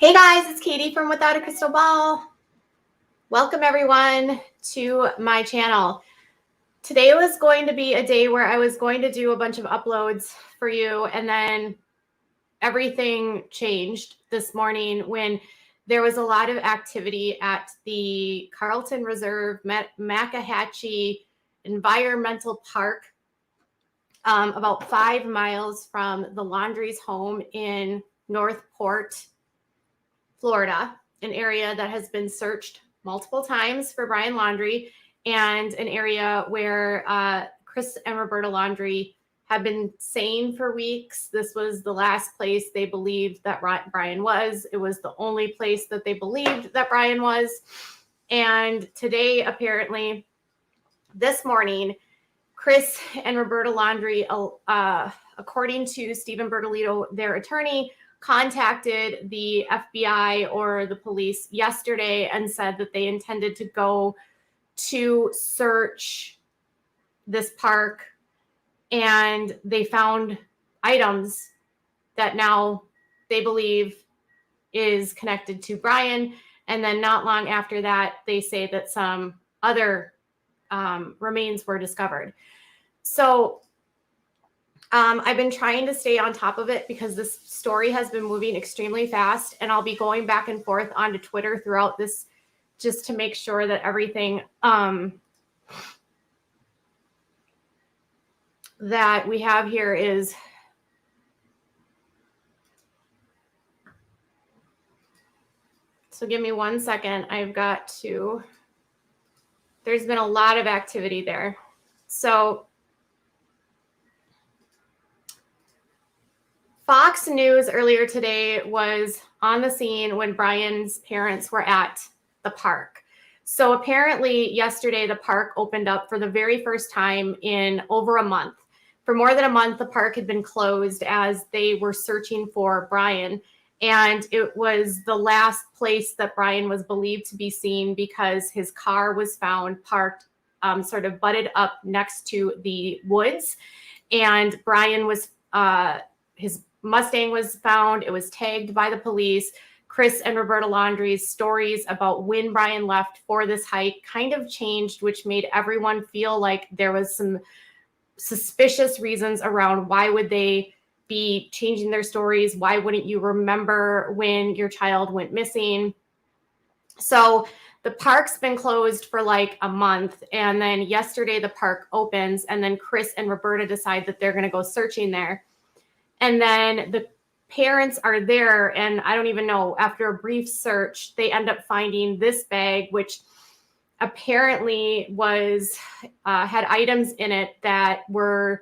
Hey guys, it's Katie from Without a Crystal Ball. Welcome everyone to my channel. Today was going to be a day where I was going to do a bunch of uploads for you, and then everything changed this morning when there was a lot of activity at the Carlton Reserve Macahachie Environmental Park, about 5 miles from the Laundrie's home in Northport, Florida, an area that has been searched multiple times for Brian Laundrie, and an area where Chris and Roberta Laundrie have been saying for weeks this was the last place they believed that Brian was. It was the only place that they believed that Brian was. And today, apparently, this morning, Chris and Roberta Laundrie, according to Stephen Bertolito, their attorney, contacted the FBI or the police yesterday and said that they intended to go to search this park, and they found items that now they believe is connected to Brian. And then not long after that, they say that some other remains were discovered. So I've been trying to stay on top of it because this story has been moving extremely fast, and I'll be going back and forth onto Twitter throughout this just to make sure that everything that we have here is so give me 1 second. I've got to, there's been a lot of activity there. So Fox News earlier today was on the scene when Brian's parents were at the park. So apparently yesterday, the park opened up for the very first time in over a month. For more than a month, the park had been closed as they were searching for Brian. And it was the last place that Brian was believed to be seen because his car was found parked sort of butted up next to the woods. And Brian was, his Mustang was found. It was tagged by the police. Chris and Roberta Laundrie's stories about when Brian left for this hike kind of changed, which made everyone feel like there was some suspicious reasons around why would they be changing their stories? Why wouldn't you remember when your child went missing? So the park's been closed for like a month. And then yesterday the park opens, and then Chris and Roberta decide that they're going to go searching there. And then the parents are there, and I don't even know, after a brief search, they end up finding this bag, which apparently was had items in it that were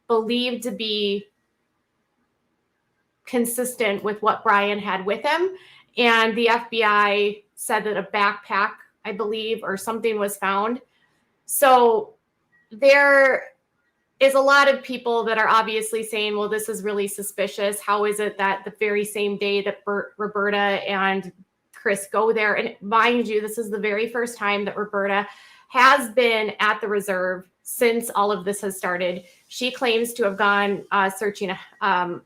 believed to be consistent with what Brian had with him. And the FBI said that a backpack, I believe, or something was found. So there is a lot of people that are obviously saying, well, this is really suspicious. How is it that the very same day that Roberta and Chris go there? And mind you, this is the very first time that Roberta has been at the reserve since all of this has started. She claims to have gone searching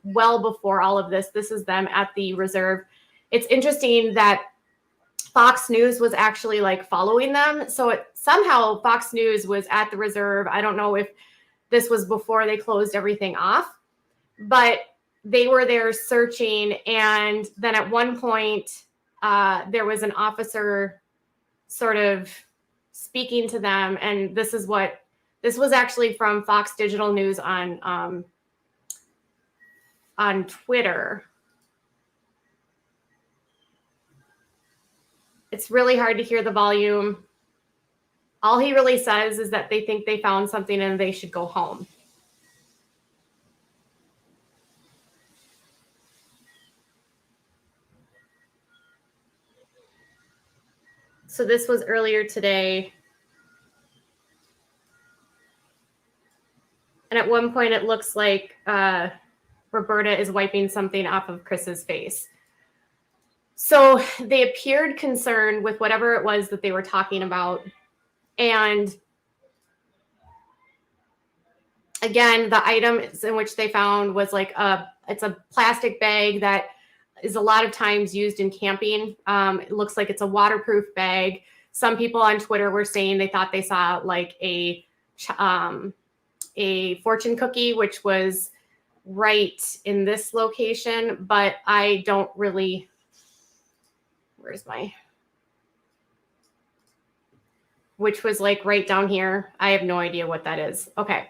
well before all of this. This is them at the reserve. It's interesting that Fox News was actually like following them. So somehow Fox News was at the reserve. I don't know if this was before they closed everything off, but they were there searching. And then at one point, there was an officer sort of speaking to them. And this was actually from Fox Digital News on Twitter. It's really hard to hear the volume. All he really says is that they think they found something and they should go home. So this was earlier today. And at one point it looks like Roberta is wiping something off of Chris's face. So they appeared concerned with whatever it was that they were talking about. And again, the items in which they found was like it's a plastic bag that is a lot of times used in camping. It looks like it's a waterproof bag. Some people on Twitter were saying they thought they saw like a fortune cookie, which was right in this location, but I don't really, which was like right down here. I have no idea what that is. Okay.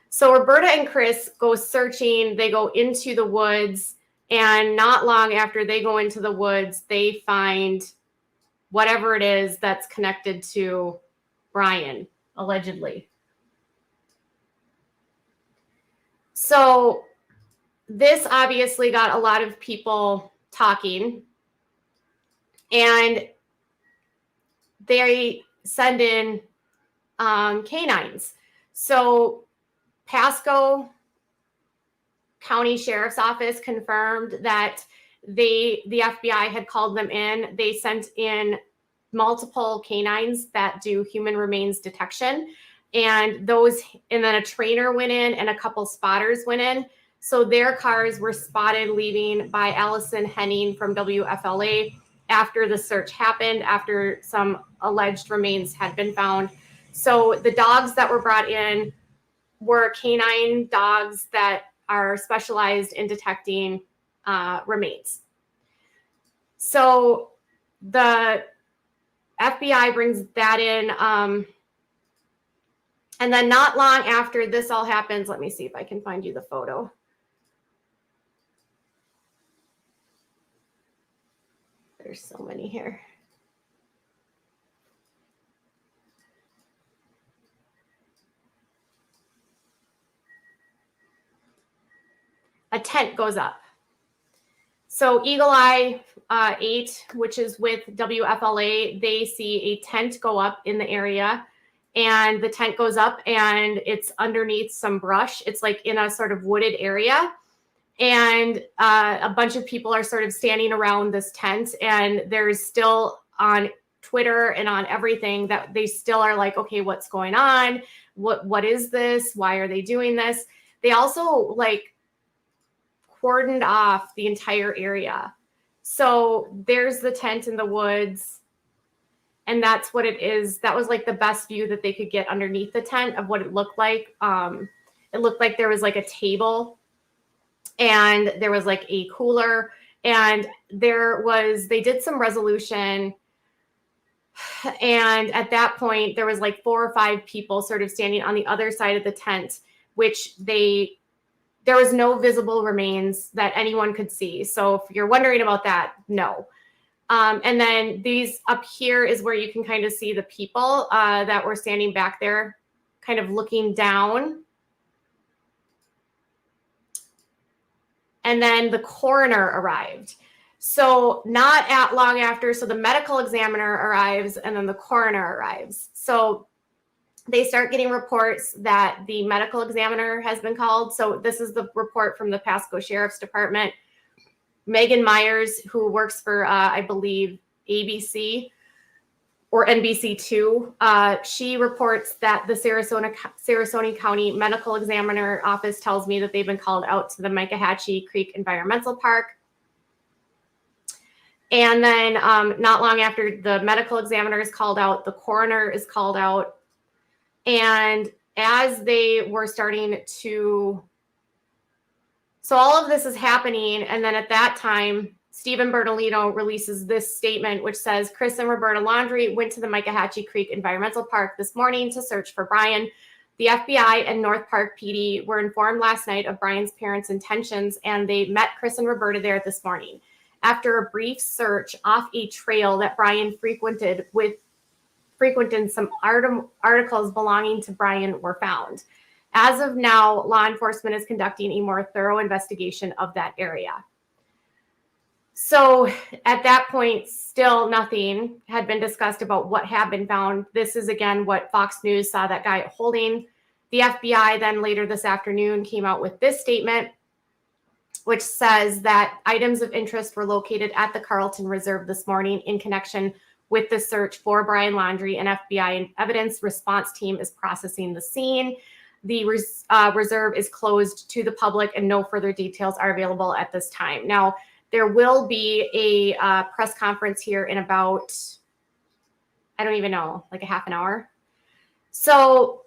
So Roberta and Chris go searching. They go into the woods, and not long after they go into the woods, they find whatever it is that's connected to Brian, allegedly. So this obviously got a lot of people talking, and they send in canines. So Pasco County Sheriff's Office confirmed that the FBI had called them in. They sent in multiple canines that do human remains detection, and then a trainer went in and a couple spotters went in. So their cars were spotted leaving by Allison Henning from WFLA after the search happened, after some alleged remains had been found. So the dogs that were brought in were canine dogs that are specialized in detecting remains. So the FBI brings that in. And then not long after this all happens, let me see if I can find you the photo. There's so many here. A tent goes up. So Eagle Eye 8, which is with WFLA, they see a tent go up in the area, and the tent goes up and it's underneath some brush. It's like in a sort of wooded area, and a bunch of people are sort of standing around this tent, and there's still on Twitter and on everything that they still are like, okay, what's going on? What is this? Why are they doing this? They also like cordoned off the entire area. So there's the tent in the woods, and that's what it is. That was like the best view that they could get underneath the tent of what it looked like. It looked like there was like a table, and there was like a cooler, and they did some resolution. And at that point, there was like 4 or 5 people sort of standing on the other side of the tent, which there was no visible remains that anyone could see. So if you're wondering about that, no. And then these up here is where you can kind of see the people that were standing back there, kind of looking down. And then the coroner arrived. So not long after, so the medical examiner arrives and then the coroner arrives. So they start getting reports that the medical examiner has been called. So this is the report from the Pasco Sheriff's Department. Megan Myers, who works for, I believe, ABC or NBC2, she reports that the Sarasota County Medical Examiner Office tells me that they've been called out to the Micahachie Creek Environmental Park. And then not long after the medical examiner is called out, the coroner is called out. And as they were starting to, so all of this is happening. And then at that time, Stephen Bertolino releases this statement, which says, Chris and Roberta Laundrie went to the Micahachie Creek Environmental Park this morning to search for Brian. The FBI and North Park PD were informed last night of Brian's parents' intentions, and they met Chris and Roberta there this morning. After a brief search off a trail that Brian frequented, some articles belonging to Brian were found. As of now, law enforcement is conducting a more thorough investigation of that area. So at that point, still nothing had been discussed about what had been found. This is, again, what Fox News saw that guy holding. The FBI then later this afternoon came out with this statement, which says that items of interest were located at the Carlton Reserve this morning in connection with the search for Brian Laundrie. An FBI evidence response team is processing the scene. The reserve is closed to the public and no further details are available at this time. Now, There will be a press conference here in about, I don't even know, like a half an hour. So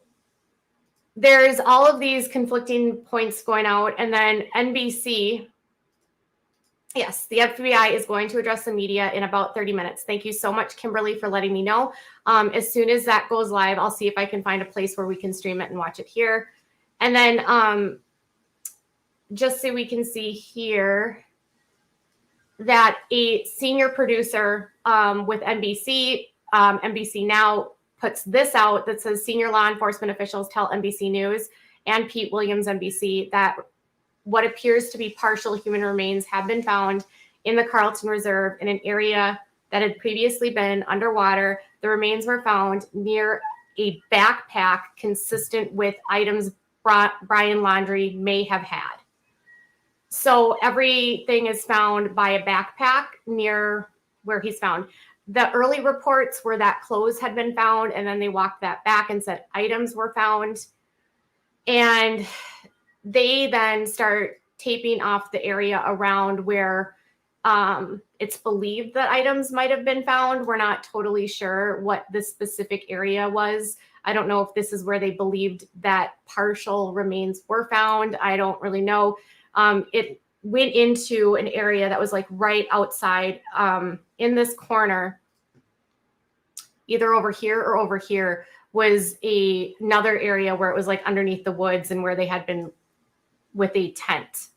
there's all of these conflicting points going out. And then NBC, yes, the FBI is going to address the media in about 30 minutes. Thank you so much, Kimberly, for letting me know. As soon as that goes live, I'll see if I can find a place where we can stream it and watch it here. And then just so we can see here that a senior producer with NBC, NBC Now, puts this out that says senior law enforcement officials tell NBC News and Pete Williams, NBC, that what appears to be partial human remains have been found in the Carlton Reserve in an area that had previously been underwater. The remains were found near a backpack consistent with items Brian Laundrie may have had. So everything is found by a backpack near where he's found. The early reports were that clothes had been found, and then they walked that back and said items were found. And they then start taping off the area around where it's believed that items might have been found. We're not totally sure what the specific area was. I don't know if this is where they believed that partial remains were found. I don't really know. It went into an area that was like right outside in this corner, either over here or over here, was another area where it was like underneath the woods and where they had been with a tent.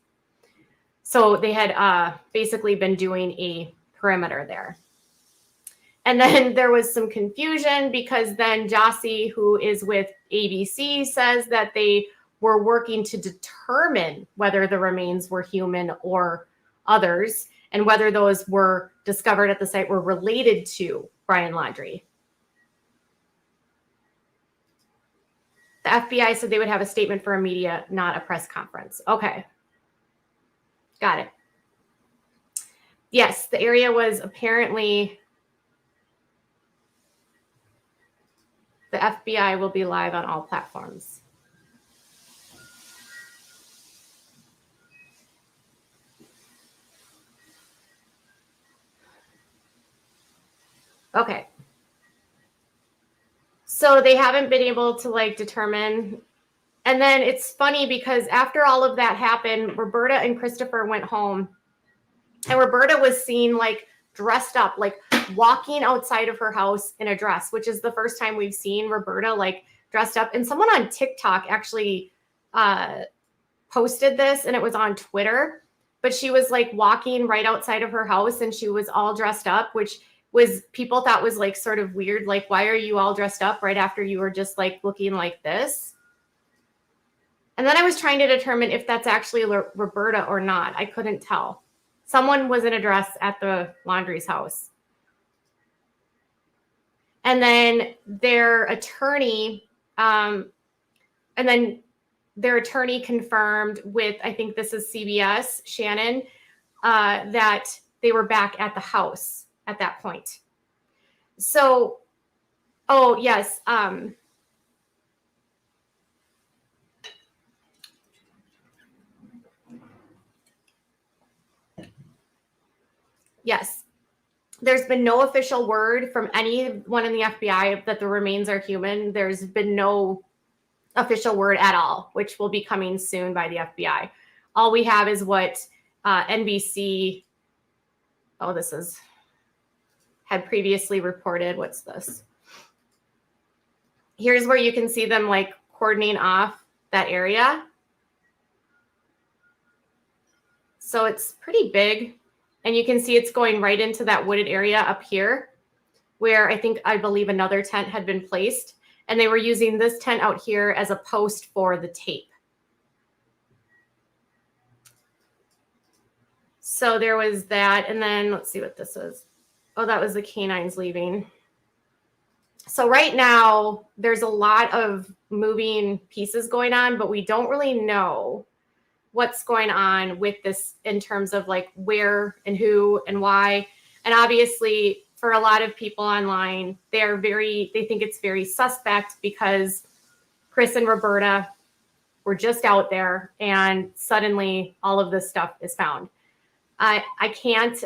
So they had basically been doing a perimeter there. And then there was some confusion because then Jossie, who is with ABC, says that they were working to determine whether the remains were human or others, and whether those were discovered at the site were related to Brian Laundrie. The FBI said they would have a statement for a media, not a press conference. Okay. Got it. Yes, the area was apparently, the FBI will be live on all platforms. Okay. So they haven't been able to like determine. And then it's funny because after all of that happened, Roberta and Christopher went home, and Roberta was seen like dressed up, like walking outside of her house in a dress, which is the first time we've seen Roberta like dressed up. And someone on TikTok actually posted this, and it was on Twitter, but she was like walking right outside of her house and she was all dressed up, which was, people thought was like sort of weird. Like, why are you all dressed up right after you were just like looking like this? And then I was trying to determine if that's actually Roberta or not. I couldn't tell. Someone was in a dress at the Laundrie's house. And then their attorney, confirmed with, I think this is CBS, Shannon, that they were back at the house at that point. So, oh, yes. Yes. There's been no official word from anyone in the FBI that the remains are human. There's been no official word at all, which will be coming soon by the FBI. All we have is what NBC, had previously reported. What's this? Here's where you can see them like cordoning off that area. So it's pretty big. And you can see it's going right into that wooded area up here where I believe another tent had been placed. And they were using this tent out here as a post for the tape. So there was that. And then let's see what this is. Oh, that was the canines leaving. So right now there's a lot of moving pieces going on, but we don't really know what's going on with this in terms of like where and who and why. And obviously for a lot of people online, they think it's very suspect because Chris and Roberta were just out there and suddenly all of this stuff is found. I can't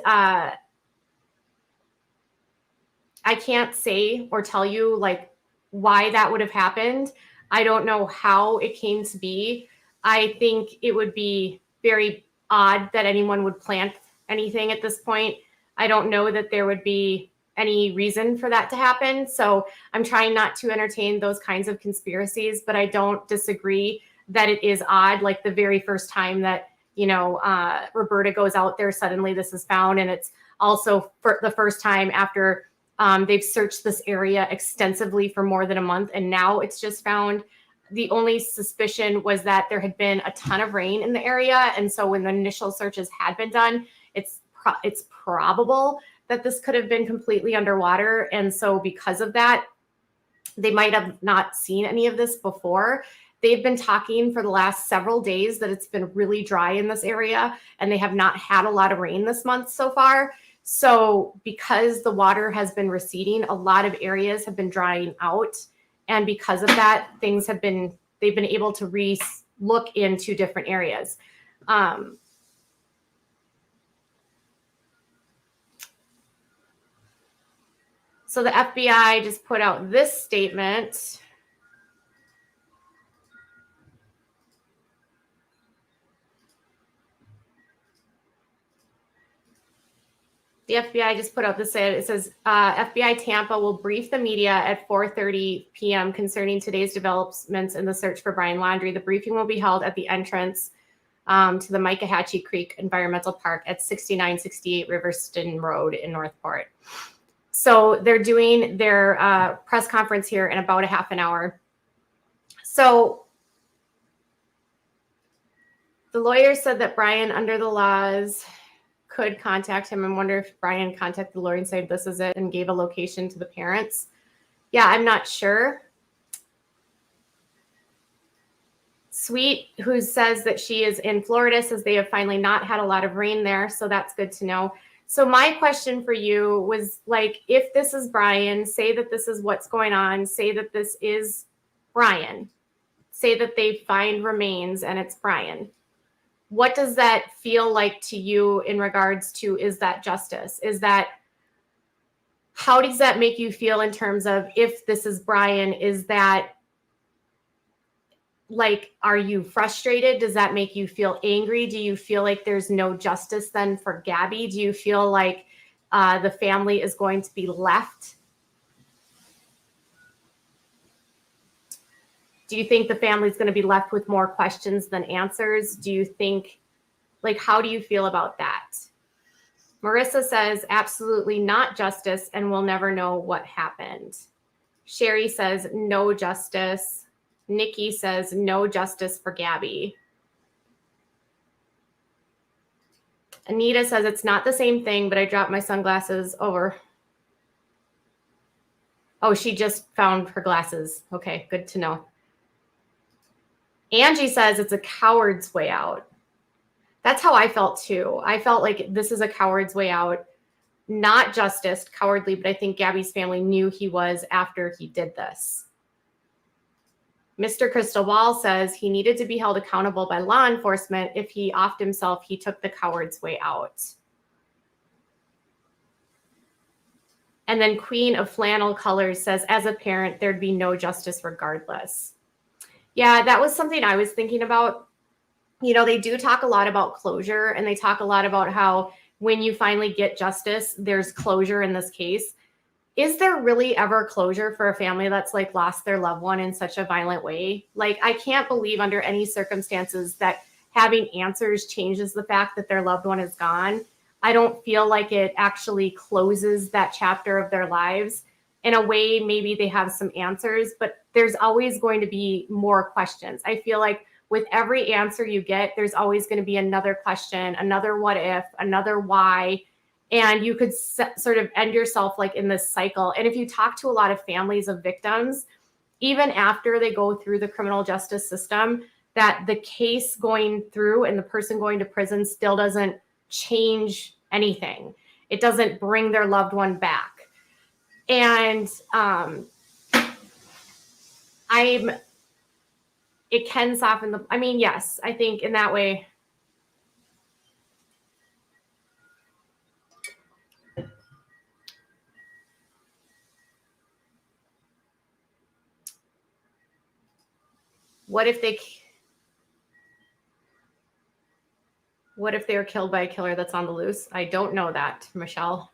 say or tell you like why that would have happened. I don't know how it came to be. I think it would be very odd that anyone would plant anything at this point. I don't know that there would be any reason for that to happen. So I'm trying not to entertain those kinds of conspiracies, but I don't disagree that it is odd. Like the very first time that, Roberta goes out there, suddenly this is found. And it's also for the first time after they've searched this area extensively for more than a month, and now it's just found. The only suspicion was that there had been a ton of rain in the area, and so when the initial searches had been done, it's probable that this could have been completely underwater. And so because of that, they might have not seen any of this before. They've been talking for the last several days that it's been really dry in this area, and they have not had a lot of rain this month so far. So because the water has been receding, a lot of areas have been drying out. And because of that, they've been able to look into different areas. So the FBI just put out this statement. The FBI just put out this. It says FBI Tampa will brief the media at 4:30 p.m. concerning today's developments in the search for Brian Laundrie. The briefing will be held at the entrance to the Micahachie Creek Environmental Park at 6968 Riverston Road in Northport. So they're doing their press conference here in about a half an hour. So the lawyer said that Brian, under the laws, could contact him. I wonder if Brian contacted the lawyer and said this is it and gave a location to the parents. Yeah, I'm not sure. Sweet, who says that she is in Florida, says they have finally not had a lot of rain there, so that's good to know. So my question for you was, like, if this is Brian, say that this is what's going on, say that this is Brian, say that they find remains and it's Brian. What does that feel like to you in regards to, is that justice? How does that make you feel in terms of, if this is Brian, is that, like, are you frustrated? Does that make you feel angry? Do you feel like there's no justice then for Gabby? Do you feel like the family is going to be left? Do you think the family's going to be left with more questions than answers? Do you think, like, how do you feel about that? Marissa says, absolutely not justice, and we'll never know what happened. Sherry says, no justice. Nikki says, no justice for Gabby. Anita says, it's not the same thing, but I dropped my sunglasses over. Oh, she just found her glasses. Okay, good to know. Angie says it's a coward's way out. That's how I felt too. I felt like this is a coward's way out. Not justice, cowardly, but I think Gabby's family knew he was after he did this. Mr. Crystal Ball says he needed to be held accountable by law enforcement. If he offed himself, he took the coward's way out. And then Queen of Flannel Colors says, as a parent, there'd be no justice regardless. Yeah, that was something I was thinking about. You know, they do talk a lot about closure, and they talk a lot about how when you finally get justice, there's closure in this case. Is there really ever closure for a family that's like lost their loved one in such a violent way? Like, I can't believe under any circumstances that having answers changes the fact that their loved one is gone. I don't feel like it actually closes that chapter of their lives. In a way, maybe they have some answers, but there's always going to be more questions. I feel like with every answer you get, there's always going to be another question, another what if, another why. And you could sort of end yourself like in this cycle. And if you talk to a lot of families of victims, even after they go through the criminal justice system, that the case going through and the person going to prison still doesn't change anything. It doesn't bring their loved one back. And it can soften the, I mean, yes, I think in that way. What if they were killed by a killer that's on the loose? I don't know that, Michelle.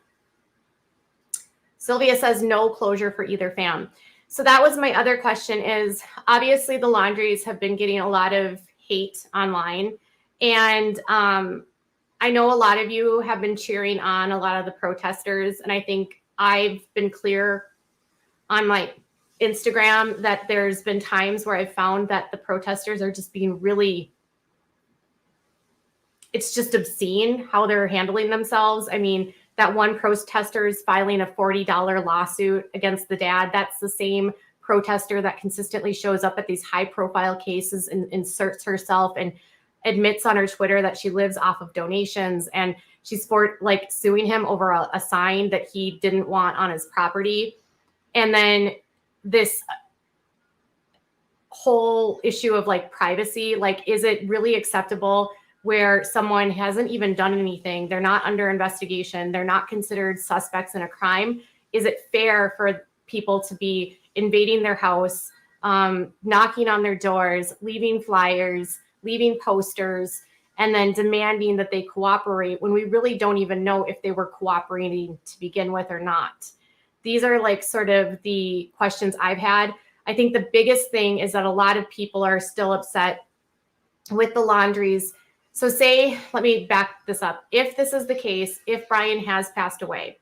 Sylvia says no closure for either fam. So that was my other question is, obviously the Laundries have been getting a lot of hate online. And I know a lot of you have been cheering on a lot of the protesters. And I think I've been clear on my Instagram that there's been times where I've found that the protesters are just being really, it's just obscene how they're handling themselves. I mean, that one protester is filing a $40 lawsuit against the dad. That's the same protester that consistently shows up at these high profile cases and inserts herself and admits on her Twitter that she lives off of donations. And she's suing him over a sign that he didn't want on his property. And then this whole issue of privacy, is it really acceptable where someone hasn't even done anything? They're not under investigation. They're not considered suspects in a crime. Is it fair for people to be invading their house, knocking on their doors, leaving flyers, leaving posters, and then demanding that they cooperate when we really don't even know if they were cooperating to begin with or not? These are sort of the questions I've had. I think the biggest thing is that a lot of people are still upset with the Laundries. So let me back this up. If this is the case, if Brian has passed away,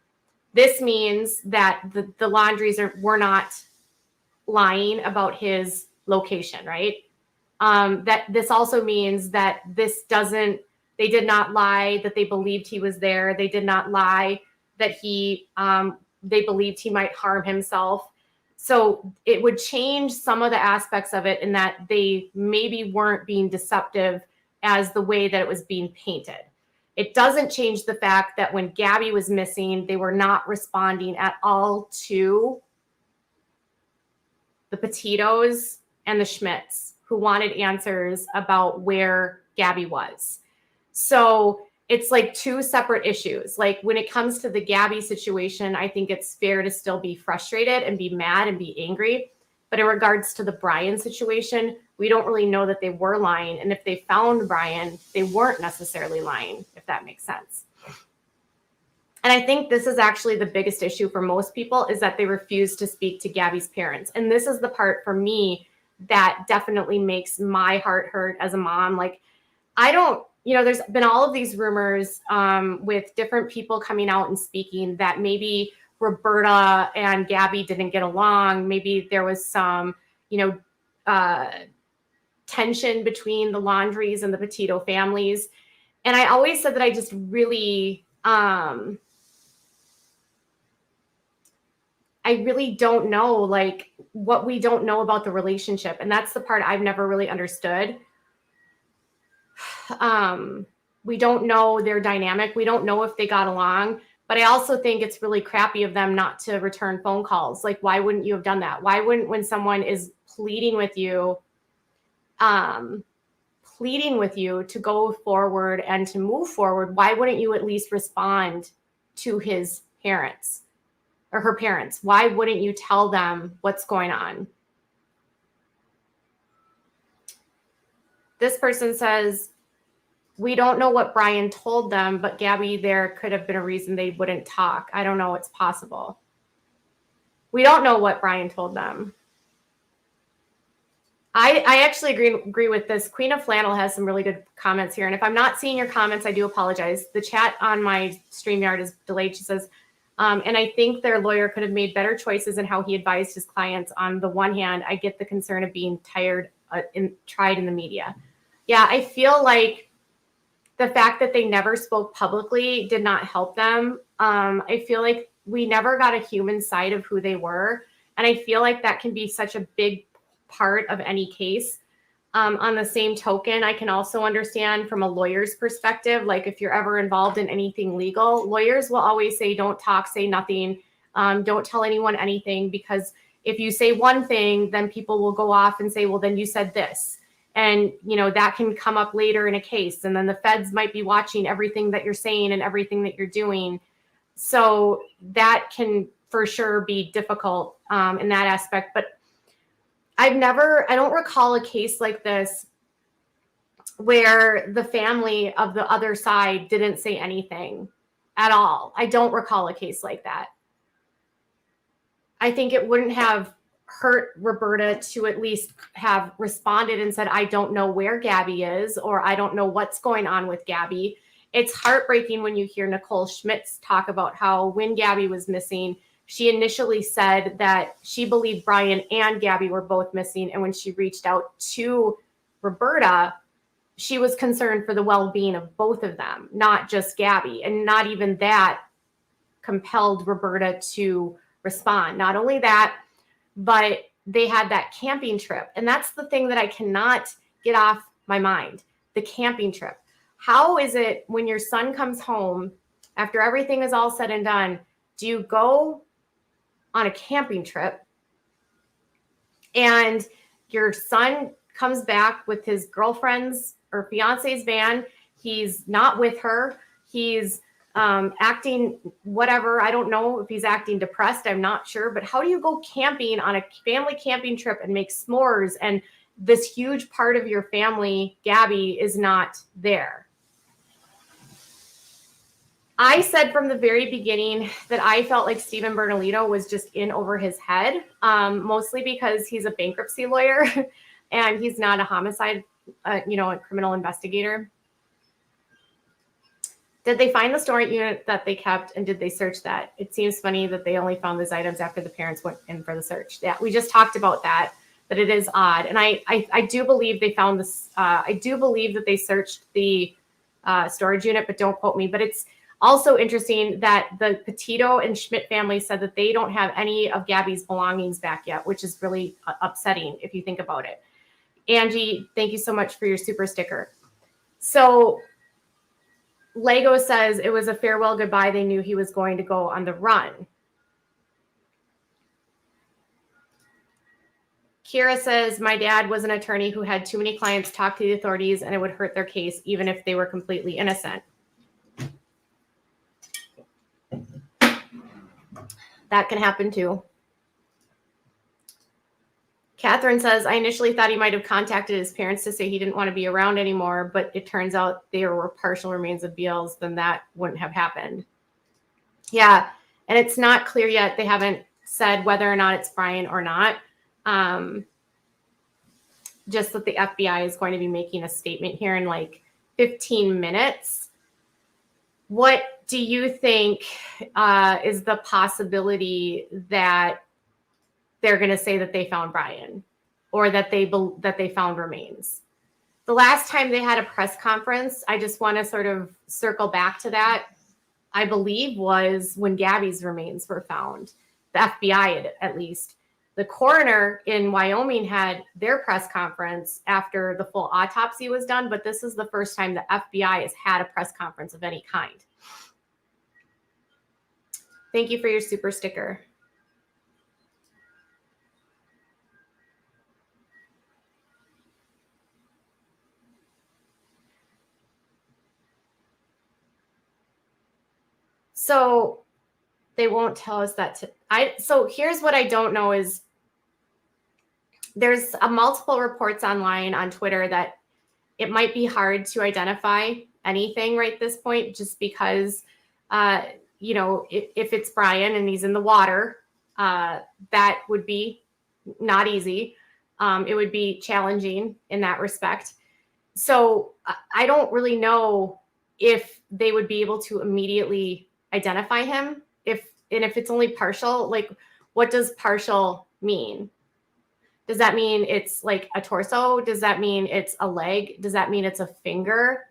this means that the Laundries were not lying about his location, right? That this also means that they did not lie that they believed he was there. They did not lie that they believed he might harm himself. So it would change some of the aspects of it in that they maybe weren't being deceptive as the way that it was being painted. It doesn't change the fact that when Gabby was missing, they were not responding at all to the Petitos and the Schmidts, who wanted answers about where Gabby was. So it's two separate issues. When it comes to the Gabby situation, I think it's fair to still be frustrated and be mad and be angry. But in regards to the Brian situation, we don't really know that they were lying. And if they found Brian, they weren't necessarily lying, if that makes sense. And I think this is actually the biggest issue for most people, is that they refuse to speak to Gabby's parents. And this is the part for me that definitely makes my heart hurt as a mom. There's been all of these rumors with different people coming out and speaking that maybe Roberta and Gabby didn't get along. Maybe there was some, tension between the Laundries and the Petito families. And I always said that I just really, I really don't know, what we don't know about the relationship. And that's the part I've never really understood. We don't know their dynamic. We don't know if they got along. But I also think it's really crappy of them not to return phone calls. Why wouldn't you have done that? Why wouldn't, when someone is pleading with you to go forward and to move forward, why wouldn't you at least respond to his parents or her parents? Why wouldn't you tell them what's going on? This person says, we don't know what Brian told them, but Gabby, there could have been a reason they wouldn't talk. I don't know. It's possible. We don't know what Brian told them. I actually agree with this. Queen of Flannel has some really good comments here. And if I'm not seeing your comments, I do apologize. The chat on my StreamYard is delayed. She says, and I think their lawyer could have made better choices in how he advised his clients. On the one hand, I get the concern of being tried in the media. Yeah, I feel like the fact that they never spoke publicly did not help them. I feel like we never got a human side of who they were. And I feel like that can be such a big part of any case. On the same token, I can also understand from a lawyer's perspective, if you're ever involved in anything legal, lawyers will always say, don't talk, say nothing, don't tell anyone anything, because if you say one thing, then people will go off and say, well, then you said this. And, that can come up later in a case. And then the feds might be watching everything that you're saying and everything that you're doing. So that can for sure be difficult in that aspect. But I don't recall a case like this where the family of the other side didn't say anything at all. I don't recall a case like that. I think it wouldn't have hurt Roberta to at least have responded and said, I don't know where Gabby is, or I don't know what's going on with Gabby. It's heartbreaking when you hear Nicole Schmitz talk about how when Gabby was missing, she initially said that she believed Brian and Gabby were both missing. And when she reached out to Roberta, she was concerned for the well-being of both of them, not just Gabby. And not even that compelled Roberta to respond. Not only that, but they had that camping trip. And that's the thing that I cannot get off my mind, the camping trip. How is it when your son comes home after everything is all said and done, do you go on a camping trip and your son comes back with his girlfriend's or fiance's van? He's not with her. He's acting whatever. I don't know if he's acting depressed. I'm not sure. But how do you go camping on a family camping trip and make s'mores and this huge part of your family, Gabby, is not there? I said from the very beginning that I felt like Stephen Bernalito was just in over his head, mostly because he's a bankruptcy lawyer and he's not a homicide, a criminal investigator. Did they find the storage unit that they kept, and did they search that? It seems funny that they only found those items after the parents went in for the search. Yeah, we just talked about that, but it is odd. And I do believe they found this. I do believe that they searched the storage unit, but don't quote me. But it's also interesting that the Petito and Schmidt family said that they don't have any of Gabby's belongings back yet, which is really upsetting if you think about it. Angie, thank you so much for your super sticker. So Lego says it was a farewell goodbye. They knew he was going to go on the run. Kira says, my dad was an attorney who had too many clients talk to the authorities and it would hurt their case even if they were completely innocent. That can happen too. Catherine says, I initially thought he might have contacted his parents to say he didn't want to be around anymore, but it turns out there were partial remains of Beals, then that wouldn't have happened. Yeah, and it's not clear yet. They haven't said whether or not it's Brian or not. Just that the FBI is going to be making a statement here in like 15 minutes. What do you think is the possibility that they're going to say that they found Brian or that they found remains? The last time they had a press conference, I just want to sort of circle back to that, I believe was when Gabby's remains were found, the FBI at least. The coroner in Wyoming had their press conference after the full autopsy was done, but this is the first time the FBI has had a press conference of any kind. Thank you for your super sticker. So they won't tell us that. So here's what I don't know is there's multiple reports online on Twitter that it might be hard to identify anything right this point, just because, if it's Brian and he's in the water, that would be not easy. It would be challenging in that respect. So I don't really know if they would be able to immediately identify him. If it's only partial, like what does partial mean? Does that mean it's like a torso? Does that mean it's a leg? Does that mean it's a finger?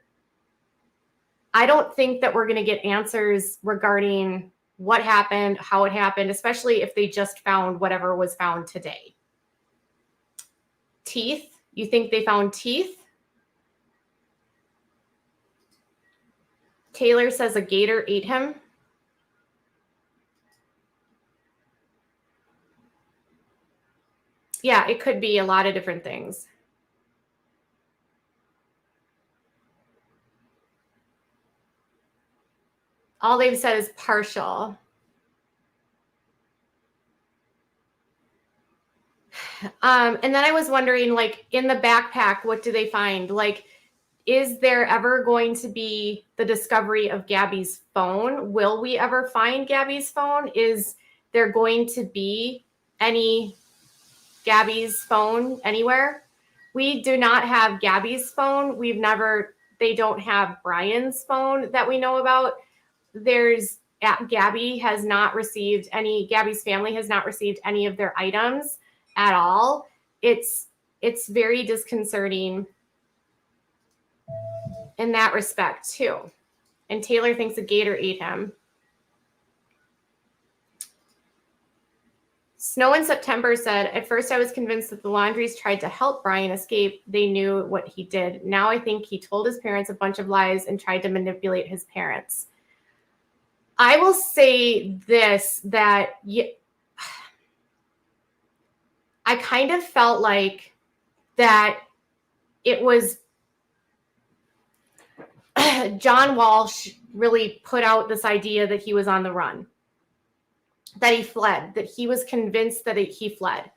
I don't think that we're going to get answers regarding what happened, how it happened, especially if they just found whatever was found today. Teeth? You think they found teeth? Taylor says a gator ate him. Yeah, it could be a lot of different things. All they've said is partial. And then I was wondering, like, in the backpack, what do they find? Like, is there ever going to be the discovery of Gabby's phone? Will we ever find Gabby's phone? Is there going to be any Gabby's phone anywhere? We do not have Gabby's phone. They don't have Brian's phone that we know about. Gabby's family has not received any of their items at all. It's very disconcerting in that respect too. And Taylor thinks a gator ate him. Snow in September said, at first I was convinced that the Laundries tried to help Brian escape. They knew what he did. Now I think he told his parents a bunch of lies and tried to manipulate his parents. I will say this, that I kind of felt like that it was John Walsh really put out this idea that he was on the run, that he fled, that he was convinced that he fled.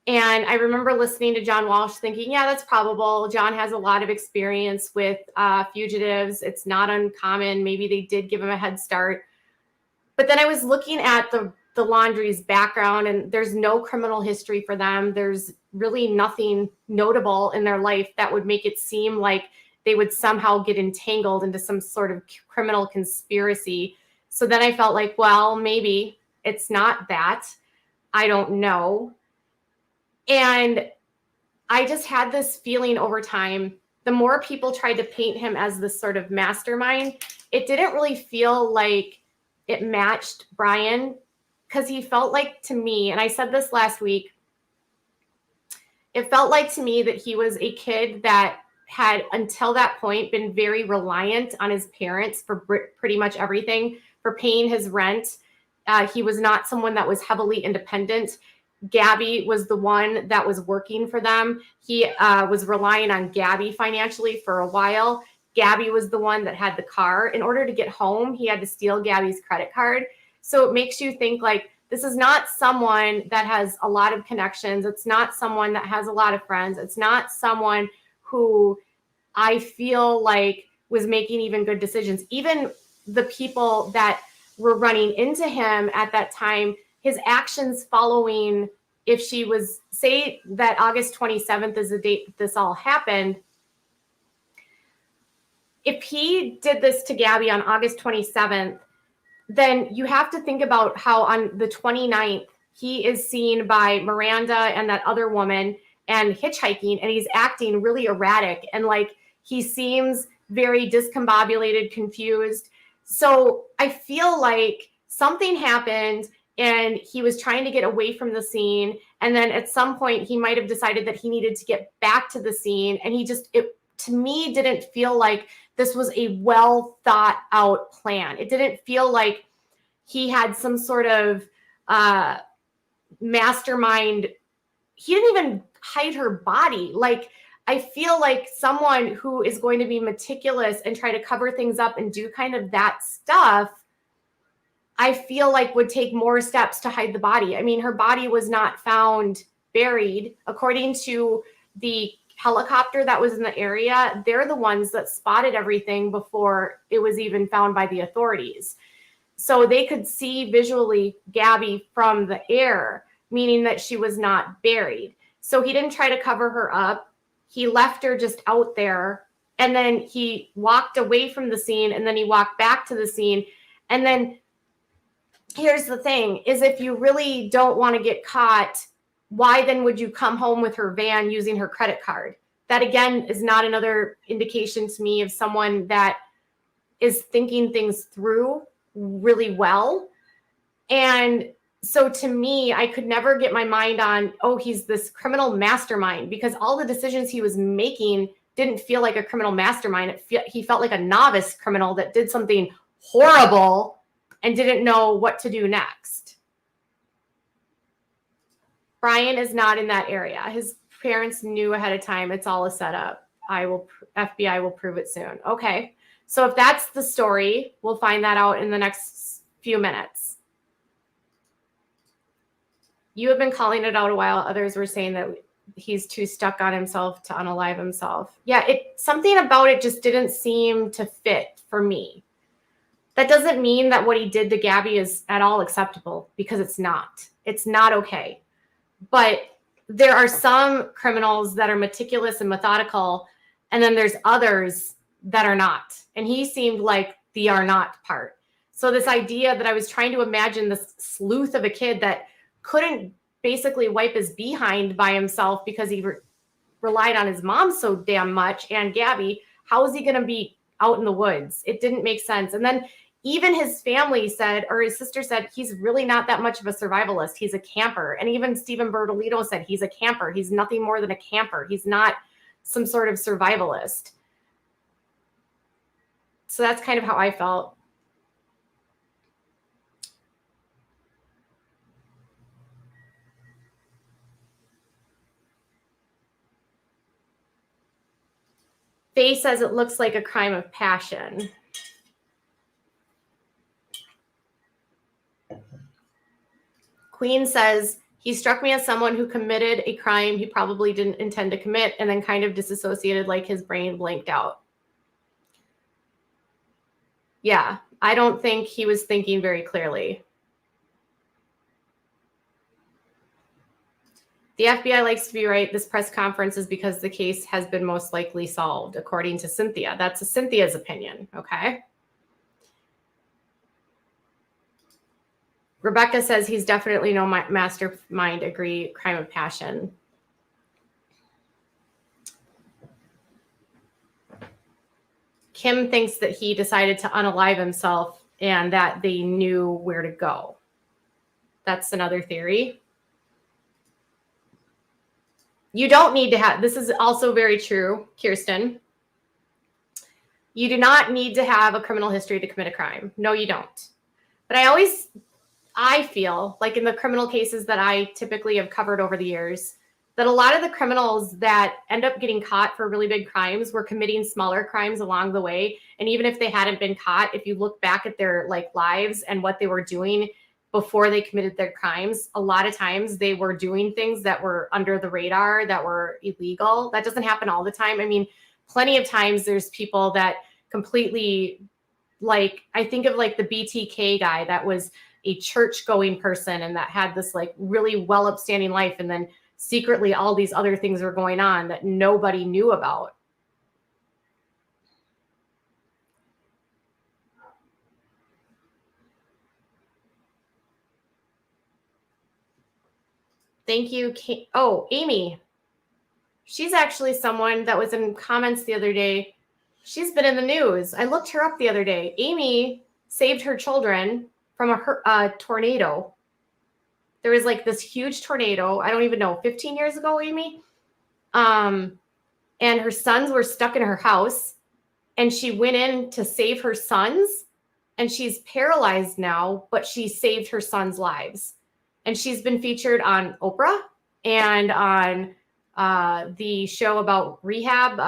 And I remember listening to John Walsh thinking, yeah, that's probable. John has a lot of experience with fugitives. It's not uncommon. Maybe they did give him a head start. But then I was looking at the Laundrie's background, and there's no criminal history for them. There's really nothing notable in their life that would make it seem like they would somehow get entangled into some sort of criminal conspiracy. So then I felt like, well, maybe it's not that. I don't know. And I just had this feeling over time, the more people tried to paint him as this sort of mastermind, it didn't really feel like it matched Brian, because he felt like, to me, and I said this last week, it felt like to me that he was a kid that had, until that point, been very reliant on his parents for pretty much everything, for paying his rent. He was not someone that was heavily independent. Gabby was the one that was working for them. He was relying on Gabby financially for a while. Gabby was the one that had the car. In order to get home, he had to steal Gabby's credit card. So it makes you think, like, this is not someone that has a lot of connections. It's not someone that has a lot of friends. It's not someone who I feel like was making even good decisions. Even the people that were running into him at that time, his actions following, if she was, say that August 27th is the date that this all happened, if he did this to Gabby on August 27th, then you have to think about how on the 29th, he is seen by Miranda and that other woman and hitchhiking, and he's acting really erratic. And like, he seems very discombobulated, confused. So I feel like something happened and he was trying to get away from the scene. And then at some point he might've decided that he needed to get back to the scene. And it to me didn't feel like this was a well thought out plan. It didn't feel like he had some sort of mastermind. He didn't even hide her body. Like, I feel like someone who is going to be meticulous and try to cover things up and do kind of that stuff, I feel like would take more steps to hide the body. I mean, her body was not found buried. According to the helicopter that was in the area, they're the ones that spotted everything before it was even found by the authorities. So they could see visually Gabby from the air, meaning that she was not buried. So he didn't try to cover her up. He left her just out there, and then he walked away from the scene, and then he walked back to the scene. And then here's the thing, is if you really don't want to get caught, why then would you come home with her van using her credit card? That, again, is not another indication to me of someone that is thinking things through really well. And so to me, I could never get my mind on, oh, he's this criminal mastermind, because all the decisions he was making didn't feel like a criminal mastermind. He felt like a novice criminal that did something horrible and didn't know what to do next. Brian is not in that area. His parents knew ahead of time. It's all a setup. FBI will prove it soon. Okay. So if that's the story, we'll find that out in the next few minutes. You have been calling it out a while. Others were saying that he's too stuck on himself to unalive himself. Yeah, something about it just didn't seem to fit for me. That doesn't mean that what he did to Gabby is at all acceptable, because it's not. It's not okay. But there are some criminals that are meticulous and methodical, and then there's others that are not. And he seemed like the are not part. So this idea that I was trying to imagine this sleuth of a kid that couldn't basically wipe his behind by himself because he relied on his mom so damn much and Gabby, how is he going to be out in the woods? It didn't make sense. And then even his family said, or his sister said, he's really not that much of a survivalist. He's a camper. And even Stephen Bertolino said he's a camper. He's nothing more than a camper. He's not some sort of survivalist. So that's kind of how I felt. Faye says it looks like a crime of passion. Queen says, he struck me as someone who committed a crime he probably didn't intend to commit and then kind of disassociated, like his brain blanked out. Yeah, I don't think he was thinking very clearly. The FBI likes to be right. This press conference is because the case has been most likely solved, according to Cynthia. That's Cynthia's opinion, okay? Rebecca says he's definitely no mastermind. Agree, crime of passion. Kim thinks that he decided to unalive himself and that they knew where to go. That's another theory. You don't need to have, this is also very true, Kirsten. You do not need to have a criminal history to commit a crime. No, you don't. But I feel like in the criminal cases that I typically have covered over the years, that a lot of the criminals that end up getting caught for really big crimes were committing smaller crimes along the way. And even if they hadn't been caught, if you look back at their lives and what they were doing before they committed their crimes, a lot of times they were doing things that were under the radar, that were illegal. That doesn't happen all the time. I mean, plenty of times there's people that completely, I think of the BTK guy that was a church-going person and that had this really well upstanding life, and then secretly all these other things were going on that nobody knew about. Thank you. Oh, Amy. She's actually someone that was in comments the other day. She's been in the news. I looked her up the other day. Amy saved her children from a tornado. There was this huge tornado, I don't even know, 15 years ago, Amy. And her sons were stuck in her house, and she went in to save her sons, and she's paralyzed now, but she saved her sons' lives. And she's been featured on Oprah and on the show about rehab,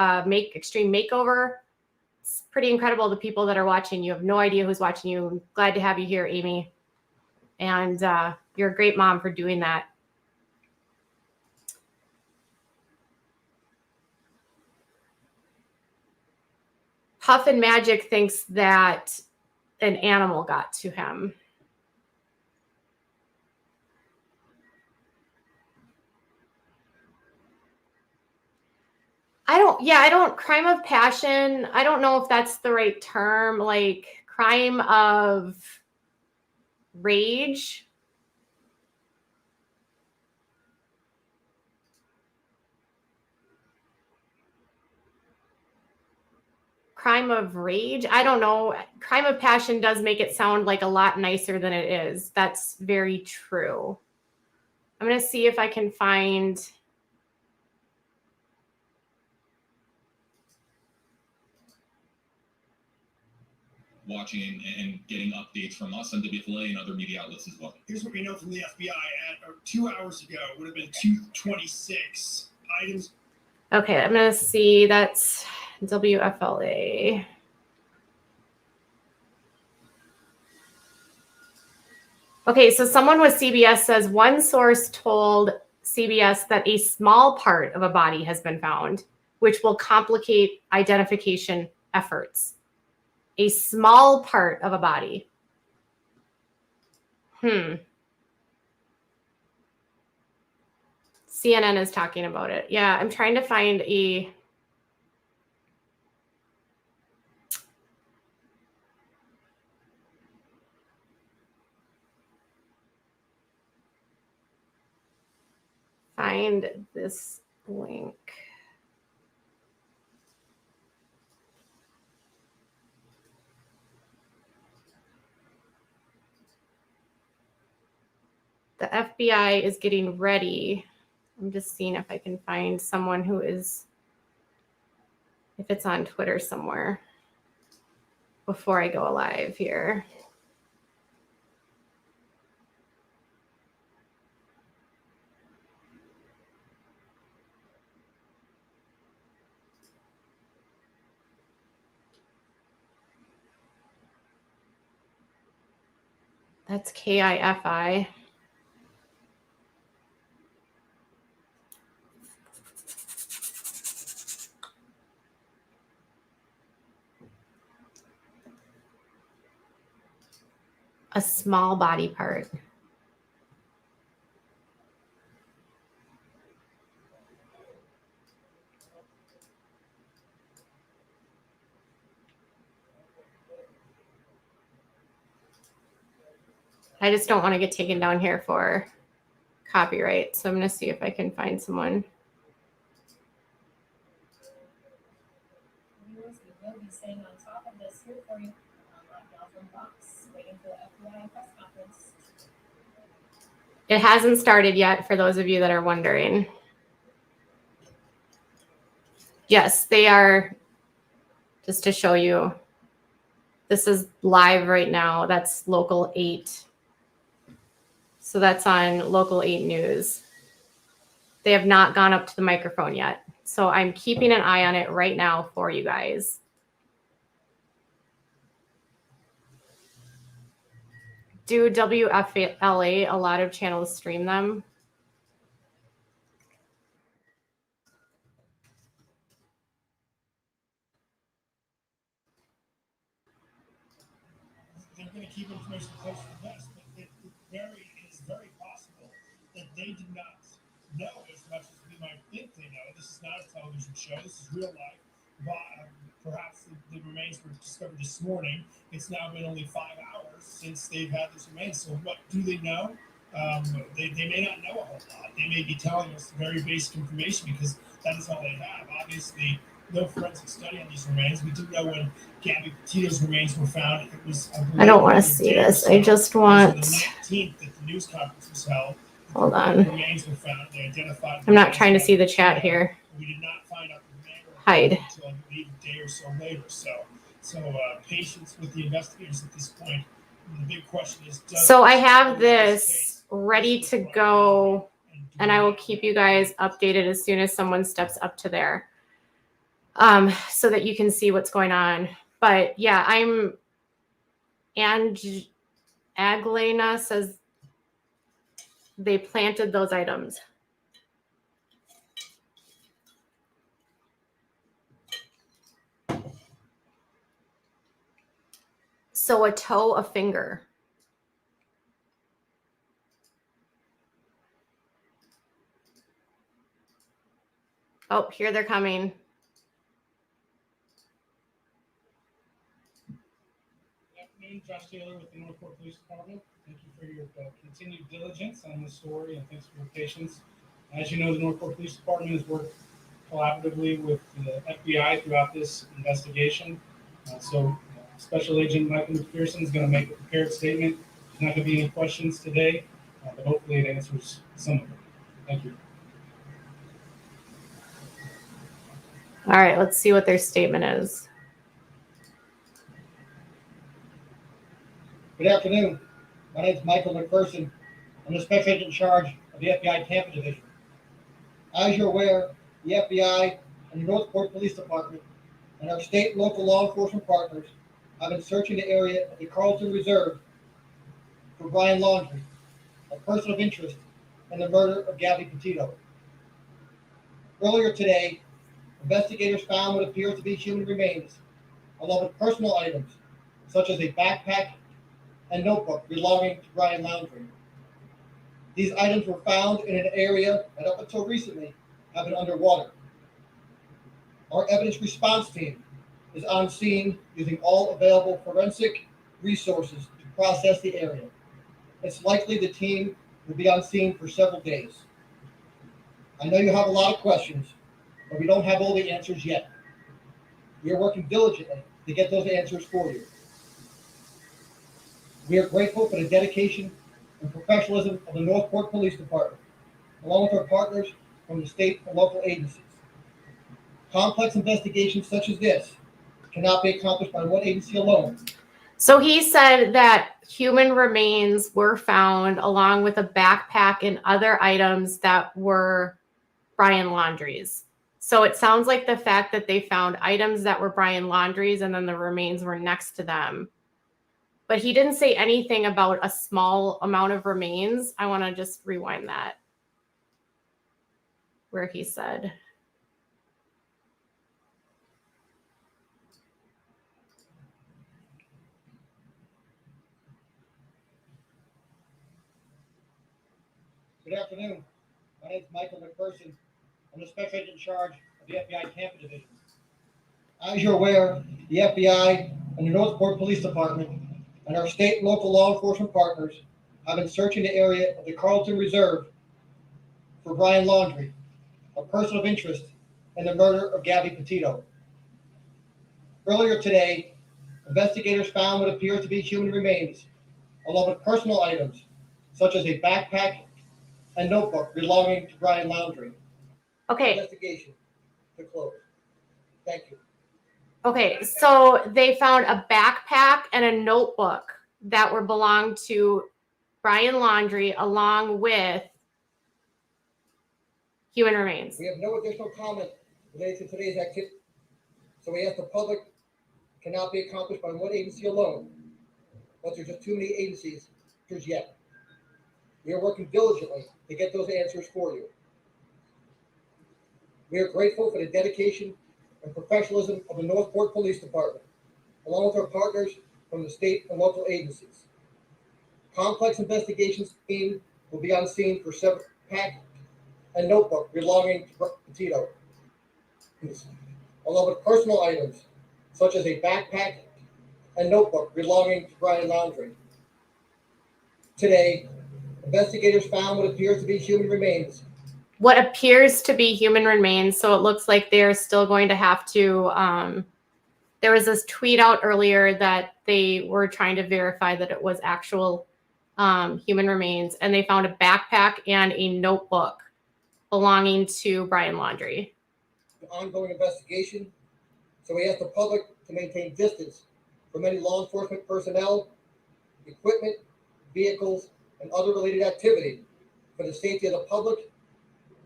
Extreme Makeover. It's pretty incredible, the people that are watching. You have no idea who's watching you. I'm glad to have you here, Amy. And you're a great mom for doing that. Puff and Magic thinks that an animal got to him. Crime of passion, I don't know if that's the right term, crime of rage. Crime of rage, I don't know. Crime of passion does make it sound a lot nicer than it is. That's very true. I'm going to see if I can find... watching and getting updates from us on WFLA and other media outlets as well. Here's what we know from the FBI. At 2 hours ago, it would have been 226 items. Okay, I'm going to see. That's WFLA. Okay, so someone with CBS says one source told CBS that a small part of a body has been found, which will complicate identification efforts. A small part of a body. CNN is talking about it. Yeah, I'm trying to find this link. The FBI is getting ready. I'm just seeing if I can find someone who is, if it's on Twitter somewhere, before I go live here. That's KIFI. A small body part. I just don't want to get taken down here for copyright. So I'm going to see if I can find someone. Viewers, we will be staying on top of this here for you. Right now from Fox, waiting for the FBI press conference. It hasn't started yet, for those of you that are wondering. Yes, they are. Just to show you, this is live right now. That's Local 8. So that's on Local 8 News. They have not gone up to the microphone yet. So I'm keeping an eye on it right now for you guys. Do WFLA, a lot of channels stream them? They're going to keep information close to the vest, but it is very possible that they do not know as much as we might think they know. This is not a television show. This is real life. Perhaps the remains were discovered this morning. It's now been only 5 hours since they've had this remains. So what do they know? They may not know a whole lot. They may be telling us very basic information because that is all they have. Obviously, no forensic study on these remains. We do know when Gabby Petito's remains were found. It was. I don't want to see this. I just want. The 19th that the news conference was held. Hold on. The remains were found. They identified. I'm not trying to see the chat here. We did not find out the remains Hide. until I believe a day or so later. So patience with the investigators at this point. The big question is. So I have this ready to go, and I will keep you guys updated as soon as someone steps up to there, so that you can see what's going on. But yeah, Aglena says they planted those items. So a toe, a finger. Oh, here they're coming. Good afternoon, Josh Taylor with the Northport Police Department. Thank you for your continued diligence on this story, and thanks for your patience. As you know, the Northport Police Department has worked collaboratively with the FBI throughout this investigation. So Special Agent Michael McPherson is going to make a prepared statement. There's not going to be any questions today, but hopefully it answers some of them. Thank you. All right, let's see what their statement is. Good afternoon. My name is Michael McPherson. I'm the Special Agent in charge of the FBI Tampa Division. As you're aware, the FBI and the Northport Police Department and our state and local law enforcement partners have been searching the area of the Carlton Reserve for the missing Gabby Petito. Our investigations have been focused on the for Brian Laundrie, a person of interest in the murder of Gabby Petito. Earlier today, investigators found what appears to be human remains, along with personal items such as a backpack and notebook belonging to Brian Laundrie. These items were found in an area that up until recently have been underwater. Our evidence response team is on scene using all available forensic resources to process the area. It's likely the team will be on scene for several days. I know you have a lot of questions, but we don't have all the answers yet. We are working diligently to get those answers for you. We are grateful for the dedication and professionalism of the Northport Police Department, along with our partners from the state and local agencies. Complex investigations such as this cannot be accomplished by one agency alone. So he said that human remains were found along with a backpack and other items that were Brian Laundrie's. So it sounds like the fact that they found items that were Brian Laundrie's and then the remains were next to them. But he didn't say anything about a small amount of remains. I want to just rewind that. Where he said, Good afternoon. My name is Michael McPherson. I'm the special agent in charge of the FBI Tampa Division. As you're aware, the FBI and the Northport Police Department and our state and local law enforcement partners have been searching the area of the Carlton Reserve for Brian Laundrie, a person of interest in the murder of Gabby Petito. Earlier today, investigators found what appears to be human remains, along with personal items such as a backpack and notebook belonging to Brian Laundrie. okay, Investigation to close. Thank you. okay, so they found a backpack and a notebook that were belonged to Brian Laundrie along with human remains. We have no additional comment related to today's activity, so we ask the public cannot be accomplished by one agency alone, but there's just too many agencies yet. We are working diligently to get those answers for you. We are grateful for the dedication and professionalism of the Northport Police Department, along with our partners from the state and local agencies. Complex investigations team will be on scene for several pack and notebook belonging to Petito, along with personal items such as a backpack and notebook belonging to Brian Laundrie. Today, investigators found what appears to be human remains. What appears to be human remains. So it looks like they're still going to have to. There was this tweet out earlier that they were trying to verify that it was actual human remains, and they found a backpack and a notebook belonging to Brian Laundrie. The ongoing investigation, so we ask the public to maintain distance from any law enforcement personnel, equipment, vehicles, and other related activity for the safety of the public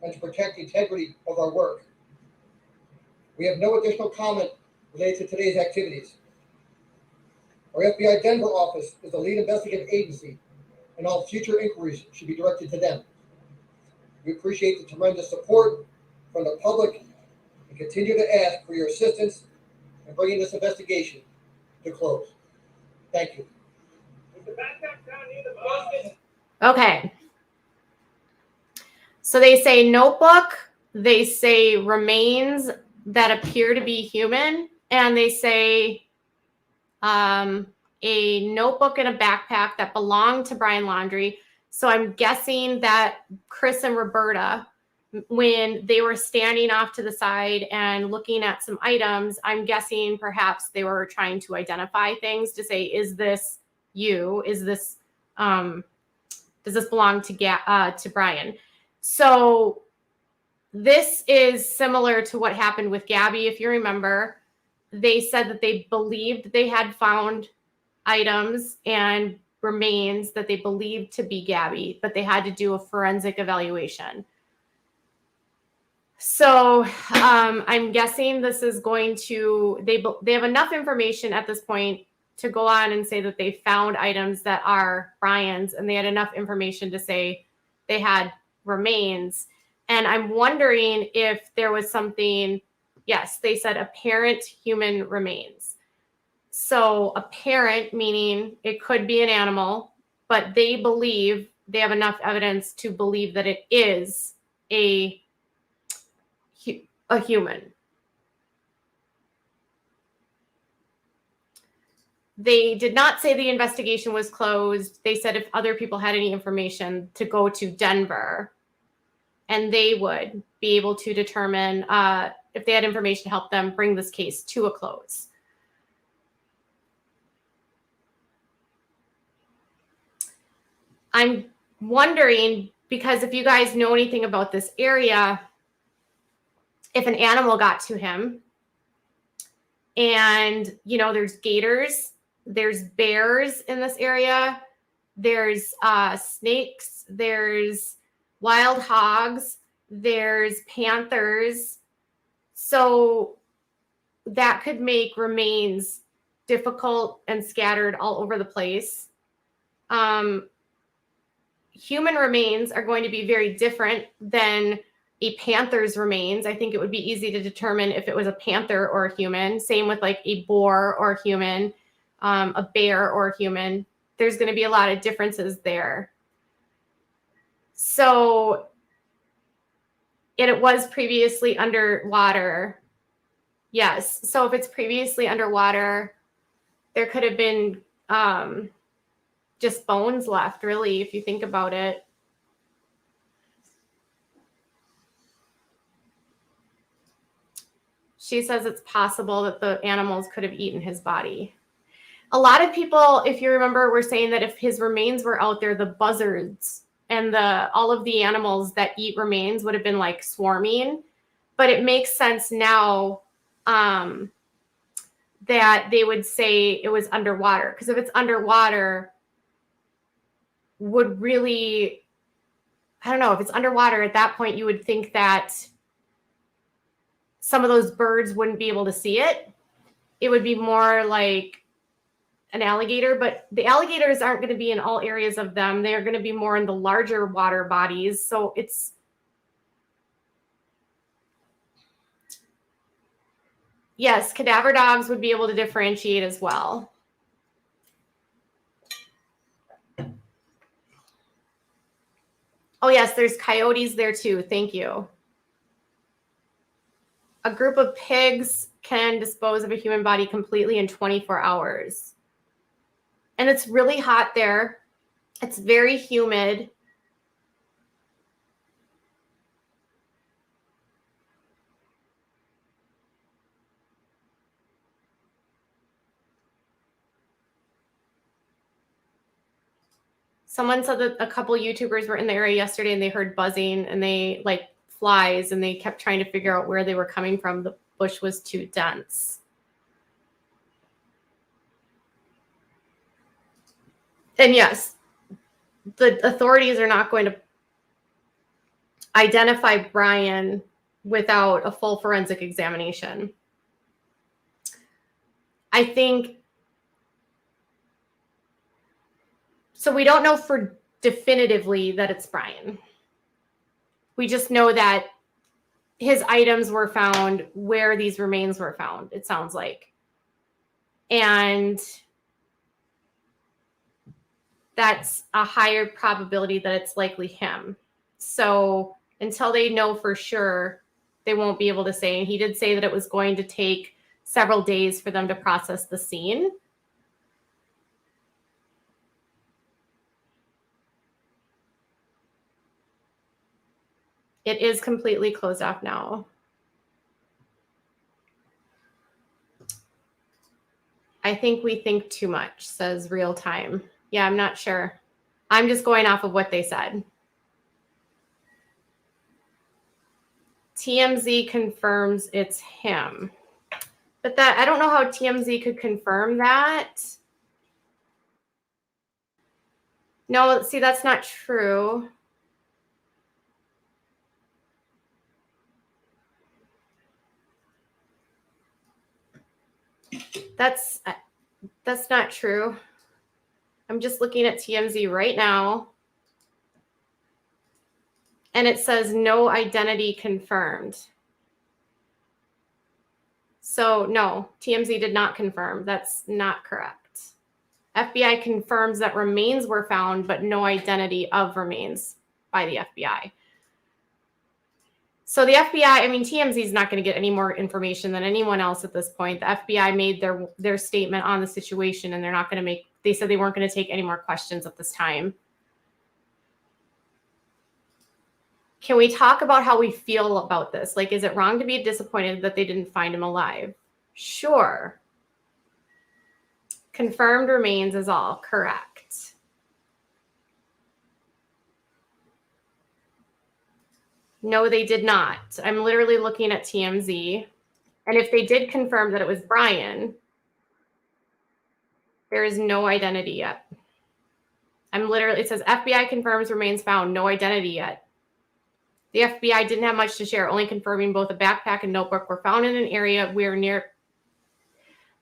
and to protect the integrity of our work. We have no additional comment related to today's activities. Our FBI Denver office is the lead investigative agency, and all future inquiries should be directed to them. We appreciate the tremendous support from the public and continue to ask for your assistance in bringing this investigation to close. Thank you. Okay. So they say notebook, they say remains that appear to be human, and they say a notebook and a backpack that belonged to Brian Laundrie. So I'm guessing that Chris and Roberta, when they were standing off to the side and looking at some items, I'm guessing perhaps they were trying to identify things to say, is this you? Is this, does this belong to Brian? So this is similar to what happened with Gabby. If you remember, they said that they believed they had found items and remains that they believed to be Gabby, but they had to do a forensic evaluation. So I'm guessing this is going to, they have enough information at this point to go on and say that they found items that are Brian's, and they had enough information to say they had remains. And I'm wondering if there was something, yes, they said apparent human remains. So apparent meaning it could be an animal, but they believe they have enough evidence to believe that it is a human. They did not say the investigation was closed. They said if other people had any information to go to Denver, and they would be able to determine if they had information to help them bring this case to a close. I'm wondering, because if you guys know anything about this area, if an animal got to him, and, you know, there's gators, there's bears in this area, there's snakes, there's wild hogs, there's panthers. So that could make remains difficult and scattered all over the place. Human remains are going to be very different than a panther's remains. I think it would be easy to determine if it was a panther or a human. Same with like a boar or a human, a bear or a human. There's going to be a lot of differences there. So it was previously underwater. Yes. So if it's previously underwater, there could have been just bones left, really, if you think about it. She says it's possible that the animals could have eaten his body. A lot of people, if you remember, were saying that if his remains were out there, the buzzards and all of the animals that eat remains would have been like swarming. But it makes sense now that they would say it was underwater. Because if it's underwater, would really, I don't know, if it's underwater at that point, you would think that some of those birds wouldn't be able to see it. It would be more like an alligator, but the alligators aren't going to be in all areas of them. They're going to be more in the larger water bodies. So it's, yes, cadaver dogs would be able to differentiate as well. Oh, yes, there's coyotes there too. Thank you. A group of pigs can dispose of a human body completely in 24 hours. And it's really hot there. It's very humid. Someone said that a couple YouTubers were in the area yesterday and they heard buzzing and they like flies and they kept trying to figure out where they were coming from. The bush was too dense. And yes, the authorities are not going to identify Brian without a full forensic examination. I think, so we don't know for definitively that it's Brian. We just know that his items were found where these remains were found, it sounds like. And that's a higher probability that it's likely him. So until they know for sure, they won't be able to say. And he did say that it was going to take several days for them to process the scene. It is completely closed off now. I think we think too much, says Real Time. Yeah, I'm not sure. I'm just going off of what they said. TMZ confirms it's him. But that, I don't know how TMZ could confirm that. No, see, that's not true. That's not true. I'm just looking at TMZ right now. And it says no identity confirmed. So no, TMZ did not confirm. That's not correct. FBI confirms that remains were found, but no identity of remains by the FBI. So the FBI, I mean, TMZ is not going to get any more information than anyone else at this point. The FBI made their statement on the situation, and they're not going to make, they said they weren't going to take any more questions at this time. Can we talk about how we feel about this? Like, is it wrong to be disappointed that they didn't find him alive? Sure. Confirmed remains is all correct. No, they did not. I'm literally looking at TMZ. And if they did confirm that it was Brian, there is no identity yet. It says FBI confirms remains found, no identity yet. The FBI didn't have much to share, only confirming both a backpack and notebook were found in an area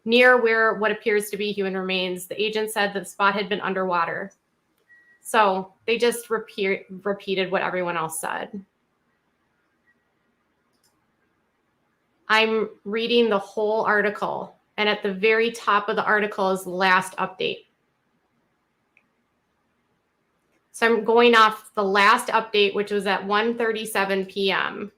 near where what appears to be human remains. The agent said that the spot had been underwater. So they just repeated what everyone else said. I'm reading the whole article, and at the very top of the article is the last update. So I'm going off the last update, which was at 1:37 p.m.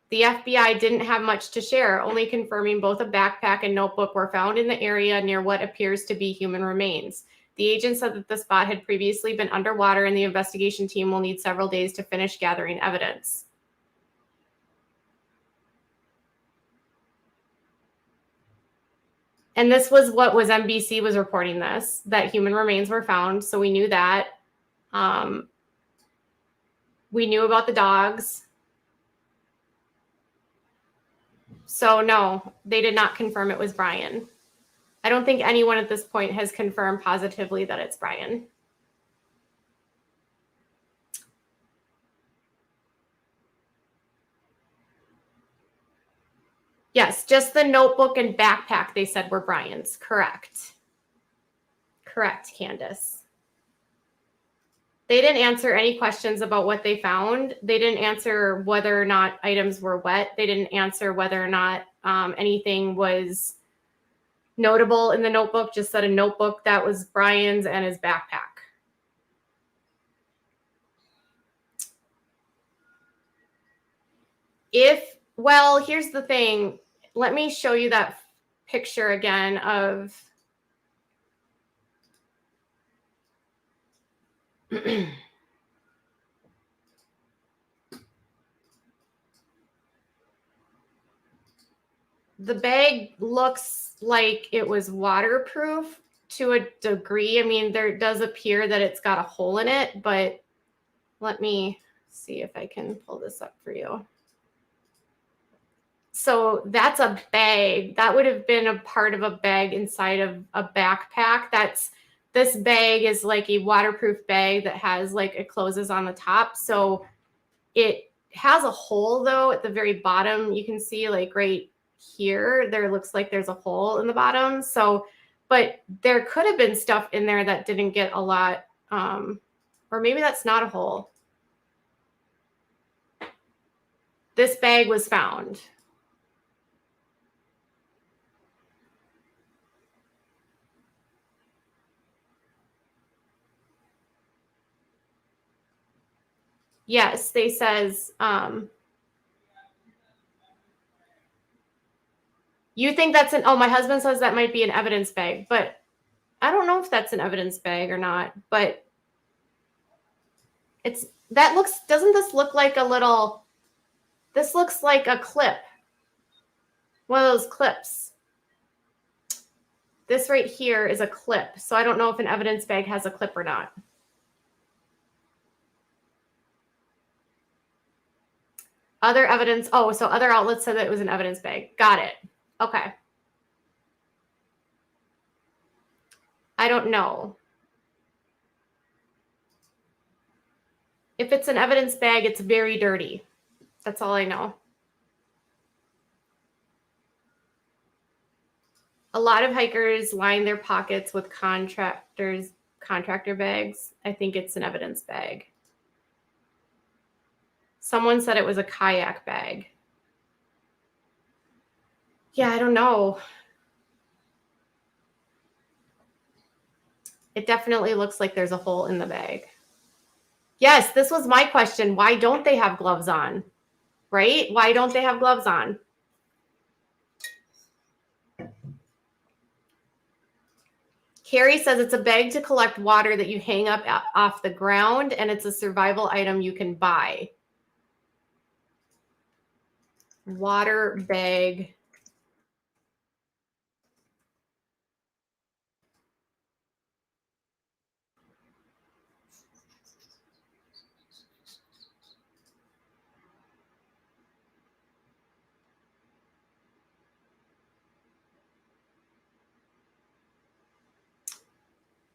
The FBI didn't have much to share, only confirming both a backpack and notebook were found in the area near what appears to be human remains. The agent said that the spot had previously been underwater, and the investigation team will need several days to finish gathering evidence. And this was what was NBC was reporting this, that human remains were found. So we knew that. We knew about the dogs. So no, they did not confirm it was Brian. I don't think anyone at this point has confirmed positively that it's Brian. Yes, just the notebook and backpack they said were Brian's. Correct. Correct, Candace. They didn't answer any questions about what they found. They didn't answer whether or not items were wet. They didn't answer whether or not anything was notable in the notebook. Just said a notebook that was Brian's and his backpack. Well, here's the thing. Let me show you that picture again of the bag looks like it was waterproof to a degree. I mean, there does appear that it's got a hole in it, but let me see if I can pull this up for you. So that's a bag. That would have been a part of a bag inside of a backpack. This bag is like a waterproof bag that has like, it closes on the top. So it has a hole though at the very bottom. You can see like right here, there looks like there's a hole in the bottom. So, but there could have been stuff in there that didn't get a lot, or maybe that's not a hole. This bag was found. Yes, they says, you think that's oh, my husband says that might be an evidence bag, but I don't know if that's an evidence bag or not, but doesn't this look like this looks like a clip, one of those clips. This right here is a clip. So I don't know if an evidence bag has a clip or not. Other evidence. Oh, so other outlets said that it was an evidence bag. Got it. Okay. I don't know. If it's an evidence bag, it's very dirty. That's all I know. A lot of hikers line their pockets with contractor bags. I think it's an evidence bag. Someone said it was a kayak bag. Yeah, I don't know. It definitely looks like there's a hole in the bag. Yes, this was my question. Why don't they have gloves on? Right? Why don't they have gloves on? Carrie says it's a bag to collect water that you hang up off the ground, and it's a survival item you can buy. Water bag.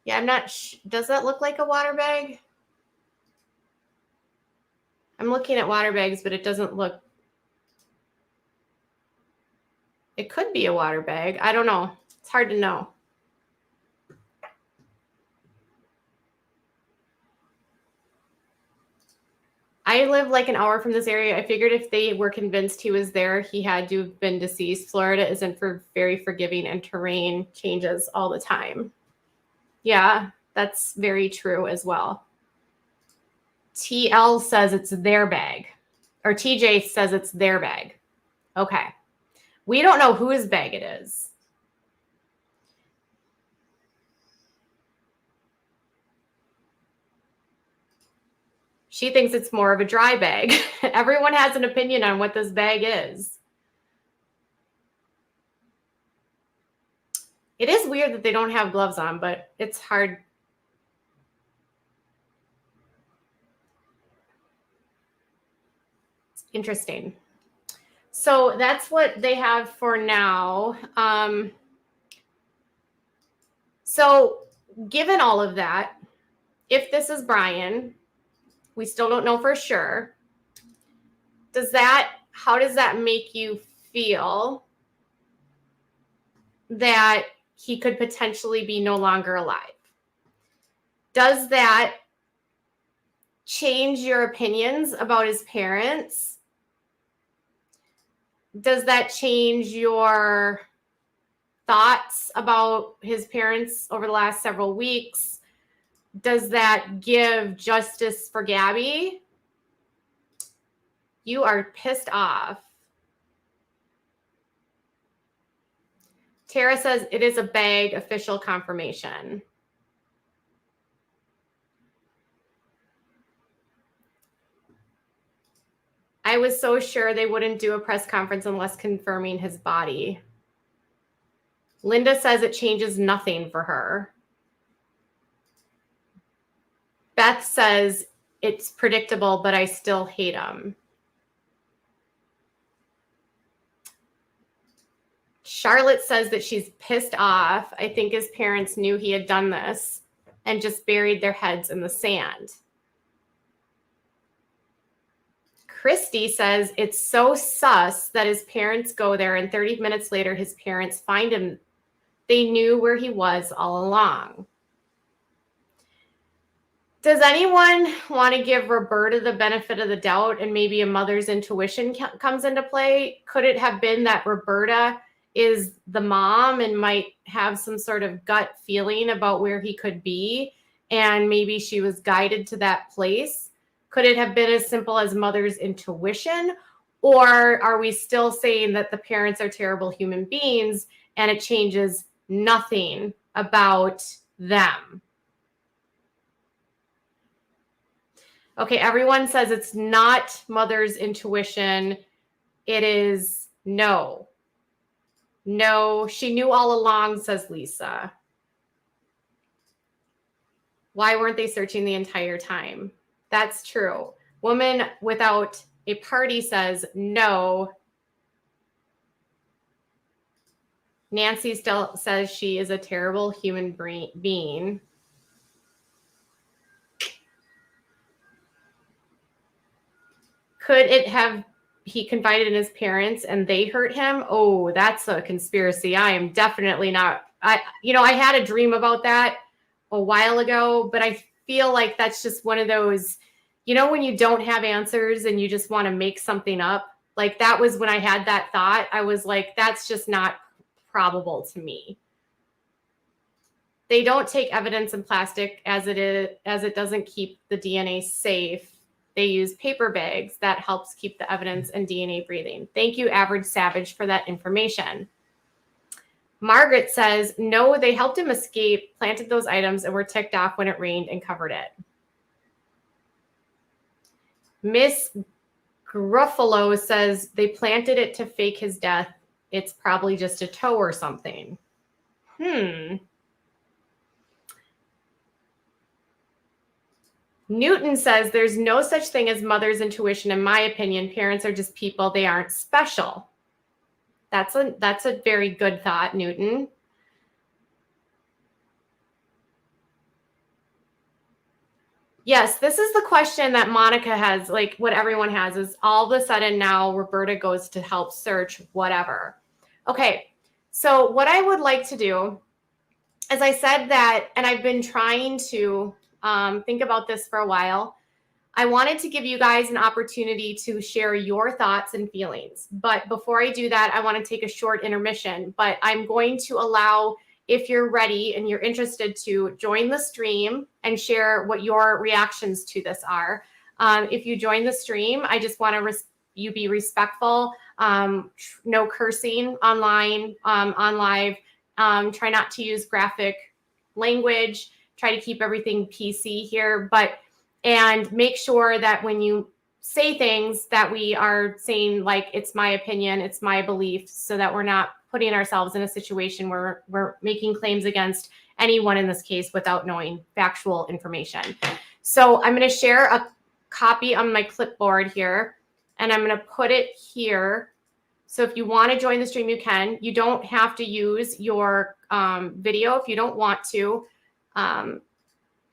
Yeah, I'm not. Does that look like a water bag? I'm looking at water bags, but it doesn't look. It could be a water bag. I don't know. It's hard to know. I live like an hour from this area. I figured if they were convinced he was there, he had to have been deceased. Florida isn't very forgiving, and terrain changes all the time. Yeah, that's very true as well. TL says it's their bag, or TJ says it's their bag. Okay. We don't know whose bag it is. She thinks it's more of a dry bag. Everyone has an opinion on what this bag is. It is weird that they don't have gloves on, but it's hard. It's interesting. So that's what they have for now. So given all of that, if this is Brian, we still don't know for sure. How does that make you feel that he could potentially be no longer alive? Does that change your opinions about his parents? Does that change your thoughts about his parents over the last several weeks? Does that give justice for Gabby? You are pissed off. Tara says it is a bag, official confirmation. I was so sure they wouldn't do a press conference unless confirming his body. Linda says it changes nothing for her. Beth says it's predictable, but I still hate him. Charlotte says that she's pissed off. I think his parents knew he had done this and just buried their heads in the sand. Christy says it's so sus that his parents go there and 30 minutes later his parents find him. They knew where he was all along. Does anyone want to give Roberta the benefit of the doubt and maybe a mother's intuition comes into play? Could it have been that Roberta is the mom and might have some sort of gut feeling about where he could be, and maybe she was guided to that place? Could it have been as simple as mother's intuition? Or are we still saying that the parents are terrible human beings and it changes nothing about them? Okay, everyone says it's not mother's intuition. It is no. No, she knew all along, says Lisa. Why weren't they searching the entire time? That's true. Woman without a party says no. Nancy still says she is a terrible human being. Could it have he confided in his parents and they hurt him. Oh, that's a conspiracy. I am definitely not. I had a dream about that a while ago, but I feel like that's just one of those, when you don't have answers and you just want to make something up. Like that was when I had that thought. I was like, that's just not probable to me. They don't take evidence in plastic as it doesn't keep the DNA safe. They use paper bags that helps keep the evidence and DNA breathing. Thank you, Average Savage, for that information. Margaret says, no, they helped him escape, planted those items, and were ticked off when it rained and covered it. Miss Gruffalo says they planted it to fake his death. It's probably just a toe or something. Newton says there's no such thing as mother's intuition. In my opinion, parents are just people. They aren't special. That's a very good thought, Newton. Yes, this is the question that Monica has, like what everyone has is all of a sudden now Roberta goes to help search whatever. Okay, so what I would like to do, as I said that, and I've been trying to think about this for a while, I wanted to give you guys an opportunity to share your thoughts and feelings. But before I do that, I want to take a short intermission. But I'm going to allow, if you're ready and you're interested, to join the stream and share what your reactions to this are. If you join the stream, I just want to you be respectful. No cursing online, on live. Try not to use graphic language. Try to keep everything PC here, and make sure that when you say things that we are saying like, it's my opinion, it's my belief, so that we're not putting ourselves in a situation where we're making claims against anyone in this case without knowing factual information. So I'm going to share a copy on my clipboard here, and I'm going to put it here. So if you want to join the stream, you can. You don't have to use your video if you don't want to.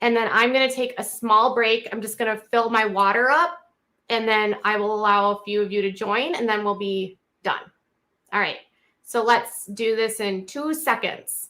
And then I'm going to take a small break. I'm just going to fill my water up, and then I will allow a few of you to join, and then we'll be done. All right. So let's do this in 2 seconds.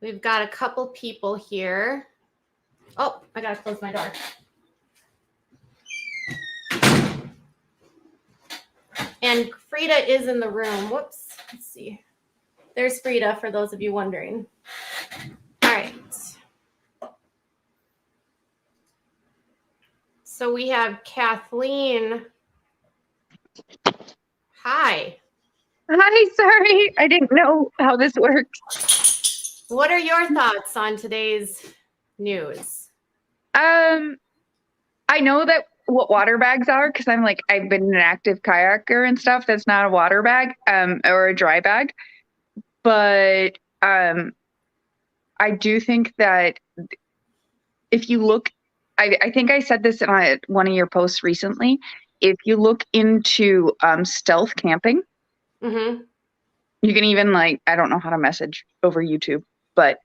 We've got a couple people here. Oh, I got to close my door. And Frida is in the room. Whoops. Let's see. There's Frida, for those of you wondering. All right. So we have Kathleen. Hi. Hi, sorry. I didn't know how this works. What are your thoughts on today's news? I know that what water bags are because I've been an active kayaker and stuff. That's not a water bag, or a dry bag. But I do think that if you look, I think I said this in one of your posts recently. If you look into stealth camping, Mm-hmm. you can even I don't know how to message over YouTube, but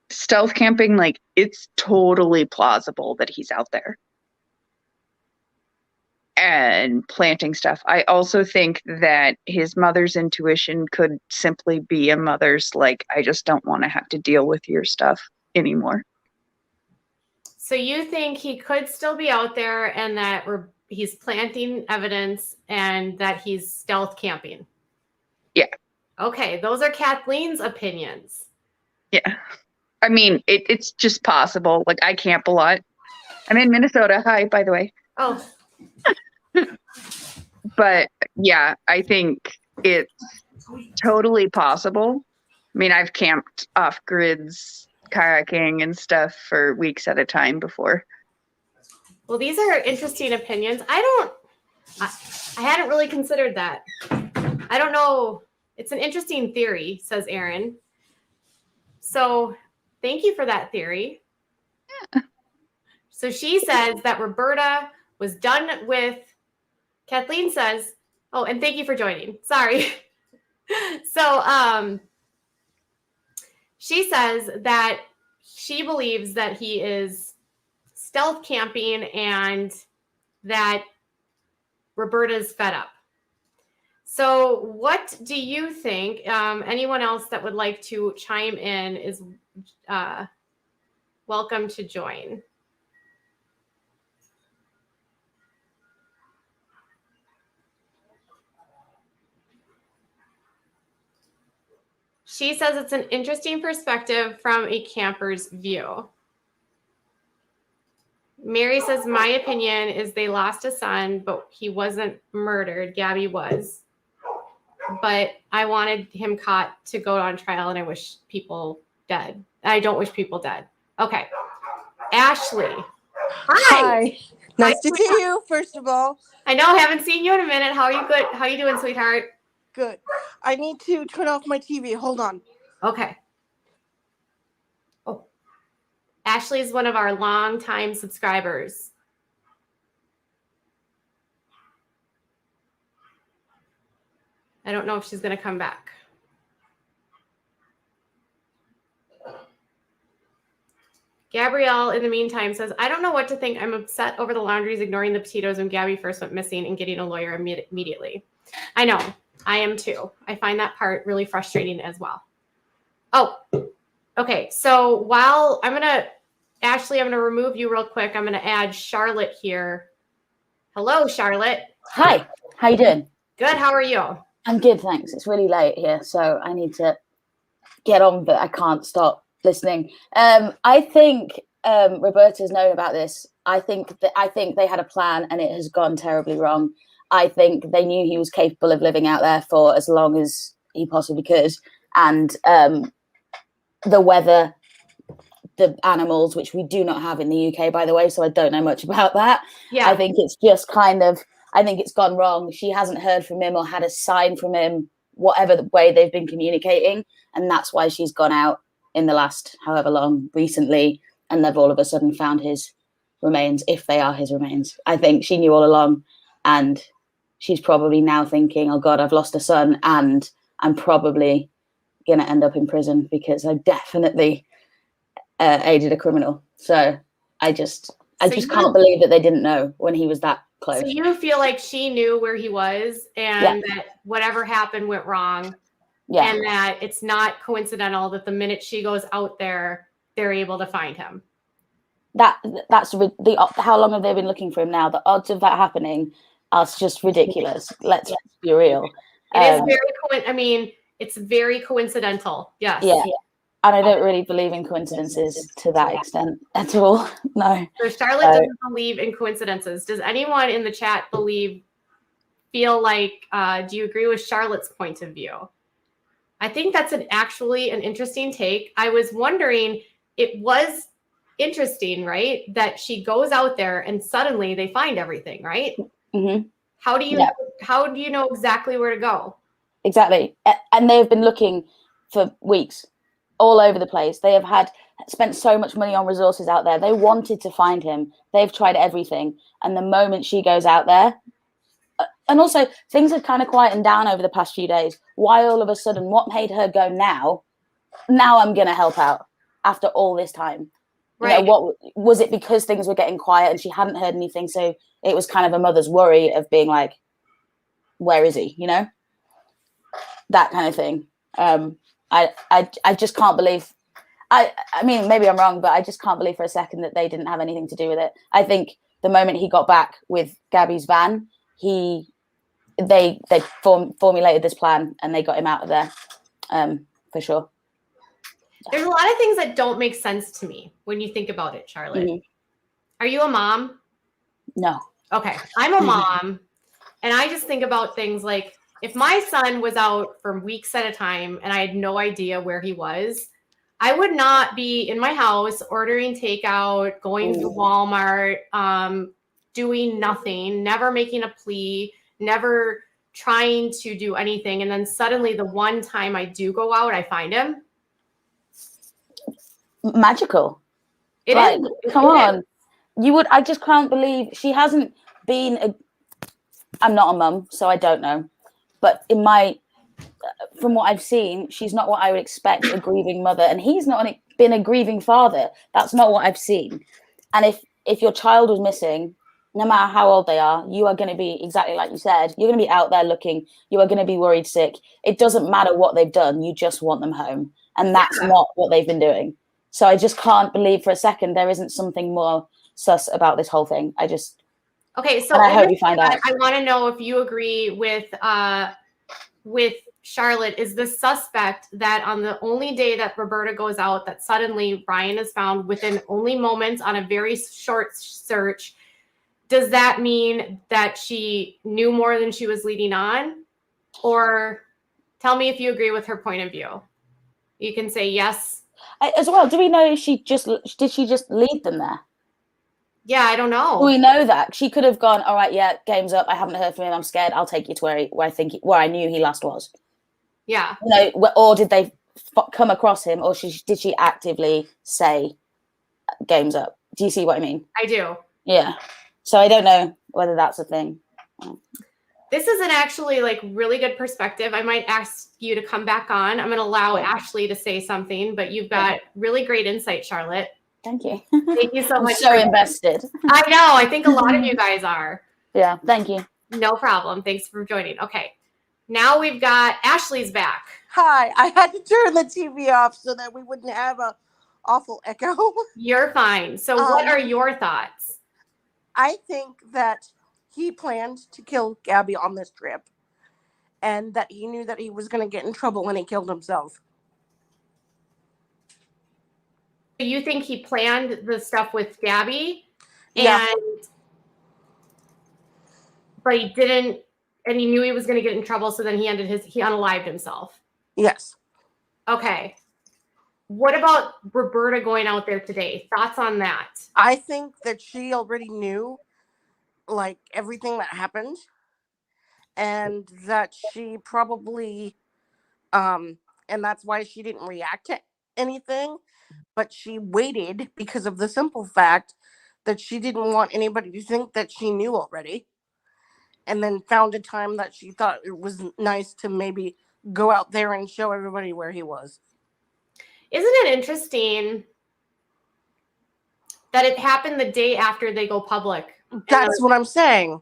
stealth camping, it's totally plausible that he's out there and planting stuff. I also think that his mother's intuition could simply be a mother's I just don't want to have to deal with your stuff anymore. So you think he could still be out there and that he's planting evidence and that he's stealth camping? Yeah. Okay, those are Kathleen's opinions. Yeah. I mean, it's just possible. I camp a lot. I'm in Minnesota. Hi, by the way. Oh. But yeah, I think it's totally possible. I mean, I've camped off grids, kayaking and stuff for weeks at a time before. Well, these are interesting opinions. I hadn't really considered that. I don't know. It's an interesting theory, says Aaron. So thank you for that theory. Yeah. So she says that Roberta was done with, Kathleen says, oh, and thank you for joining. Sorry. So she says that she believes that he is stealth camping and that Roberta's fed up. So what do you think? Anyone else that would like to chime in is welcome to join. She says it's an interesting perspective from a camper's view. Mary says, my opinion is they lost a son, but he wasn't murdered. Gabby was. But I wanted him caught to go on trial, and I wish people dead. I don't wish people dead. Okay. Ashley. Hi. Nice to see you, first of all. I know, I haven't seen you in a minute. How are you? Good? How are you doing, sweetheart? Good. I need to turn off my TV. Hold on. Okay. Oh. Ashley is one of our longtime subscribers. I don't know if she's going to come back. Gabrielle, in the meantime, says, I don't know what to think. I'm upset over the Laundries ignoring the Petitos when Gabby first went missing and getting a lawyer immediately. I know. I am too. I find that part really frustrating as well. Oh, okay. So while Ashley, I'm going to remove you real quick. I'm going to add Charlotte here. Hello, Charlotte. Hi. How you doing? Good. How are you? I'm good, thanks. It's really late here, so I need to get on, but I can't stop listening. I think Roberta's known about this. I think they had a plan and it has gone terribly wrong. I think they knew he was capable of living out there for as long as he possibly could. And the weather, the animals, which we do not have in the UK, by the way, so I don't know much about that. Yeah. I think it's just I think it's gone wrong. She hasn't heard from him or had a sign from him, whatever the way they've been communicating. And that's why she's gone out in the last however long recently. And they've all of a sudden found his remains, if they are his remains. I think she knew all along. And she's probably now thinking, oh God, I've lost a son and I'm probably going to end up in prison because I definitely aided a criminal. So I just can't believe that they didn't know when he was that close. So you feel like she knew where he was and that whatever happened went wrong. Yeah. And that it's not coincidental that the minute she goes out there, they're able to find him. That's how long have they been looking for him now? The odds of that happening That's just ridiculous. Let's be real. It is very, I mean, it's very coincidental. Yes. Yeah. And I don't really believe in coincidences to that extent at all. No. So Charlotte doesn't believe in coincidences. Does anyone in the chat feel like, do you agree with Charlotte's point of view? I think that's actually an interesting take. I was wondering, it was interesting, right? That she goes out there and suddenly they find everything, right? Mm-hmm. How do you know exactly where to go? Exactly. And they've been looking for weeks all over the place. They have spent so much money on resources out there. They wanted to find him. They've tried everything. And the moment she goes out there, and also things have kind of quietened down over the past few days. Why all of a sudden, what made her go now I'm going to help out after all this time? Right. You know, what was it, because things were getting quiet and she hadn't heard anything? So it was kind of a mother's worry of being like, where is he? You know, that kind of thing. I just can't believe, I mean, maybe I'm wrong, but I just can't believe for a second that they didn't have anything to do with it. I think the moment he got back with Gabby's van, they formulated this plan and they got him out of there, for sure. There's a lot of things that don't make sense to me when you think about it, Charlotte. Mm-hmm. Are you a mom? No. Okay. I'm a mom. And I just think about things like, if my son was out for weeks at a time and I had no idea where he was, I would not be in my house ordering takeout, going to Walmart, doing nothing, never making a plea, never trying to do anything. And then suddenly the one time I do go out, I find him. Magical. It like, is. Come on. I just can't believe she hasn't been I'm not a mum, so I don't know. But from what I've seen, she's not what I would expect a grieving mother, and he's not been a grieving father. That's not what I've seen. And if your child was missing, no matter how old they are, you are going to be exactly like you said. You're going to be out there looking. You are going to be worried sick. It doesn't matter what they've done. You just want them home, and that's not what they've been doing. So I just can't believe for a second there isn't something more sus about this whole thing. Okay, so I hope you find out. I want to know if you agree with Charlotte. Is the suspect that on the only day that Roberta goes out, that suddenly Ryan is found within only moments on a very short search? Does that mean that she knew more than she was leading on? Or tell me if you agree with her point of view. You can say yes. As well, do we know did she just leave them there? Yeah, I don't know. We know that she could have gone, all right, yeah, game's up. I haven't heard from him. I'm scared. I'll take you to where I knew he last was. Yeah. You know, or did they come across him, or did she actively say, game's up? Do you see what I mean? I do. Yeah. So I don't know whether that's a thing. This is an actually really good perspective. I might ask you to come back on. I'm going to allow Ashley to say something, but you've got really great insight, Charlotte. Thank you. Thank you so much. I'm so invested. I know. I think a lot of you guys are. Yeah. Thank you. No problem. Thanks for joining. Okay. Now we've got Ashley's back. Hi. I had to turn the TV off so that we wouldn't have a awful echo. You're fine. So what are your thoughts? I think that he planned to kill Gabby on this trip, and that he knew that he was going to get in trouble when he killed himself. You think he planned the stuff with Gabby, Yeah. but he didn't, and he knew he was going to get in trouble, so then he unalived himself. Yes. Okay. What about Roberta going out there today? Thoughts on that? I think that she already knew everything that happened, and that she probably and that's why she didn't react to anything, but she waited because of the simple fact that she didn't want anybody to think that she knew already, and then found a time that she thought it was nice to maybe go out there and show everybody where he was. Isn't it interesting that it happened the day after they go public? That's what I'm saying.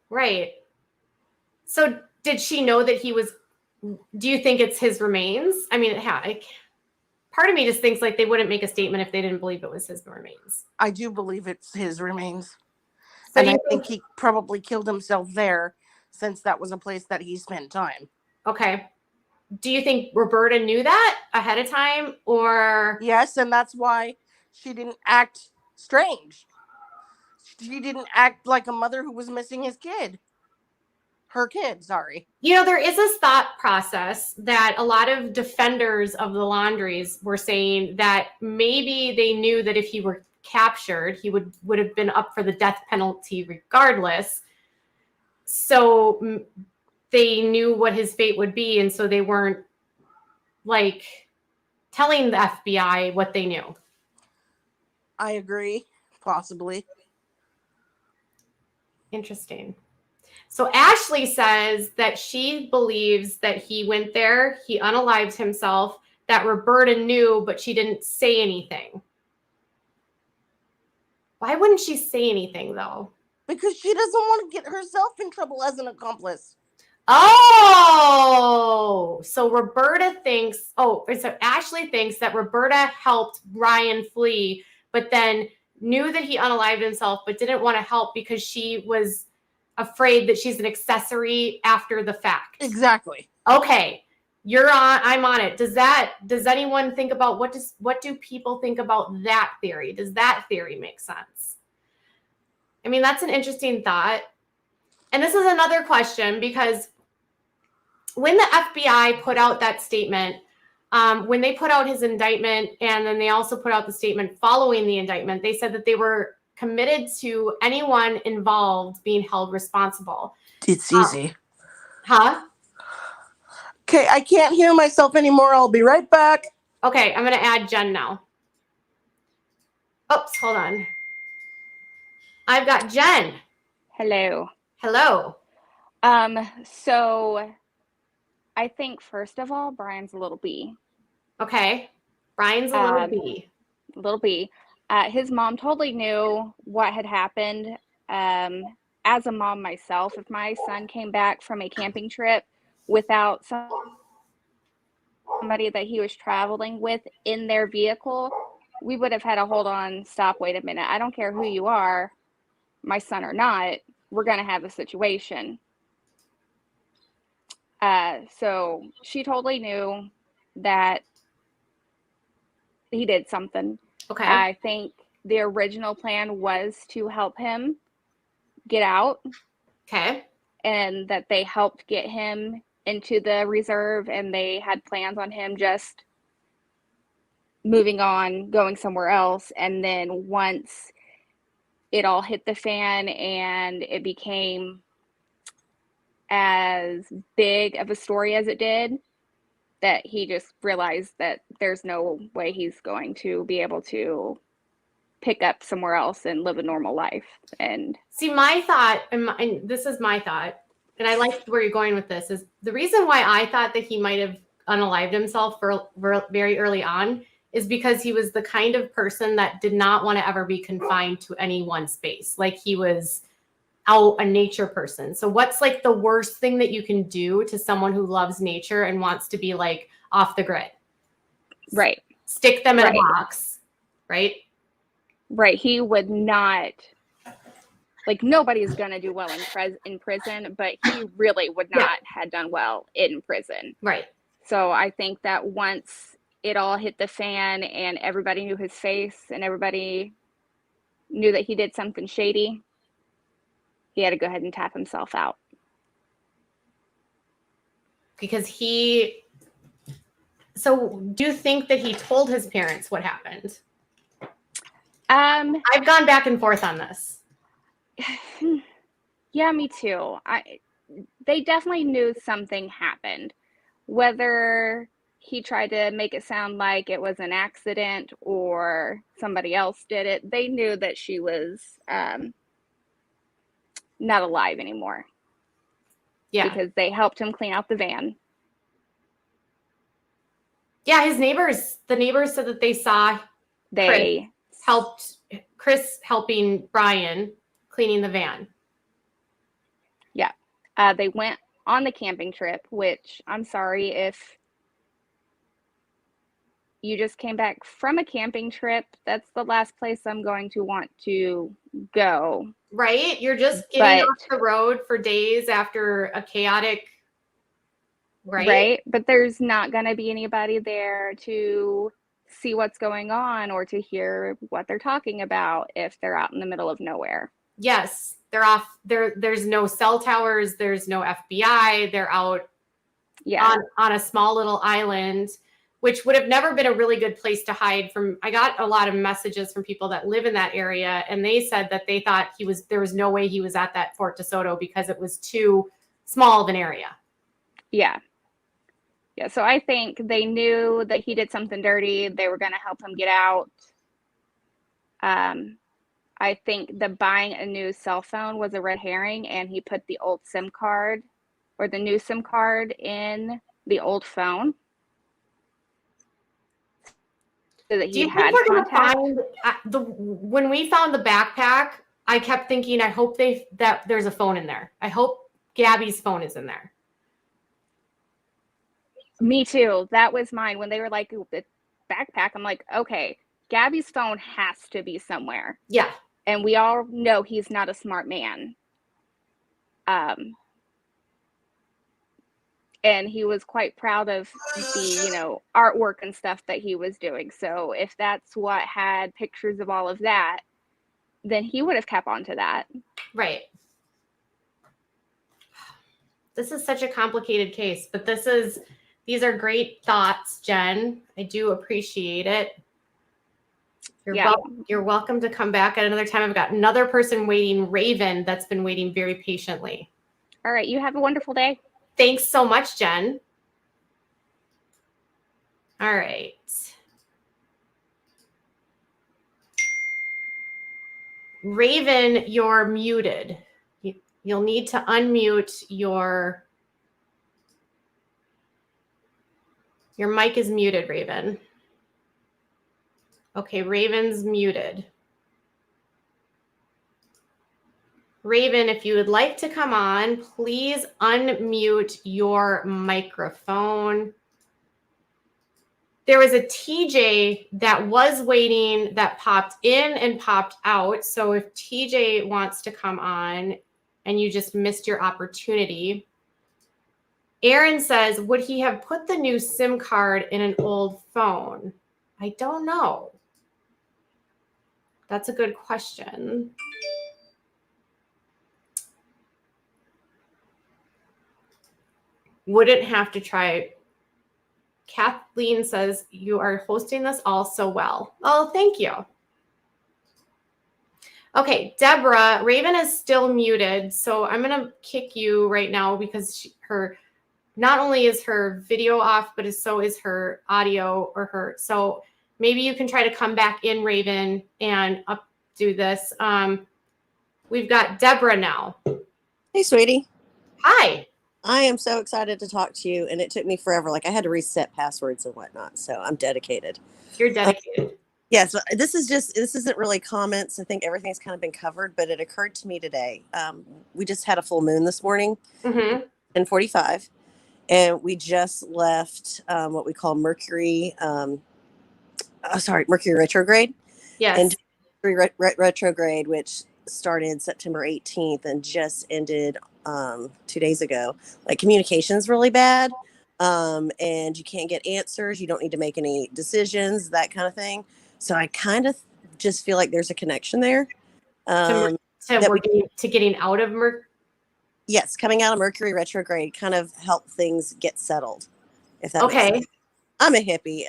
Right. So did she know that he was, do you think it's his remains? I mean, part of me just thinks they wouldn't make a statement if they didn't believe it was his remains. I do believe it's his remains. So And do I you think he probably killed himself there, since that was a place that he spent time. okay. Do you think Roberta knew that ahead of time, or Yes, and that's why she didn't act strange. She didn't act like a mother who was missing his kid. Her kid, sorry. there is this thought process that a lot of defenders of the Laundries were saying that maybe they knew that if he were captured, he would have been up for the death penalty regardless. So they knew what his fate would be, and so they weren't like telling the FBI what they knew. I agree, possibly. Interesting. So Ashley says that she believes that he went there, he unalived himself, that Roberta knew, but she didn't say anything. Why wouldn't she say anything, though? Because she doesn't want to get herself in trouble as an accomplice. Oh, so Ashley thinks that Roberta helped Brian flee, but then knew that he unalived himself, but didn't want to help because she was afraid that she's an accessory after the fact. Exactly. Okay, I'm on it. Does anyone think about what do people think about that theory? Does that theory make sense? I mean, that's an interesting thought. And this is another question, because when the FBI put out that statement, when they put out his indictment, and then they also put out the statement following the indictment, they said that they were committed to anyone involved being held responsible. It's easy. Huh? Okay, I can't hear myself anymore. I'll be right back. Okay, I'm going to add Jen now. Oops, hold on. I've got Jen. Hello. Hello. So I think first of all, Brian's a little B. Okay. Brian's a little B. Little B. His mom totally knew what had happened. As a mom myself, if my son came back from a camping trip without somebody that he was traveling with in their vehicle, we would have had to hold on, stop, wait a minute. I don't care who you are, my son or not, we're going to have a situation. So she totally knew that he did something. Okay. I think the original plan was to help him get out. Okay. And that they helped get him into the reserve, and they had plans on him just moving on, going somewhere else. And then once it all hit the fan and it became as big of a story as it did, that he just realized that there's no way he's going to be able to pick up somewhere else and live a normal life. And see, my thought, and this is my thought, and I like where you're going with this, is the reason why I thought that he might have unalived himself for very early on is because he was the kind of person that did not want to ever be confined to any one space. Like, he was a nature person. So what's like the worst thing that you can do to someone who loves nature and wants to be like off the grid? Right. Stick them in a box, right? Right. He would not, like, nobody's going to do well in prison, but he really would not have done well in prison. Right. So I think that once it all hit the fan and everybody knew his face and everybody knew that he did something shady, he had to go ahead and tap himself out. Because so do you think that he told his parents what happened? I've gone back and forth on this. Yeah, me too. They definitely knew something happened. Whether he tried to make it sound like it was an accident or somebody else did it, they knew that she was not alive anymore. Yeah. Because they helped him clean out the van. Yeah, the neighbors said that they saw Chris helping Brian cleaning the van. Yeah. They went on the camping trip, which I'm sorry if you just came back from a camping trip. That's the last place I'm going to want to go. Right? You're just getting But off the road for days after a chaotic, right? right? But there's not going to be anybody there to see what's going on or to hear what they're talking about if they're out in the middle of nowhere. Yes, they're off. There's no cell towers. There's no FBI. They're out Yeah. on a small little island, which would have never been a really good place to hide from. I got a lot of messages from people that live in that area, and they said that they thought there was no way he was at that Fort DeSoto because it was too small of an area. Yeah. Yeah. So I think they knew that he did something dirty. They were going to help him get out. I think the buying a new cell phone was a red herring, and he put the old SIM card or the new SIM card in the old phone so that Do he you had think we're going to contact. find when we found the backpack? I kept thinking, I hope that there's a phone in there. I hope Gabby's phone is in there. Me too. That was mine. When they were like, the backpack, I'm like, okay, Gabby's phone has to be somewhere. Yeah. And we all know he's not a smart man. And he was quite proud of the, artwork and stuff that he was doing. So if that's what had pictures of all of that, then he would have kept on to that. Right. This is such a complicated case, but these are great thoughts, Jen. I do appreciate it. You're welcome to come back at another time. I've got another person waiting, Raven, that's been waiting very patiently. All right. You have a wonderful day. Thanks so much, Jen. All right. Raven, you're muted. You'll need to unmute your mic is muted, Raven. Okay, Raven's muted. Raven, if you would like to come on, please unmute your microphone. There was a TJ that was waiting that popped in and popped out. So if TJ wants to come on and you just missed your opportunity. Aaron says, would he have put the new SIM card in an old phone? I don't know. That's a good question. Wouldn't have to try. Kathleen says, you are hosting this all so well. Oh, thank you. Okay, Deborah, Raven is still muted, so I'm going to kick you right now because not only is her video off, but so is her audio so maybe you can try to come back in, Raven, and do this. We've got Deborah now. Hey, sweetie. Hi. I am so excited to talk to you, and it took me forever. Like, I had to reset passwords and whatnot, so I'm dedicated. You're dedicated. Yes, this isn't really comments. I think everything's kind of been covered, but it occurred to me today. We just had a full moon this morning, 10:45, and we just left what we call Mercury. Mercury retrograde. Yes. And Mercury retrograde, which started September 18th and just ended 2 days ago. Like, communication's really bad, and you can't get answers. You don't need to make any decisions, that kind of thing. So I kind of just feel like there's a connection there. Getting out of Mercury. Yes, coming out of Mercury retrograde kind of help things get settled. If that makes sense. I'm a hippie.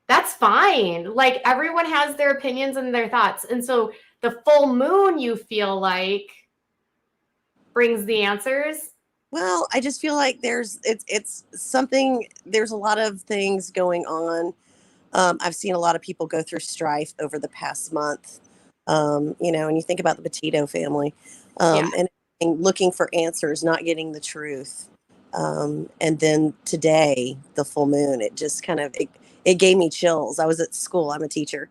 That's fine. Like, everyone has their opinions and their thoughts. And so the full moon, you feel like, brings the answers. Well, I just feel like there's a lot of things going on. I've seen a lot of people go through strife over the past month. And you think about the Petito family, and looking for answers, not getting the truth. And then today, the full moon, it just kind of, it gave me chills. I was at school. I'm a teacher.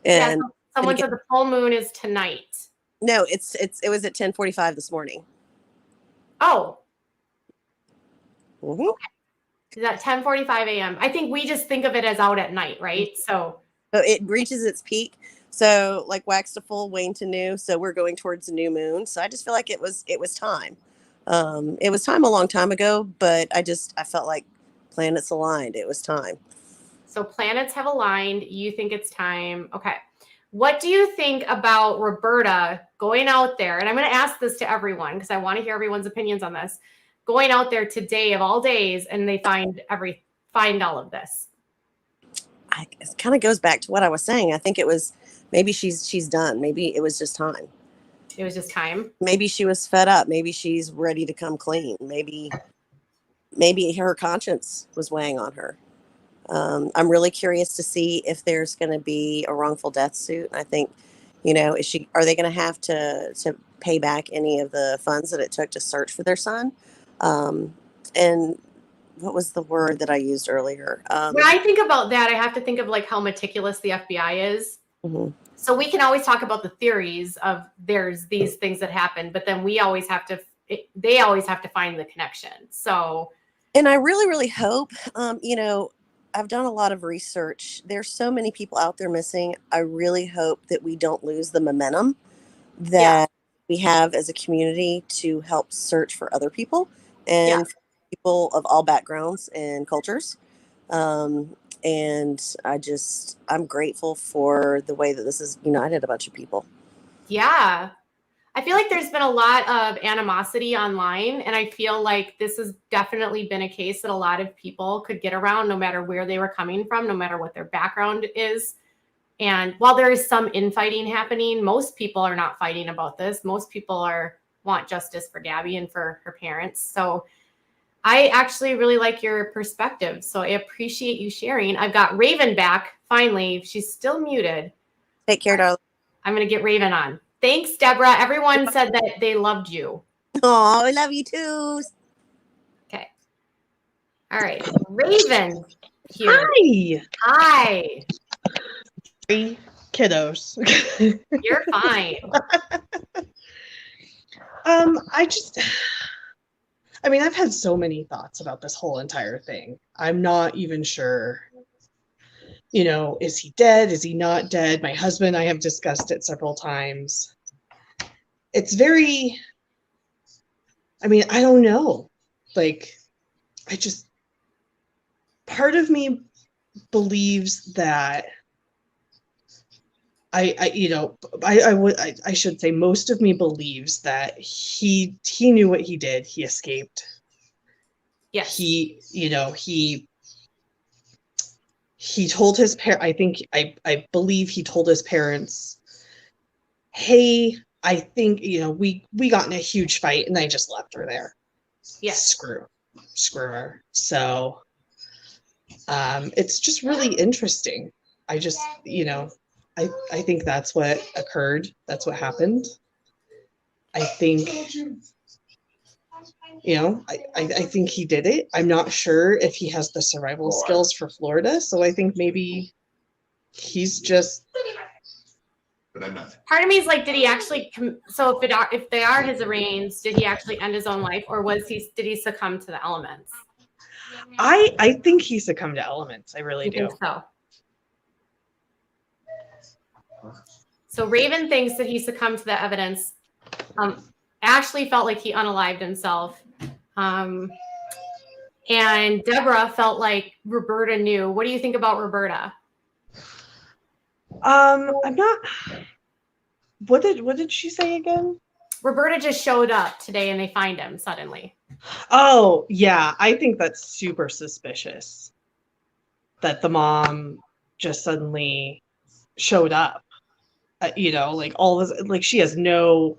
And someone said the full moon is tonight. No, it was at 10:45 this morning. Oh. Mm-hmm. Is that 10:45 a.m.? I think we just think of it as out at night, right? So it reaches its peak. So like wax to full, wane to new. So we're going towards the new moon. So I just feel like it was time. It was time a long time ago, but I felt like planets aligned. It was time. So planets have aligned. You think it's time. Okay. What do you think about Roberta going out there? And I'm going to ask this to everyone because I want to hear everyone's opinions on this. Going out there today of all days and they find all of this. It kind of goes back to what I was saying. I think it was maybe she's done. Maybe it was just time. It was just time. Maybe she was fed up. Maybe she's ready to come clean. Maybe her conscience was weighing on her. I'm really curious to see if there's going to be a wrongful death suit. I think, are they going to have to pay back any of the funds that it took to search for their son? And what was the word that I used earlier? When I think about that, I have to think of like how meticulous the FBI is. Mm-hmm. So we can always talk about the theories of there's these things that happen, but then they always have to find the connection. So, and I really, really hope, I've done a lot of research. There's so many people out there missing. I really hope that we don't lose the momentum that we have as a community to help search for other people and people of all backgrounds and cultures. And I'm grateful for the way that this has united a bunch of people. Yeah. I feel like there's been a lot of animosity online, and I feel like this has definitely been a case that a lot of people could get around no matter where they were coming from, no matter what their background is. And while there is some infighting happening, most people are not fighting about this. Most people want justice for Gabby and for her parents. So I actually really like your perspective. So I appreciate you sharing. I've got Raven back. Finally, she's still muted. Take care, darling. I'm going to get Raven on. Thanks, Deborah. Everyone said that they loved you. Oh, I love you too. Okay. All right. Raven here. Hi. Hi. 3 kiddos. You're fine. I've had so many thoughts about this whole entire thing. I'm not even sure, is he dead? Is he not dead? My husband and I have discussed it several times. It's very, I don't know. Part of me believes that I should say most of me believes that he knew what he did. He escaped. Yes. He told his I believe he told his parents, hey, I think, we got in a huge fight and I just left her there. Yes. Screw her. So, it's just really interesting. I just, I think that's what occurred. That's what happened. I think, I think he did it. I'm not sure if he has the survival skills for Florida. So I think maybe he's just. But I'm not. Part of me is like, did he actually? So if they are his remains, did he actually end his own life, or did he succumb to the elements? I think he succumbed to elements. I really do. Think so. So Raven thinks that he succumbed to the evidence. Ashley felt like he unalived himself. And Deborah felt like Roberta knew. What do you think about Roberta? I'm not. What did she say again? Roberta just showed up today and they find him suddenly. Oh, yeah. I think that's super suspicious that the mom just suddenly showed up. All this, she has no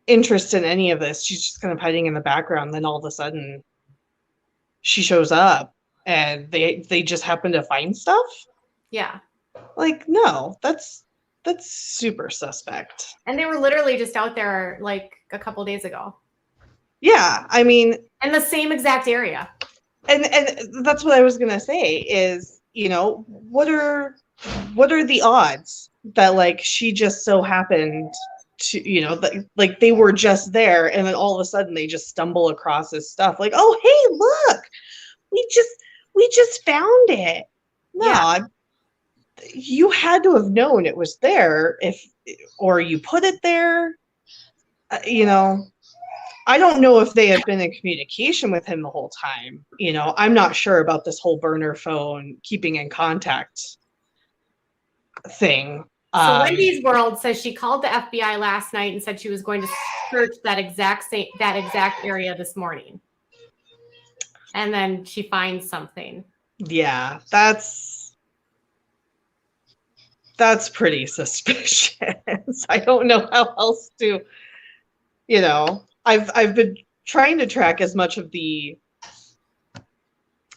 interest in any of this. She's just kind of hiding in the background. Then all of a sudden she shows up and they just happen to find stuff. Yeah. No, that's super suspect. And they were literally just out there a couple days ago. Yeah. In the same exact area. And that's what I was going to say is, what are the odds that she just so happened to, they were just there and then all of a sudden they just stumble across this stuff oh, hey, look, we just found it. No, Yeah. you had to have known it was there or you put it there. You know, I don't know if they have been in communication with him the whole time. You know, I'm not sure about this whole burner phone keeping in contact thing. So Wendy's World says she called the FBI last night and said she was going to search that exact area this morning. And then she finds something. Yeah, that's pretty suspicious. I don't know how else to, you know, I've been trying to track as much of the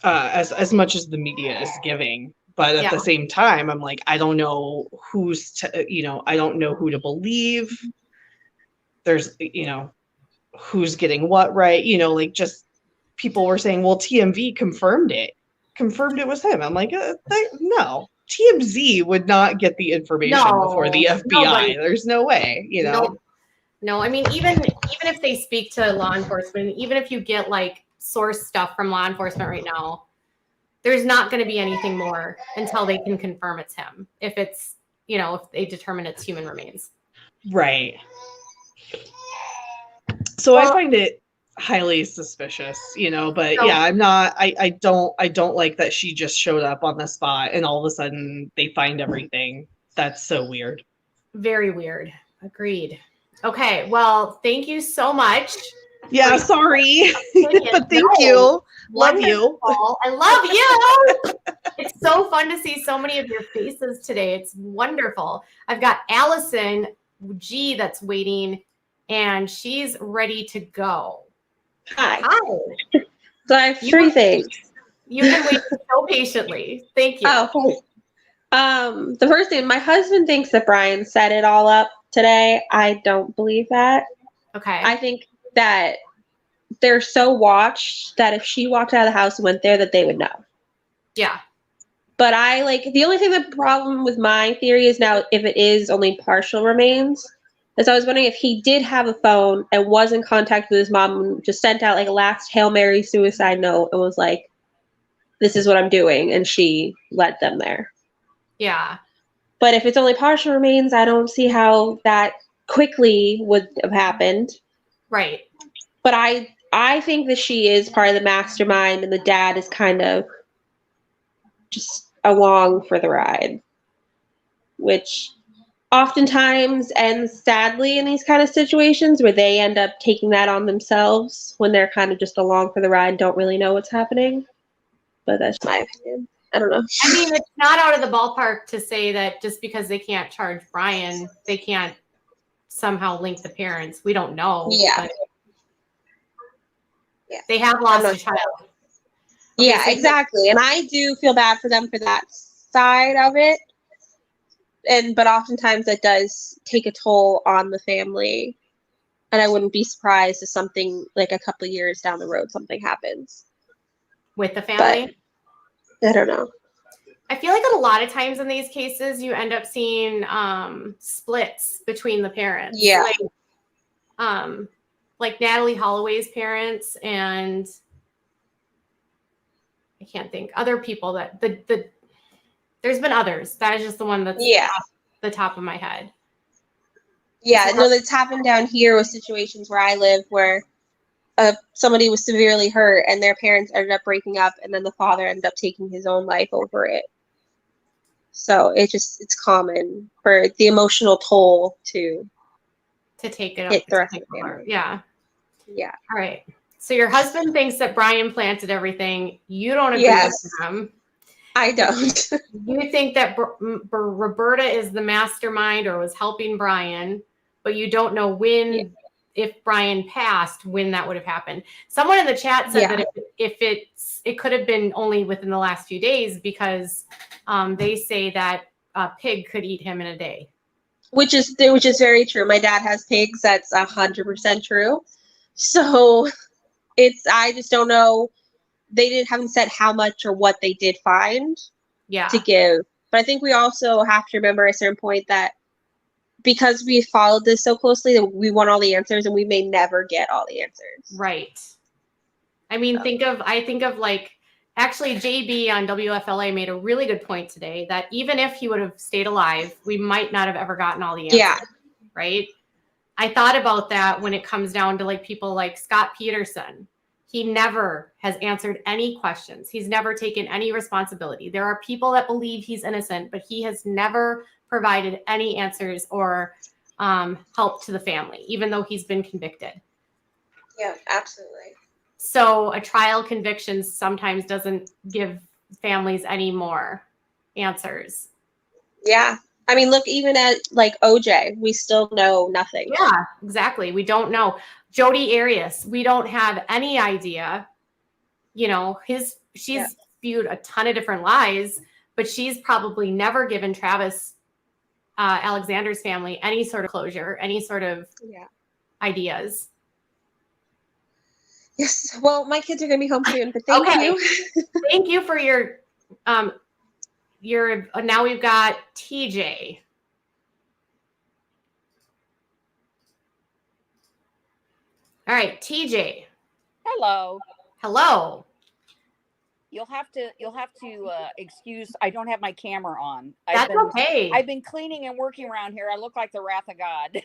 as much as the media is giving, but at the same time I'm like, I don't know I don't know who to believe. There's, you know, who's getting what right, you know, like just people were saying, well, TMZ confirmed it was him. I'm like, no, TMZ would not get the information before the FBI. Nobody. There's no way, you know. No, I mean, even if they speak to law enforcement, even if you get like source stuff from law enforcement right now, there's not going to be anything more until they can confirm it's him. If it's, you know, if they determine it's human remains. Right. So I find it highly suspicious, you know, but yeah, I don't like that she just showed up on the spot and all of a sudden they find everything. That's so weird. Very weird. Agreed. Okay, well, thank you so much. Yeah, sorry. But thank you. Love you. I love you. It's so fun to see so many of your faces today. It's wonderful. I've got Allison G that's waiting and she's ready to go. Hi. So I have three things. You've been waiting so patiently. Thank you. The first thing, my husband thinks that Brian set it all up today. I don't believe that. Okay. I think that they're so watched that if she walked out of the house and went there, that they would know. Yeah. But the only thing the problem with my theory is now if it is only partial remains. And so I was wondering if he did have a phone and was in contact with his mom and just sent out like a last Hail Mary suicide note and was like, this is what I'm doing. And she led them there. Yeah. But if it's only partial remains, I don't see how that quickly would have happened. Right. But I think that she is part of the mastermind and the dad is kind of just along for the ride, which oftentimes ends sadly in these kind of situations where they end up taking that on themselves when they're kind of just along for the ride and don't really know what's happening. But that's my opinion. I don't know. I mean, it's not out of the ballpark to say that just because they can't charge Brian, they can't somehow link the parents. We don't know. Yeah. They have lost a child. Okay, yeah, exactly. And I do feel bad for them for that side of it. But oftentimes that does take a toll on the family. And I wouldn't be surprised if something like a couple of years down the road, something happens. With the family? But I don't know. I feel like a lot of times in these cases, you end up seeing splits between the parents. Yeah. Like Natalie Holloway's parents and I can't think other people that there's been others. That is just the one that's off the top of my head. Yeah, no, that's happened down here with situations where I live where somebody was severely hurt and their parents ended up breaking up and then the father ended up taking his own life over it. So it's common for the emotional toll to take it hit up. the rest of the family. Yeah. Yeah. All right. So your husband thinks that Brian planted everything. You don't agree with him. I don't. You think that Roberta is the mastermind or was helping Brian, but you don't know when, if Brian passed, when that would have happened. Someone in the chat said that it could have been only within the last few days because they say that a pig could eat him in a day. Which is very true. My dad has pigs. That's 100% true. So I just don't know. They haven't said how much or what they did find to give. But I think we also have to remember at a certain point that because we followed this so closely, that we want all the answers and we may never get all the answers. Right. I mean, I think of like Actually, JB on WFLA made a really good point today that even if he would have stayed alive, we might not have ever gotten all the answers, Yeah. right? I thought about that when it comes down to like people like Scott Peterson. He never has answered any questions. He's never taken any responsibility. There are people that believe he's innocent, but he has never provided any answers or help to the family, even though he's been convicted. Yeah, absolutely. So a trial conviction sometimes doesn't give families any more answers. Yeah. I mean, look, even at like OJ, we still know nothing. Yeah, exactly. We don't know. Jodi Arias, we don't have any idea. You know, she's spewed a ton of different lies, but she's probably never given Travis Alexander's family any sort of closure, any sort of ideas. Yes. Well, my kids are going to be home soon, but thank you. Thank you for your now we've got TJ. All right, TJ. Hello. Hello. You'll have to excuse. I don't have my camera on. That's okay. I've been cleaning and working around here. I look like the wrath of God.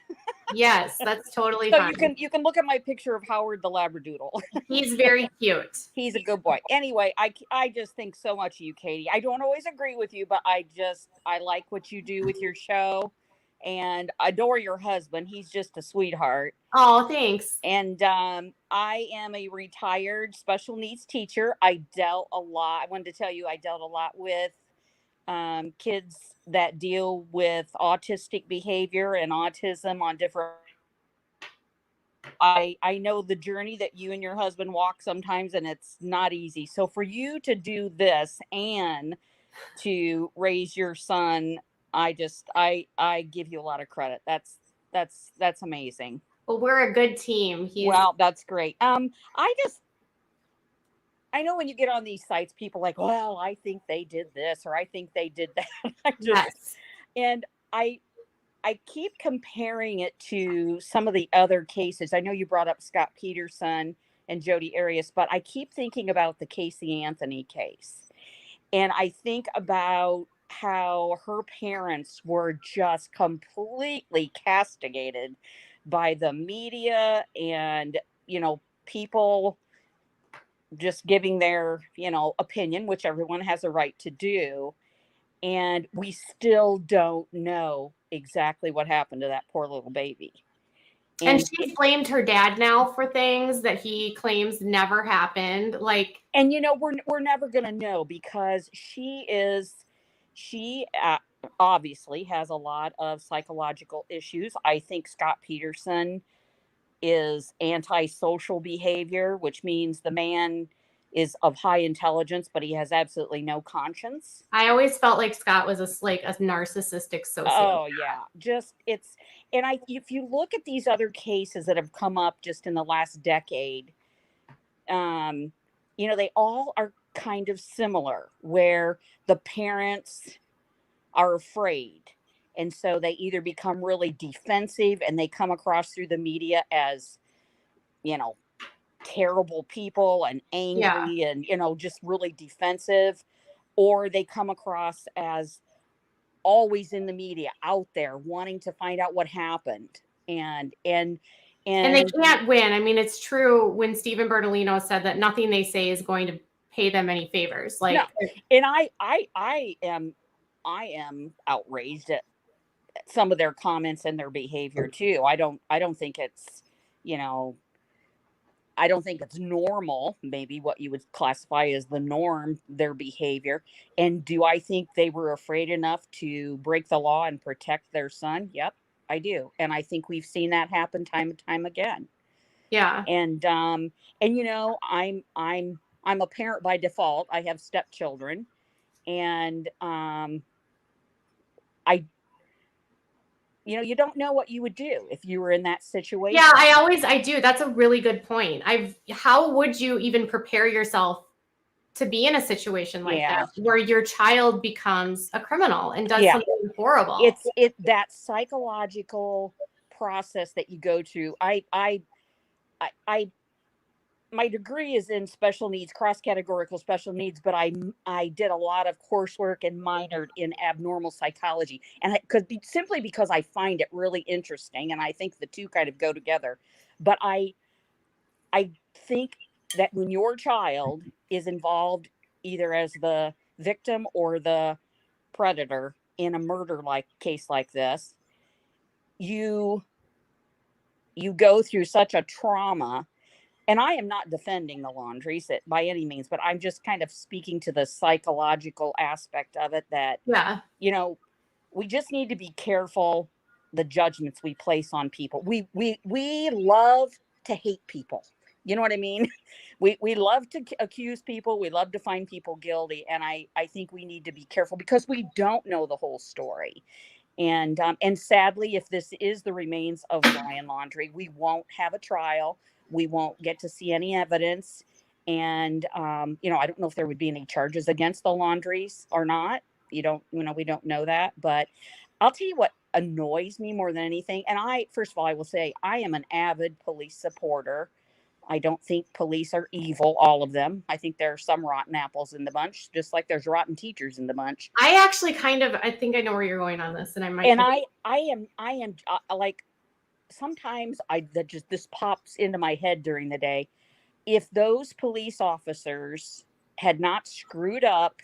Yes, that's totally so fine. you can look at my picture of Howard the Labradoodle. He's very cute. He's a good boy. Anyway, I just think so much of you, Katie. I don't always agree with you, but I like what you do with your show, and adore your husband. He's just a sweetheart. Oh, thanks. And I am a retired special needs teacher. I dealt a lot. I wanted to tell you I dealt a lot with kids that deal with autistic behavior and autism on different. I know the journey that you and your husband walk sometimes, and it's not easy. So for you to do this and to raise your son, I give you a lot of credit. That's amazing. Well, we're a good team. Well, that's great. I know when you get on these sites, people are like, well, I think they did this or I think they did that. Yes. And I keep comparing it to some of the other cases. I know you brought up Scott Peterson and Jodi Arias, but I keep thinking about the Casey Anthony case. And I think about how her parents were just completely castigated by the media and, people just giving their, opinion, which everyone has a right to do. And we still don't know exactly what happened to that poor little baby. And she's blamed her dad now for things that he claims never happened. And we're never going to know because she obviously has a lot of psychological issues. I think Scott Peterson is antisocial behavior, which means the man is of high intelligence, but he has absolutely no conscience. I always felt like Scott was a narcissistic sociopath. Oh yeah, if you look at these other cases that have come up just in the last decade, they all are kind of similar, where the parents are afraid. And so they either become really defensive and they come across through the media as, terrible people and angry and, just really defensive, or they come across as always in the media out there wanting to find out what happened. And they can't win. I mean, it's true when Stephen Bertolino said that nothing they say is going to pay them any favors. No. And I am outraged at some of their comments and their behavior too. I don't think it's, I don't think it's normal, maybe what you would classify as the norm, their behavior. And do I think they were afraid enough to break the law and protect their son? Yep, I do. And I think we've seen that happen time and time again. Yeah. And I'm a parent by default. I have stepchildren, and you don't know what you would do if you were in that situation. Yeah, I do. That's a really good point. How would you even prepare yourself to be in a situation like that where your child becomes a criminal and does something horrible? It's that psychological process that you go through. my degree is in special needs, cross-categorical special needs, but I did a lot of coursework and minored in abnormal psychology, and it could be simply because I find it really interesting, and I think the two kind of go together. But I think that when your child is involved either as the victim or the predator in a murder like case like this, you go through such a trauma. And I am not defending the Laundries by any means, but I'm just kind of speaking to the psychological aspect of it that, Yeah. We just need to be careful the judgments we place on people. We love to hate people. You know what I mean? We love to accuse people. We love to find people guilty. And I think we need to be careful because we don't know the whole story. And sadly, if this is the remains of Brian Laundrie, we won't have a trial. We won't get to see any evidence. And, I don't know if there would be any charges against the Laundries or not. We don't know that. But I'll tell you what annoys me more than anything. And first of all, I will say I am an avid police supporter. I don't think police are evil, all of them. I think there are some rotten apples in the bunch, just like there's rotten teachers in the bunch. I actually I think I know where you're going on this, and I might. And I am like, sometimes this pops into my head during the day. If those police officers had not screwed up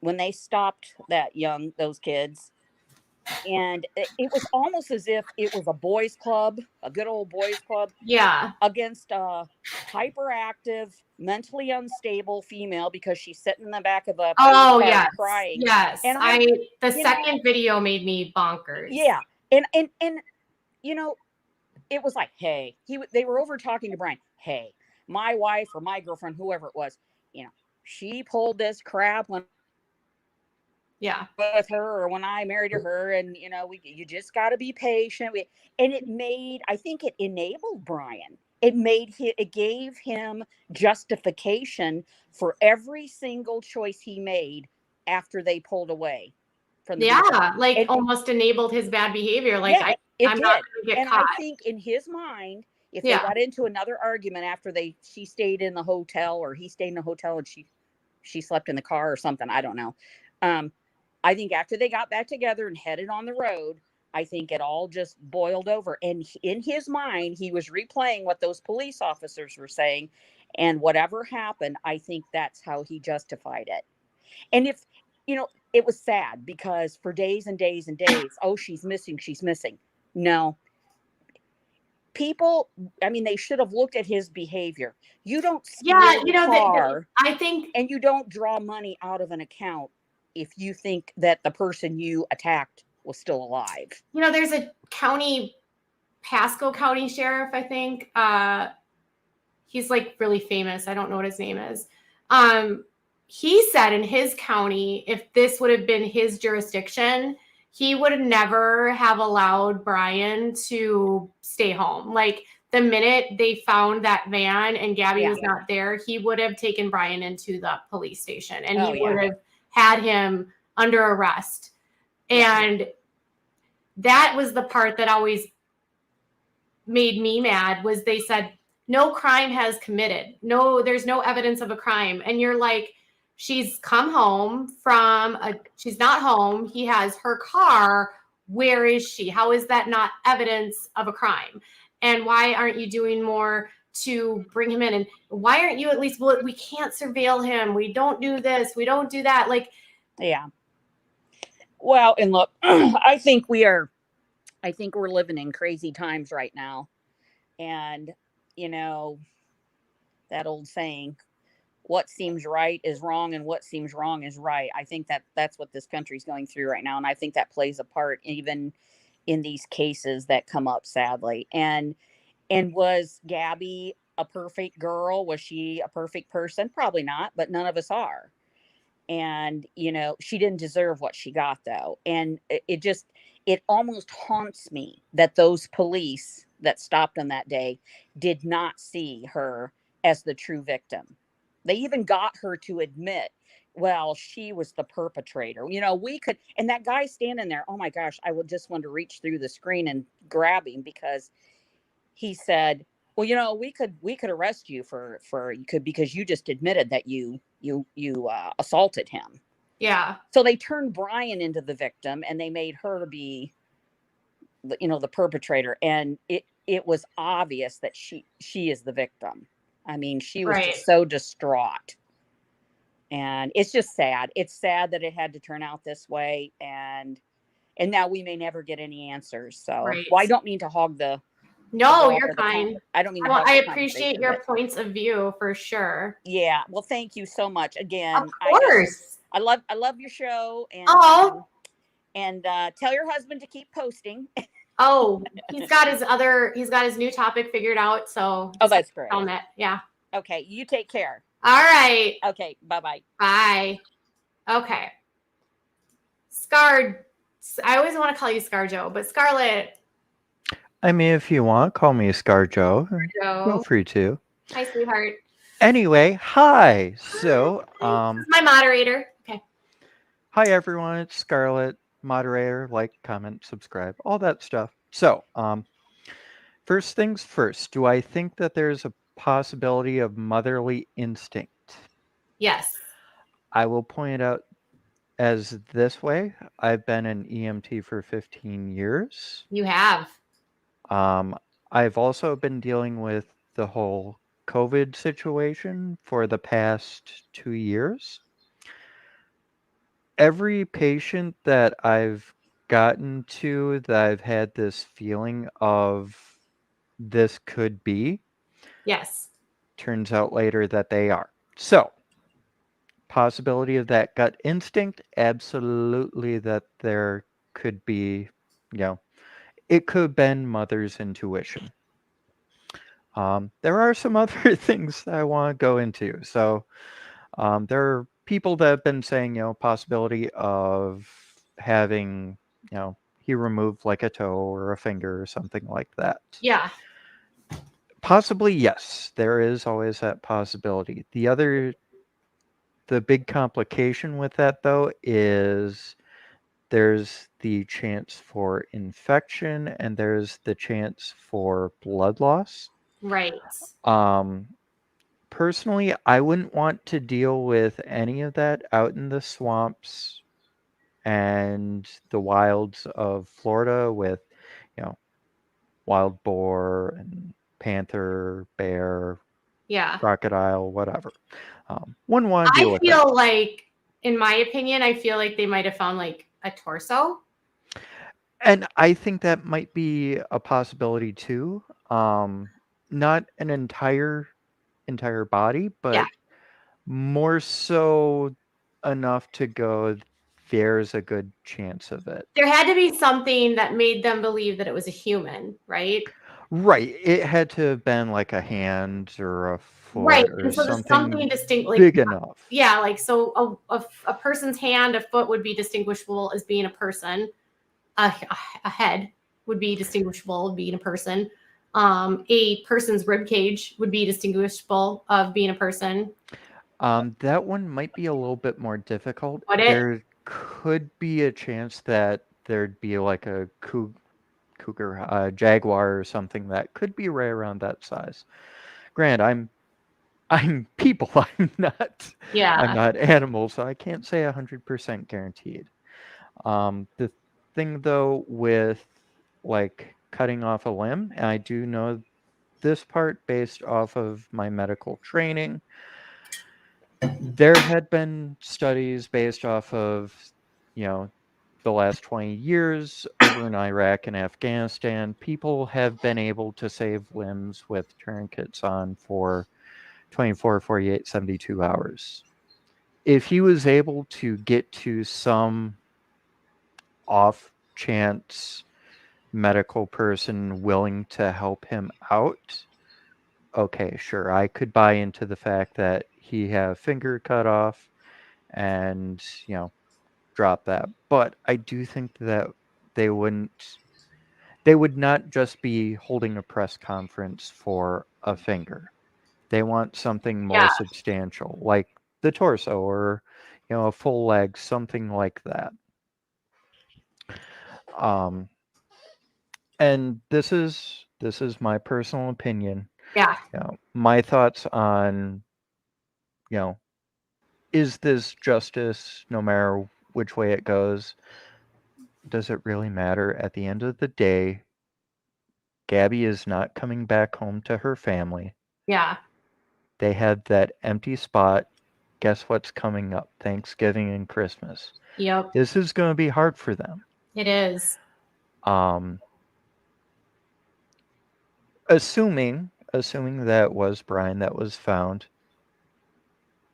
when they stopped those kids, and it was almost as if it was a boys club, a good old boys club, Yeah. against a hyperactive, mentally unstable female because she's sitting in the back of a police car yes, crying. yes. And the second video made me bonkers. Yeah, and it was like, hey, they were over talking to Brian. Hey, my wife or my girlfriend, whoever it was, she pulled this crap when with her or when I married her, and you just got to be patient. And I think it enabled Brian. It gave him justification for every single choice he made after they pulled away from the vehicle. Like almost enabled his bad behavior. Like Yeah, I'm not gonna get and caught. I think in his mind, if they got into another argument after she stayed in the hotel or he stayed in the hotel and she slept in the car or something, I don't know. I think after they got back together and headed on the road, I think it all just boiled over. And in his mind, he was replaying what those police officers were saying. And whatever happened, I think that's how he justified it. And it was sad because for days and days and days, oh, she's missing. No. People, they should have looked at his behavior. You don't steal a car, I think, and you don't draw money out of an account if you think that the person you attacked was still alive. There's a Pasco County sheriff, I think. He's like really famous. I don't know what his name is. He said in his county, if this would have been his jurisdiction, he would never have allowed Brian to stay home. Like the minute they found that van and Gabby was not there, he would have taken Brian into the police station and he would have had him under arrest. And that was the part that always made me mad, was they said, no crime has committed. No, there's no evidence of a crime. And you're like, she's come home she's not home. He has her car. Where is she? How is that not evidence of a crime? And why aren't you doing more to bring him in? And why aren't you at least, we can't surveil him. We don't do this. We don't do that. Like, yeah. Well, and look, I think we're living in crazy times right now. And, that old saying, what seems right is wrong and what seems wrong is right. I think that's what this country's going through right now. And I think that plays a part even in these cases that come up, sadly. And was Gabby a perfect girl? Was she a perfect person? Probably not, but none of us are. And, she didn't deserve what she got, though. And it almost haunts me that those police that stopped on that day did not see her as the true victim. They even got her to admit, well, she was the perpetrator. And that guy standing there, oh my gosh, I would just want to reach through the screen and grab him, because he said, Well, we could arrest you because you just admitted that you assaulted him. Yeah. So they turned Brian into the victim, and they made her be the perpetrator, and it was obvious that she is the victim. I mean, she was Right. just so distraught. And it's just sad. It's sad that it had to turn out this way, and now we may never get any answers. So, Right. well, I don't mean to hog the No, ball you're or the fine. I don't mean to Well, hog I the appreciate conversation, your but points of view for sure. yeah. Well, thank you so much again. Of course. I love your show, and Oh. Tell your husband to keep posting. Oh, he's got his new topic figured out. So Oh, that's great. on it. Yeah. Okay, you take care. All right. Okay, bye-bye. Bye. Okay. Scar, I always want to call you ScarJo, but Scarlett. I mean, if you want, call me ScarJo. Joe. Feel free to. Hi, sweetheart. Anyway, hi. So, This is my moderator. Okay. hi everyone. It's Scarlett, moderator. Like, comment, subscribe, all that stuff. So, first things first. Do I think that there's a possibility of motherly instinct? Yes. I will point it out as this way. I've been an EMT for 15 years. You have. I've also been dealing with the whole COVID situation for the past 2 years. Every patient that I've gotten to that I've had this feeling of this could be, Yes. turns out later that they are. So, possibility of that gut instinct, absolutely that there could be, it could have been mother's intuition. There are some other things that I want to go into. So there are people that have been saying, possibility of having, he removed like a toe or a finger or something like that. Yeah. Possibly, yes. There is always that possibility. The big complication with that, though, is there's the chance for infection and there's the chance for blood loss. Right. Personally, I wouldn't want to deal with any of that out in the swamps and the wilds of Florida with, wild boar and panther, bear, Yeah. crocodile, whatever. Wouldn't want to deal with that. I feel like, in my opinion, I feel like they might have found like a torso. And I think that might be a possibility too. Not an entire body, but more so enough to go, there's a good chance of it. There had to be something that made them believe that it was a human, right? Right. It had to have been like a hand or a foot Right. or And so there's something something distinct, like, big enough. yeah, like so a person's hand, a foot would be distinguishable as being a person. A head would be distinguishable of being a person. A person's rib cage would be distinguishable of being a person. That one might be a little bit more difficult. Would it? There could be a chance that there'd be like a cougar, jaguar or something that could be right around that size. Granted, I'm people. I'm not animals, so I can't say 100% guaranteed. The thing though with like cutting off a limb, and I do know this part based off of my medical training, there had been studies based off of, the last 20 years over in Iraq and Afghanistan. People have been able to save limbs with tourniquets on for 24, 48, 72 hours. If he was able to get to some off chance medical person willing to help him out, okay, sure, I could buy into the fact that he had a finger cut off and, drop that. But I do think that they would not just be holding a press conference for a finger. They want something more substantial, like the torso or, a full leg, something like that. And this is my personal opinion. Yeah. You know, my thoughts on, you know, is this justice no matter which way it goes? Does it really matter? At the end of the day, Gabby is not coming back home to her family. Yeah. They had that empty spot. Guess what's coming up? Thanksgiving and Christmas. Yep. This is going to be hard for them. It is. Assuming that was Brian that was found,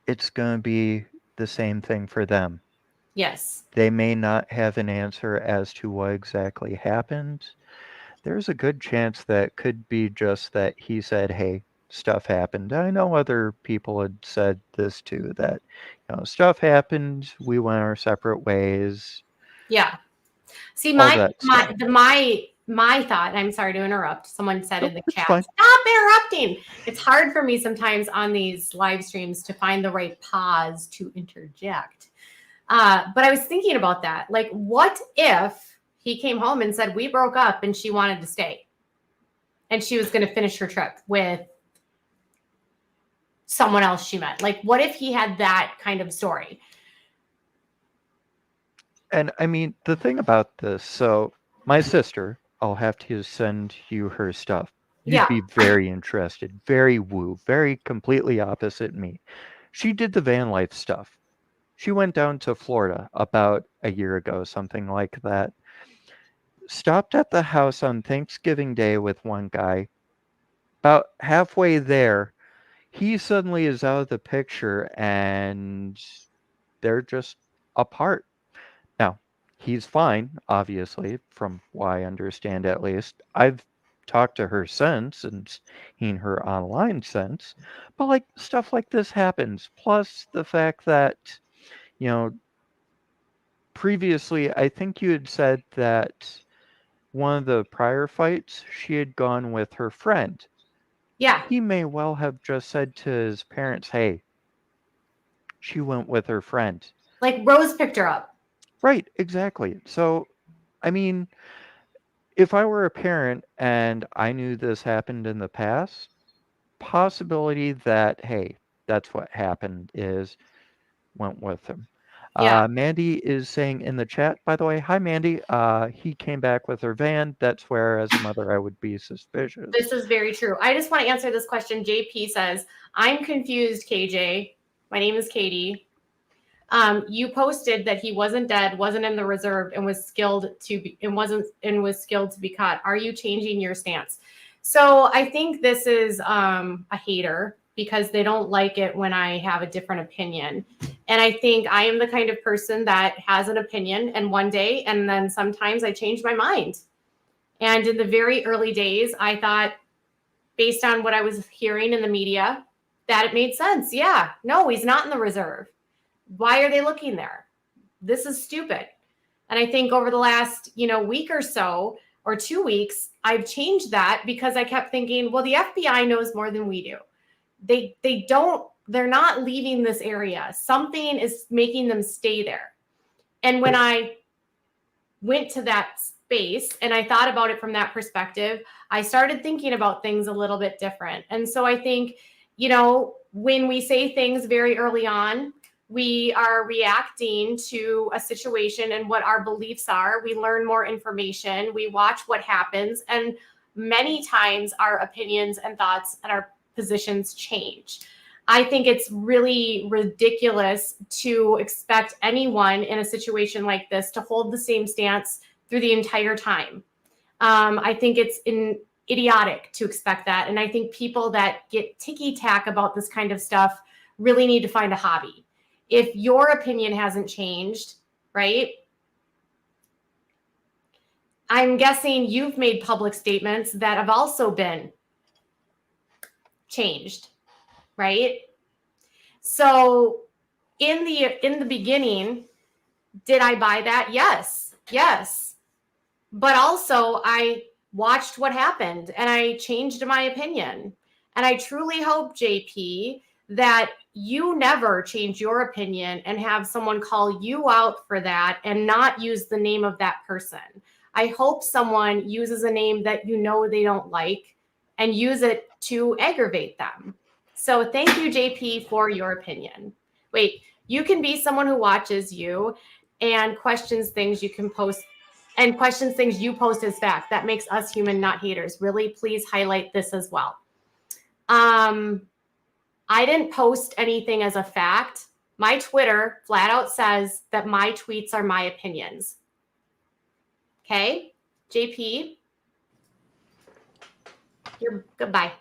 it's going to be the same thing for them. Yes. They may not have an answer as to what exactly happened. There's a good chance that could be just that he said, hey, stuff happened. I know other people had said this too, that, you know, stuff happened, we went our separate ways. Yeah. See, all my that my stuff. the, my thought, and I'm sorry to interrupt. Someone said in the It's chat, fine. stop interrupting. It's hard for me sometimes on these live streams to find the right pause to interject. But I was thinking about that. Like, what if he came home and said, we broke up and she wanted to stay? And she was going to finish her trip with someone else she met. Like, what if he had that kind of story? And I mean, the thing about this, so my sister, I'll have to send you her stuff. You'd Yeah. be very interested, very woo, very completely opposite me. She did the van life stuff. She went down to Florida about a year ago, something like that. Stopped at the house on Thanksgiving Day with one guy. About halfway there, he suddenly is out of the picture and they're just apart. Now, he's fine, obviously, from what I understand at least. I've talked to her since and seen her online since. But like stuff like this happens. Plus the fact that, you know, previously I think you had said that one of the prior fights she had gone with her friend. Yeah. He may well have just said to his parents, hey, she went with her friend. Like Rose picked her up. Right, exactly. So, I mean, if I were a parent and I knew this happened in the past, possibility that, hey, that's what happened is went with him. Yeah. Mandy is saying in the chat, by the way, hi, Mandy. He came back with her van. That's where, as a mother, I would be suspicious. This is very true. I just want to answer this question. JP says, I'm confused, KJ. My name is Katie. You posted that he wasn't dead, wasn't in the reserve, and was skilled to be, and was skilled to be caught. Are you changing your stance? So I think this is a hater because they don't like it when I have a different opinion. And I think I am the kind of person that has an opinion and one day, and then sometimes I change my mind. And in the very early days, I thought, based on what I was hearing in the media, that it made sense. Yeah, no, he's not in the reserve. Why are they looking there? This is stupid. And I think over the last, week or so, or 2 weeks, I've changed that because I kept thinking, well, the FBI knows more than we do. They're not leaving this area. Something is making them stay there. And when I went to that space and I thought about it from that perspective, I started thinking about things a little bit different. And so I think, when we say things very early on, we are reacting to a situation and what our beliefs are. We learn more information. We watch what happens. And many times our opinions and thoughts and our positions change. I think it's really ridiculous to expect anyone in a situation like this to hold the same stance through the entire time. I think it's idiotic to expect that. And I think people that get ticky-tack about this kind of stuff really need to find a hobby. If your opinion hasn't changed, right? I'm guessing you've made public statements that have also been changed, right? So in the beginning, did I buy that? Yes. But also I watched what happened and I changed my opinion. And I truly hope, JP, that you never change your opinion and have someone call you out for that and not use the name of that person. I hope someone uses a name that they don't like and use it to aggravate them. So thank you, JP, for your opinion. Wait, you can be someone who watches you and questions things you can post and questions things you post as fact. That makes us human, not haters. Really, please highlight this as well. I didn't post anything as a fact. My Twitter flat out says that my tweets are my opinions. Okay, JP, you're goodbye.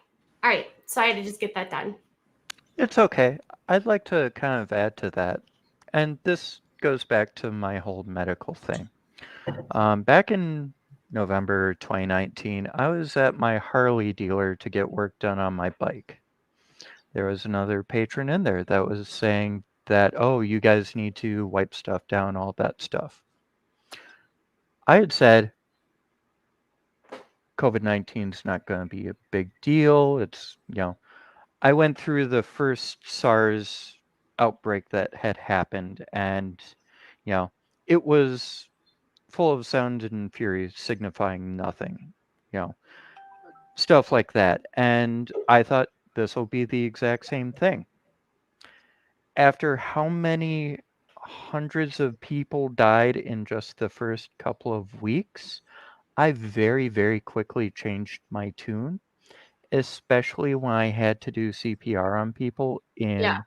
All right, so I had to just get that done. It's okay. I'd like to kind of add to that. And this goes back to my whole medical thing. Back in November 2019, I was at my Harley dealer to get work done on my bike. There was another patron in there that was saying that, oh, you guys need to wipe stuff down, all that stuff. I had said, COVID-19 is not going to be a big deal. It's, I went through the first SARS outbreak that had happened, and, it was full of sound and fury signifying nothing, stuff like that. And I thought this will be the exact same thing. After how many hundreds of people died in just the first couple of weeks, I very, very quickly changed my tune, especially when I had to do CPR on people in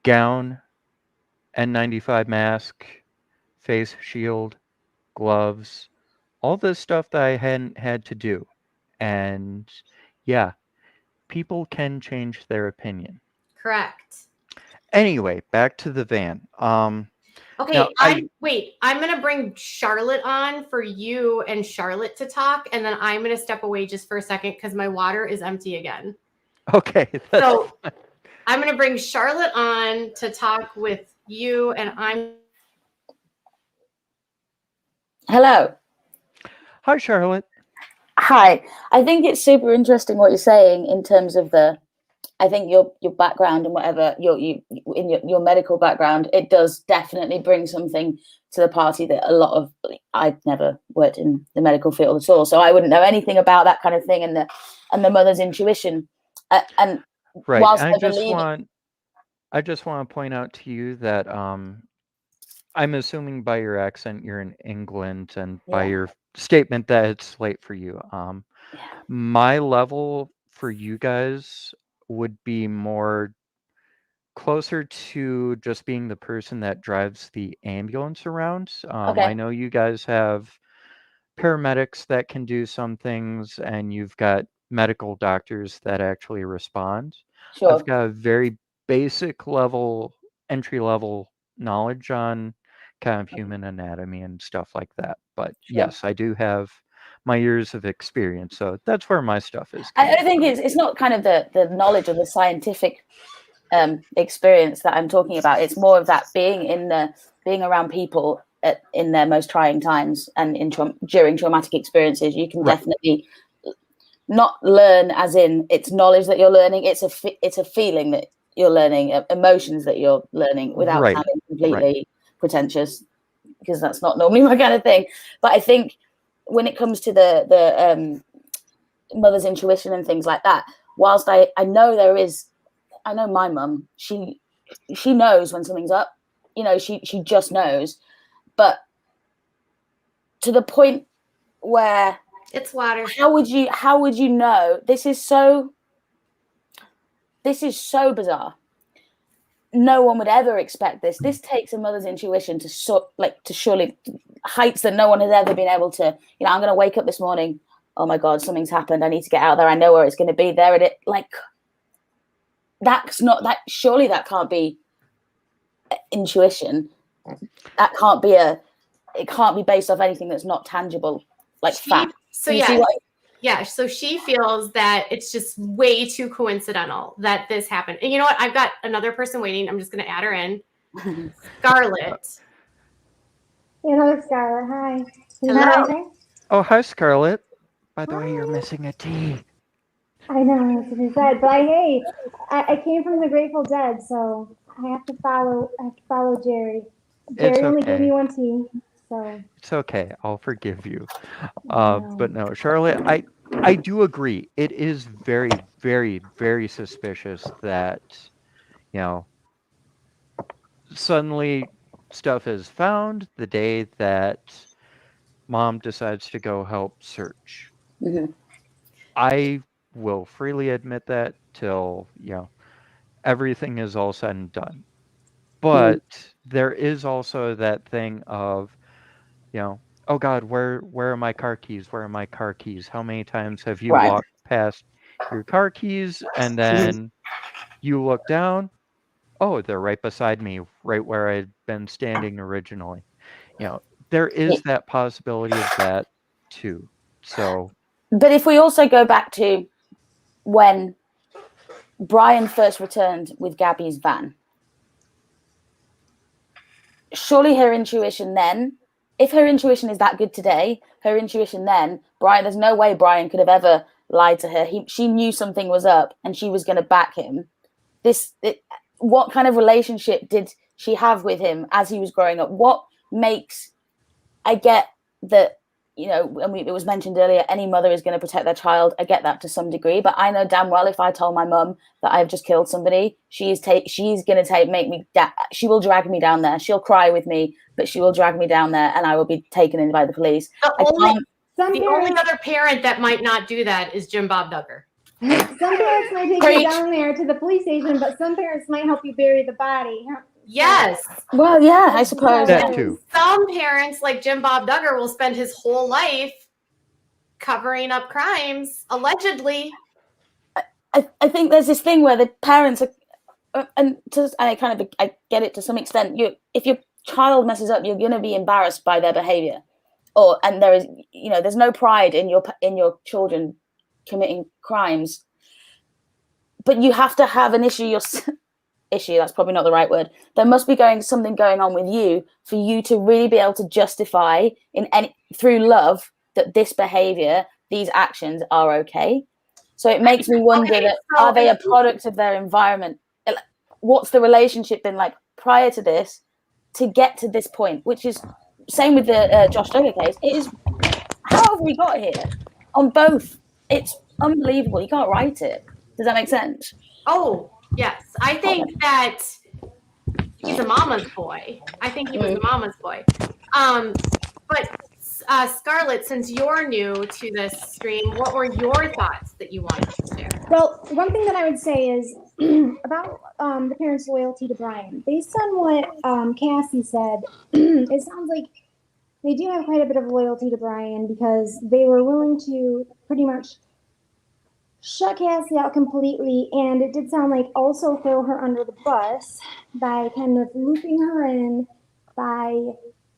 gown, N95 mask, face shield, gloves, all this stuff that I hadn't had to do. And yeah, people can change their opinion. Correct. Anyway, back to the van. Okay, now I'm going to bring Charlotte on for you and Charlotte to talk, and then I'm going to step away just for a second because my water is empty again. Okay. So I'm going to bring Charlotte on to talk with you, and I'm. Hello. Hi, Charlotte. Hi. I think it's super interesting what you're saying in terms of I think your background and whatever your medical background, it does definitely bring something to the party that a lot of I've never worked in the medical field at all, so I wouldn't know anything about that kind of thing and the mother's intuition. And right. whilst And I just want to point out to you that I'm assuming by your accent you're in England, and by your statement that it's late for you. My level for you guys would be more closer to just being the person that drives the ambulance around. I know you guys have paramedics that can do some things, and you've got medical doctors that actually respond. Sure. I've got a very basic level, entry level knowledge on kind of human anatomy and stuff like that. But yes, I do have my years of experience, so that's where my stuff is. I think it's not kind of the knowledge or the scientific experience that I'm talking about. It's more of that being around people in their most trying times and during traumatic experiences. You can definitely not learn as in it's knowledge that you're learning. It's a feeling that you're learning, emotions that you're learning, without sounding completely pretentious, because that's not normally my kind of thing. But I think when it comes to the mother's intuition and things like that, whilst I know my mum, she knows when something's up, she just knows, but to the point where it's water. How would you know? This is so bizarre. No one would ever expect this. This takes a mother's intuition to surely heights that no one has ever been able to. I'm going to wake up this morning. Oh my God, something's happened. I need to get out there. I know where it's going to be. There it is. That's not that. Surely that can't be intuition. That can't be it can't be based off anything that's not tangible, like fact. So so she feels that it's just way too coincidental that this happened. And you know what? I've got another person waiting. I'm just going to add her in. Scarlett. Hello, Scarlett. Hi. Hello. Oh, hi, Scarlett. By the way, you're missing a T. I know, it's too sad, but hey, I came from the Grateful Dead, so I have to follow Jerry. Jerry only gave me one T, so it's okay. I'll forgive you. But no, Charlotte, I do agree. It is very, very, very suspicious that, you know, suddenly stuff is found the day that mom decides to go help search. Mhm. I will freely admit that till, you know, everything is all said and done. But there is also that thing of, you know, oh God, where are my car keys? Where are my car keys? How many times have you Right. walked past your car keys and then you look down? Oh, they're right beside me, right where I'd been standing originally. You know, there Yeah. is that possibility of that too. So, But if we also go back to when Brian first returned with Gabby's van, surely her intuition then, if her intuition is that good today, her intuition then, Brian, there's no way Brian could have ever lied to her. She knew something was up and she was going to back him. What kind of relationship did she have with him as he was growing up? What makes, I get that, you know, and it was mentioned earlier, any mother is going to protect their child. I get that to some degree, but I know damn well if I told my mum that I've just killed somebody, she's going to she will drag me down there. She'll cry with me, but she will drag me down there and I will be taken in by the police. The only other parent that might not do that is Jim Bob Duggar. Some parents might take you down there to the police station, but some parents might help you bury the body. Yes. Well, yeah, I suppose. That too. Some parents, like Jim Bob Duggar, will spend his whole life covering up crimes, allegedly. I think there's this thing where the parents are, I get it to some extent. If your child messes up, you're going to be embarrassed by their behavior, and there is, you know, there's no pride in your children committing crimes, but you have to have an issue. That's probably not the right word. There must be something going on with you for you to really be able to justify through love that this behavior, these actions are okay. So it makes me wonder are they a product of their environment? What's the relationship been like prior to this to get to this point? Which is same with the Josh Duggar case. It is, how have we got here on both? It's unbelievable. You can't write it. Does that make sense? Oh, yes. I think that he's a mama's boy. I think he was a mama's boy. But Scarlett, since you're new to this stream, what were your thoughts that you wanted to share? Well, one thing that I would say is about the parents' loyalty to Brian. Based on what Cassie said, it sounds like they do have quite a bit of loyalty to Brian because they were willing to pretty much shut Cassie out completely, and it did sound like also throw her under the bus by kind of looping her in by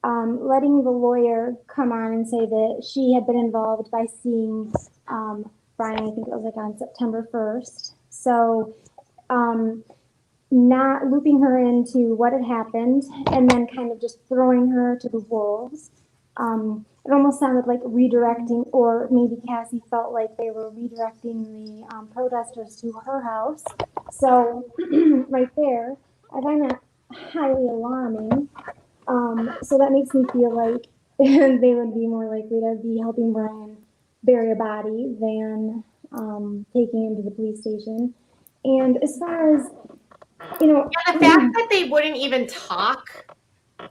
letting the lawyer come on and say that she had been involved by seeing Brian, I think it was like on September 1st. So not looping her into what had happened and then kind of just throwing her to the wolves. It almost sounded like redirecting, or maybe Cassie felt like they were redirecting the protesters to her house. So right there, I find that highly alarming. So that makes me feel like they would be more likely to be helping Brian bury a body than taking him to the police station. And as far as, you know, the fact that they wouldn't even talk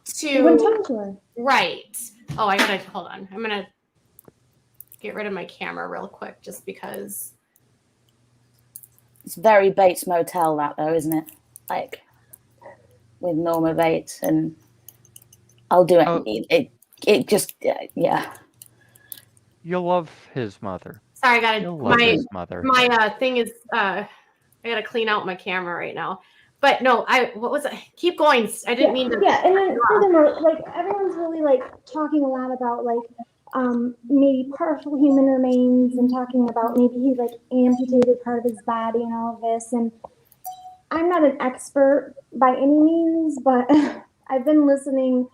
to her. Right. Oh, I gotta hold on. I'm gonna get rid of my camera real quick just because it's very Bates Motel, that though, isn't it? Like with Norma Bates, and I'll do it. It just yeah. You'll love his mother. Sorry, I gotta You'll love his mother. my thing is I gotta clean out my camera right now. But no, what was it? Keep going. I didn't mean to. Yeah, and then furthermore, like everyone's really like talking a lot about like maybe partial human remains and talking about maybe he like amputated part of his body and all of this. And I'm not an expert by any means, but I've been listening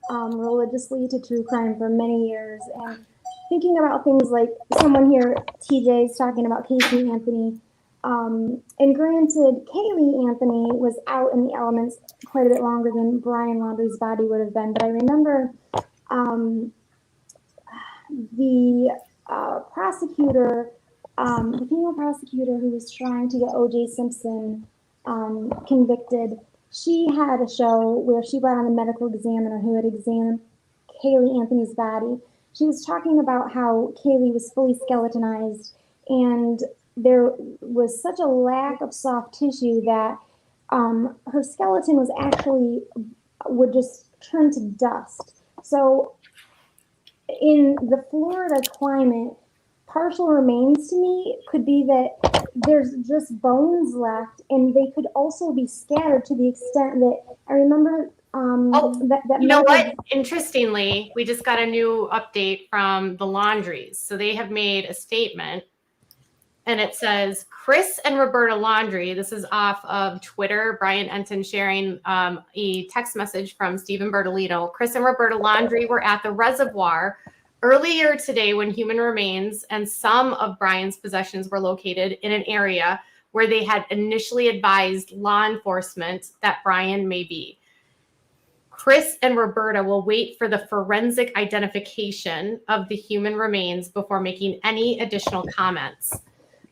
religiously to true crime for many years and thinking about things like someone here, TJ, is talking about Casey Anthony. And granted, Kaylee Anthony was out in the elements quite a bit longer than Brian Laundrie's body would have been. But I remember prosecutor, the female prosecutor who was trying to get O.J. Simpson convicted, she had a show where she brought on a medical examiner who had examined Kaylee Anthony's body. She was talking about how Kaylee was fully skeletonized and there was such a lack of soft tissue that her skeleton was actually would just turn to dust. So in the Florida climate, partial remains to me could be that there's just bones left, and they could also be scattered to the extent that I remember that You know medical- what? Interestingly, we just got a new update from the Laundries. So they have made a statement, and it says Chris and Roberta Laundrie. This is off of Twitter. Brian Enton sharing a text message from Stephen Bertolino. Chris and Roberta Laundrie were at the reservoir earlier today when human remains and some of Brian's possessions were located in an area where they had initially advised law enforcement that Brian may be. Chris and Roberta will wait for the forensic identification of the human remains before making any additional comments.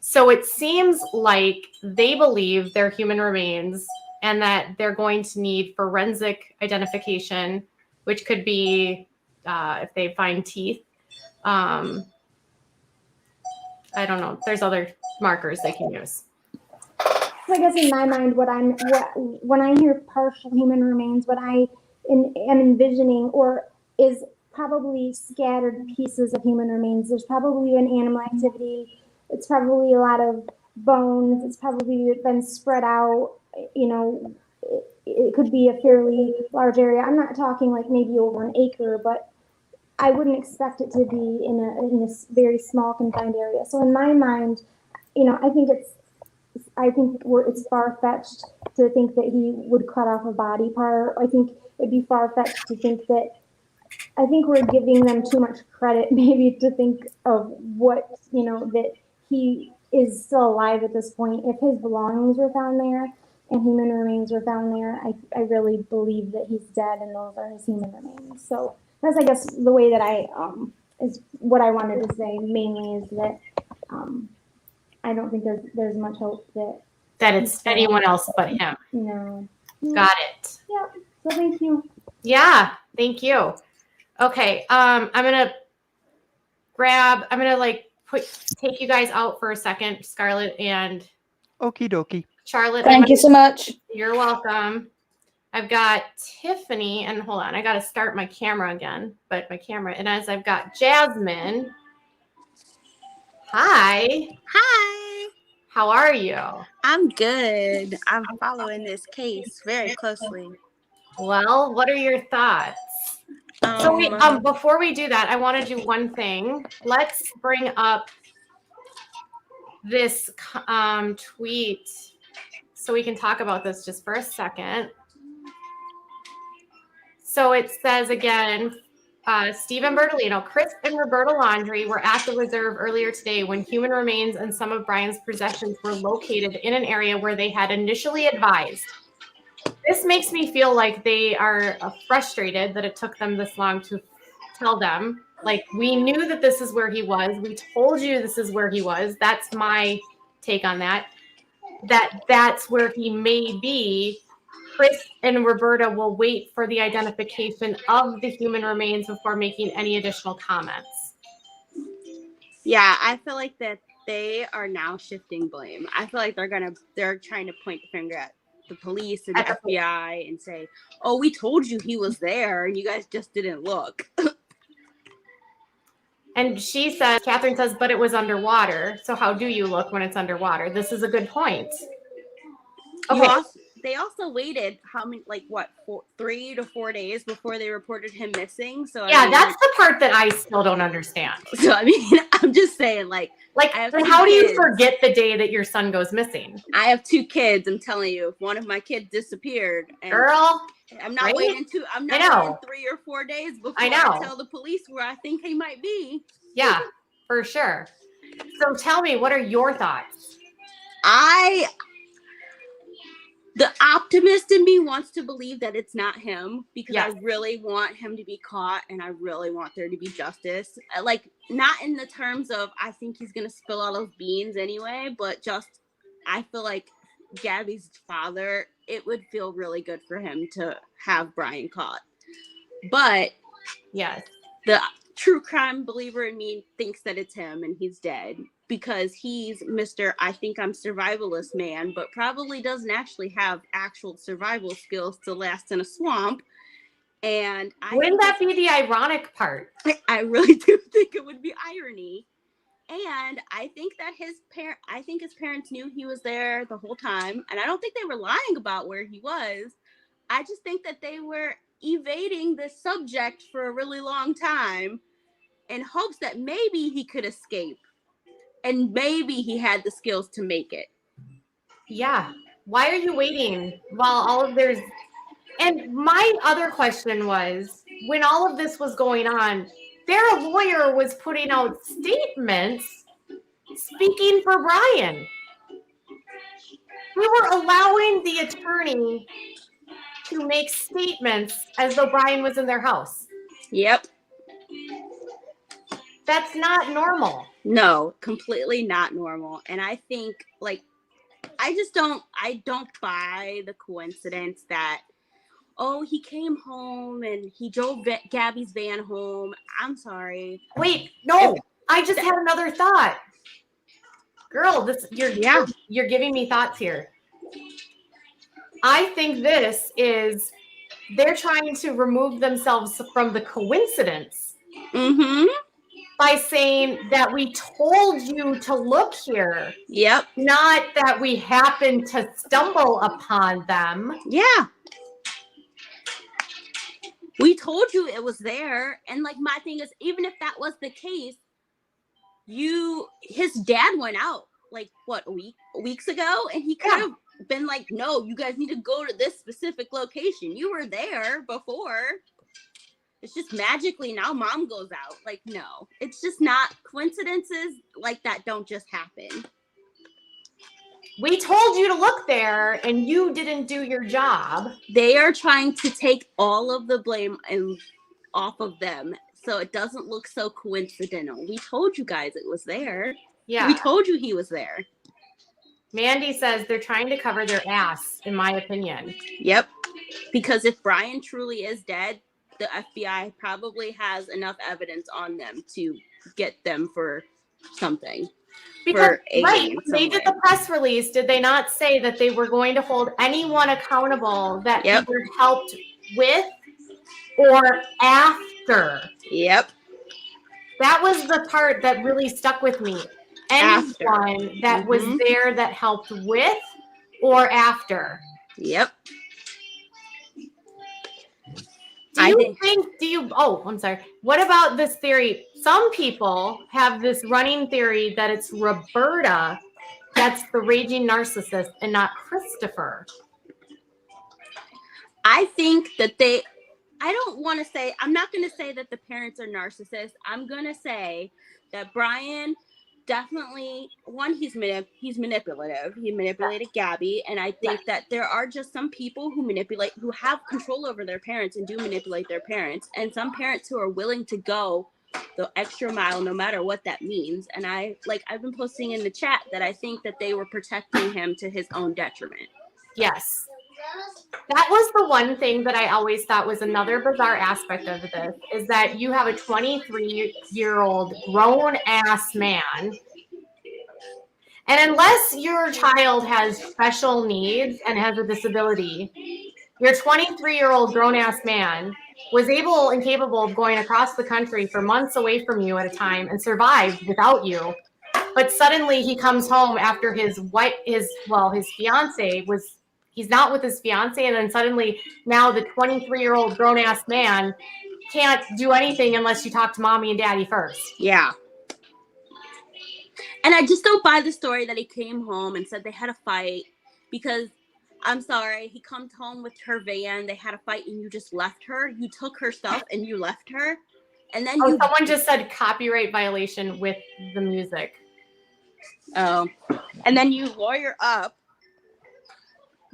So it seems like they believe they're human remains and that they're going to need forensic identification, which could be if they find teeth. I don't know. There's other markers they can use. So I guess in my mind, when I hear partial human remains, what I am envisioning or is probably scattered pieces of human remains. There's probably been animal activity. It's probably a lot of bones. It's probably been spread out. You know, it could be a fairly large area. I'm not talking like maybe over an acre, but I wouldn't expect it to be in a very small confined area. So in my mind, you know, I think it's far-fetched to think that he would cut off a body part. I think it'd be far-fetched to think that. I think we're giving them too much credit, maybe, to think of what, you know, that he is still alive at this point. If his belongings were found there and human remains were found there, I really believe that he's dead and those are his human remains. So that's, I guess, the way that is what I wanted to say mainly is that I don't think there's much hope that it's anyone else but him. No. Got it. Yeah. So thank you. Yeah, thank you. Okay, I'm gonna take you guys out for a second, Scarlett and Okie dokie. Charlotte. Thank you so much. You're welcome. I've got Tiffany, and hold on, I gotta start my camera again, and as I've got Jasmine. Hi. Hi. How are you? I'm good. I'm following this case very closely. Well, what are your thoughts? So before we do that, I want to do one thing. Let's bring up this tweet so we can talk about this just for a second. So it says again, Stephen Bertolino, Chris and Roberta Laundrie were at the reserve earlier today when human remains and some of Brian's possessions were located in an area where they had initially advised. This makes me feel like they are frustrated that it took them this long to tell them. Like, we knew that this is where he was. We told you this is where he was. That's my take on that. That's where he may be. Chris and Roberta will wait for the identification of the human remains before making any additional comments. Yeah, I feel like that they are now shifting blame. I feel like they're trying to point the finger at the police and the FBI and say, "Oh, we told you he was there, and you guys just didn't look." And Catherine says, but it was underwater. So how do you look when it's underwater? This is a good point. Okay. They also waited 3 to 4 days before they reported him missing. So yeah, that's the part that I still don't understand. So I mean, I'm just saying, how do you forget the day that your son goes missing? I have 2 kids. I'm telling you, if one of my kids disappeared, girl, I'm not waiting 3 or 4 days before I tell the police where I think he might be. Yeah, for sure. So tell me, what are your thoughts? The optimist in me wants to believe that it's not him because Yes. I really want him to be caught and I really want there to be justice. Like, not in the terms of I think he's going to spill all those beans anyway, but just I feel like Gabby's father, it would feel really good for him to have Brian caught. But yes, the true crime believer in me thinks that it's him and he's dead because he's Mr. I think I'm survivalist man, but probably doesn't actually have actual survival skills to last in a swamp. And wouldn't that be the ironic part? I really do think it would be irony. And I think that his parents knew he was there the whole time. And I don't think they were lying about where he was. I just think that they were evading this subject for a really long time in hopes that maybe he could escape. And maybe he had the skills to make it. Yeah. Why are you waiting while all of there's... And my other question was, when all of this was going on, their lawyer was putting out statements speaking for Brian. We were allowing the attorney to make statements as though Brian was in their house. Yep. That's not normal. No, completely not normal. And I think, like, I don't buy the coincidence that, oh, he came home and he drove Gabby's van home. I'm sorry. Wait, no, I just had another thought. Girl, you're giving me thoughts here. I think this is, they're trying to remove themselves from the coincidence by saying that we told you to look here. Yep. Not that we happened to stumble upon them. Yeah. We told you it was there. And like, my thing is, even if that was the case, his dad went out like what, weeks ago, and he could have been like, no, you guys need to go to this specific location. You were there before. It's just magically now mom goes out. Like, no, it's just not. Coincidences like that don't just happen. We told you to look there and you didn't do your job. They are trying to take all of the blame off of them so it doesn't look so coincidental. We told you guys it was there. Yeah. We told you he was there. Mandy says they're trying to cover their ass, in my opinion. Yep. Because if Brian truly is dead, the FBI probably has enough evidence on them to get them for something. Because, right, they did the press release. Did they not say that they were going to hold anyone accountable that either helped with or after? Yep. That was the part that really stuck with me. Anyone that was there that helped with or after. Yep. I'm sorry. What about this theory? Some people have this running theory that it's Roberta that's the raging narcissist and not Christopher. I think that I'm not going to say that the parents are narcissists. I'm going to say that Brian definitely, he's manipulative. He manipulated Gabby. And I think that there are just some people who have control over their parents and do manipulate their parents. And some parents who are willing to go the extra mile, no matter what that means. And I've been posting in the chat that I think that they were protecting him to his own detriment. Yes. That was the one thing that I always thought was another bizarre aspect of this, is that you have a 23-year-old grown-ass man, and unless your child has special needs and has a disability, your 23-year-old grown-ass man was able and capable of going across the country for months away from you at a time and survived without you. But suddenly he comes home after his fiance was... He's not with his fiance, and then suddenly now the 23-year-old grown-ass man can't do anything unless you talk to mommy and daddy first. Yeah. And I just don't buy the story that he came home and said they had a fight, because I'm sorry, he comes home with her van, they had a fight, and you just left her. You took her stuff and you left her. And then someone just said copyright violation with the music. Oh. And then you lawyer up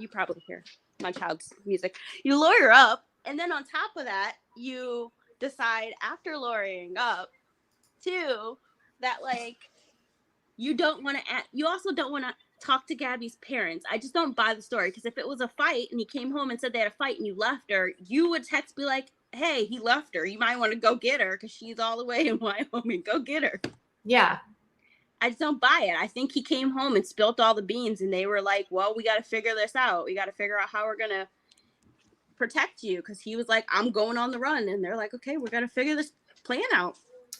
You probably hear my child's music. You lawyer up, and then on top of that, you decide after lawyering up, too, that like you don't want to. You also don't want to talk to Gabby's parents. I just don't buy the story, because if it was a fight and he came home and said they had a fight and you left her, you would text be like, "Hey, he left her. You might want to go get her because she's all the way in Wyoming. Go get her." Yeah. I just don't buy it. I think he came home and spilt all the beans, and they were like, "Well, we got to figure this out. We got to figure out how we're gonna protect you," because he was like, "I'm going on the run," and they're like, "Okay, we're gonna figure this plan out."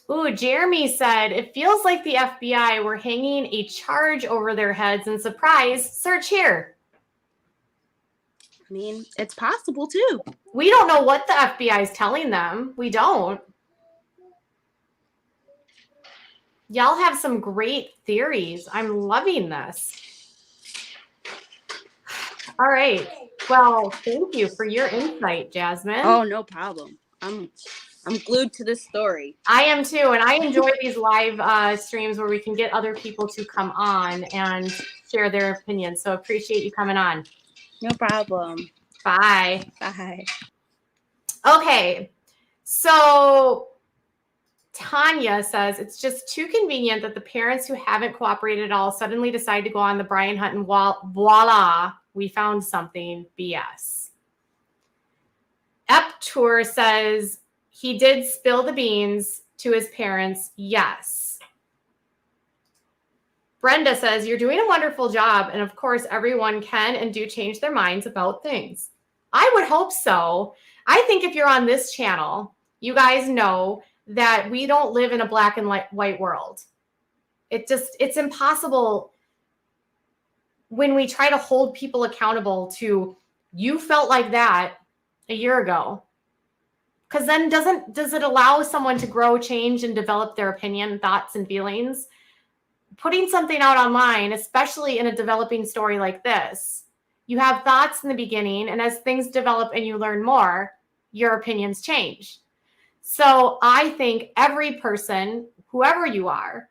Ooh, Jeremy said, it feels like the FBI were hanging a charge over their heads and surprise, search here. I mean, it's possible too. We don't know what the FBI is telling them. We don't. Y'all have some great theories. I'm loving this. All right. Well, thank you for your insight, Jasmine. Oh, no problem. I'm glued to this story. I am too, and I enjoy these live streams where we can get other people to come on and share their opinions. So appreciate you coming on. No problem. Bye. Bye. Okay, so Tanya says it's just too convenient that the parents who haven't cooperated at all suddenly decide to go on the Brian hunt and voila, we found something. BS. Eptour says he did spill the beans to his parents. Yes. Brenda says you're doing a wonderful job, and of course everyone can and do change their minds about things. I would hope so. I think if you're on this channel, you guys know that we don't live in a black and white world. It's impossible when we try to hold people accountable to, you felt like that a year ago. Because then does it allow someone to grow, change, and develop their opinion, thoughts, and feelings? Putting something out online, especially in a developing story like this, you have thoughts in the beginning, and as things develop and you learn more, your opinions change. So I think every person, whoever you are,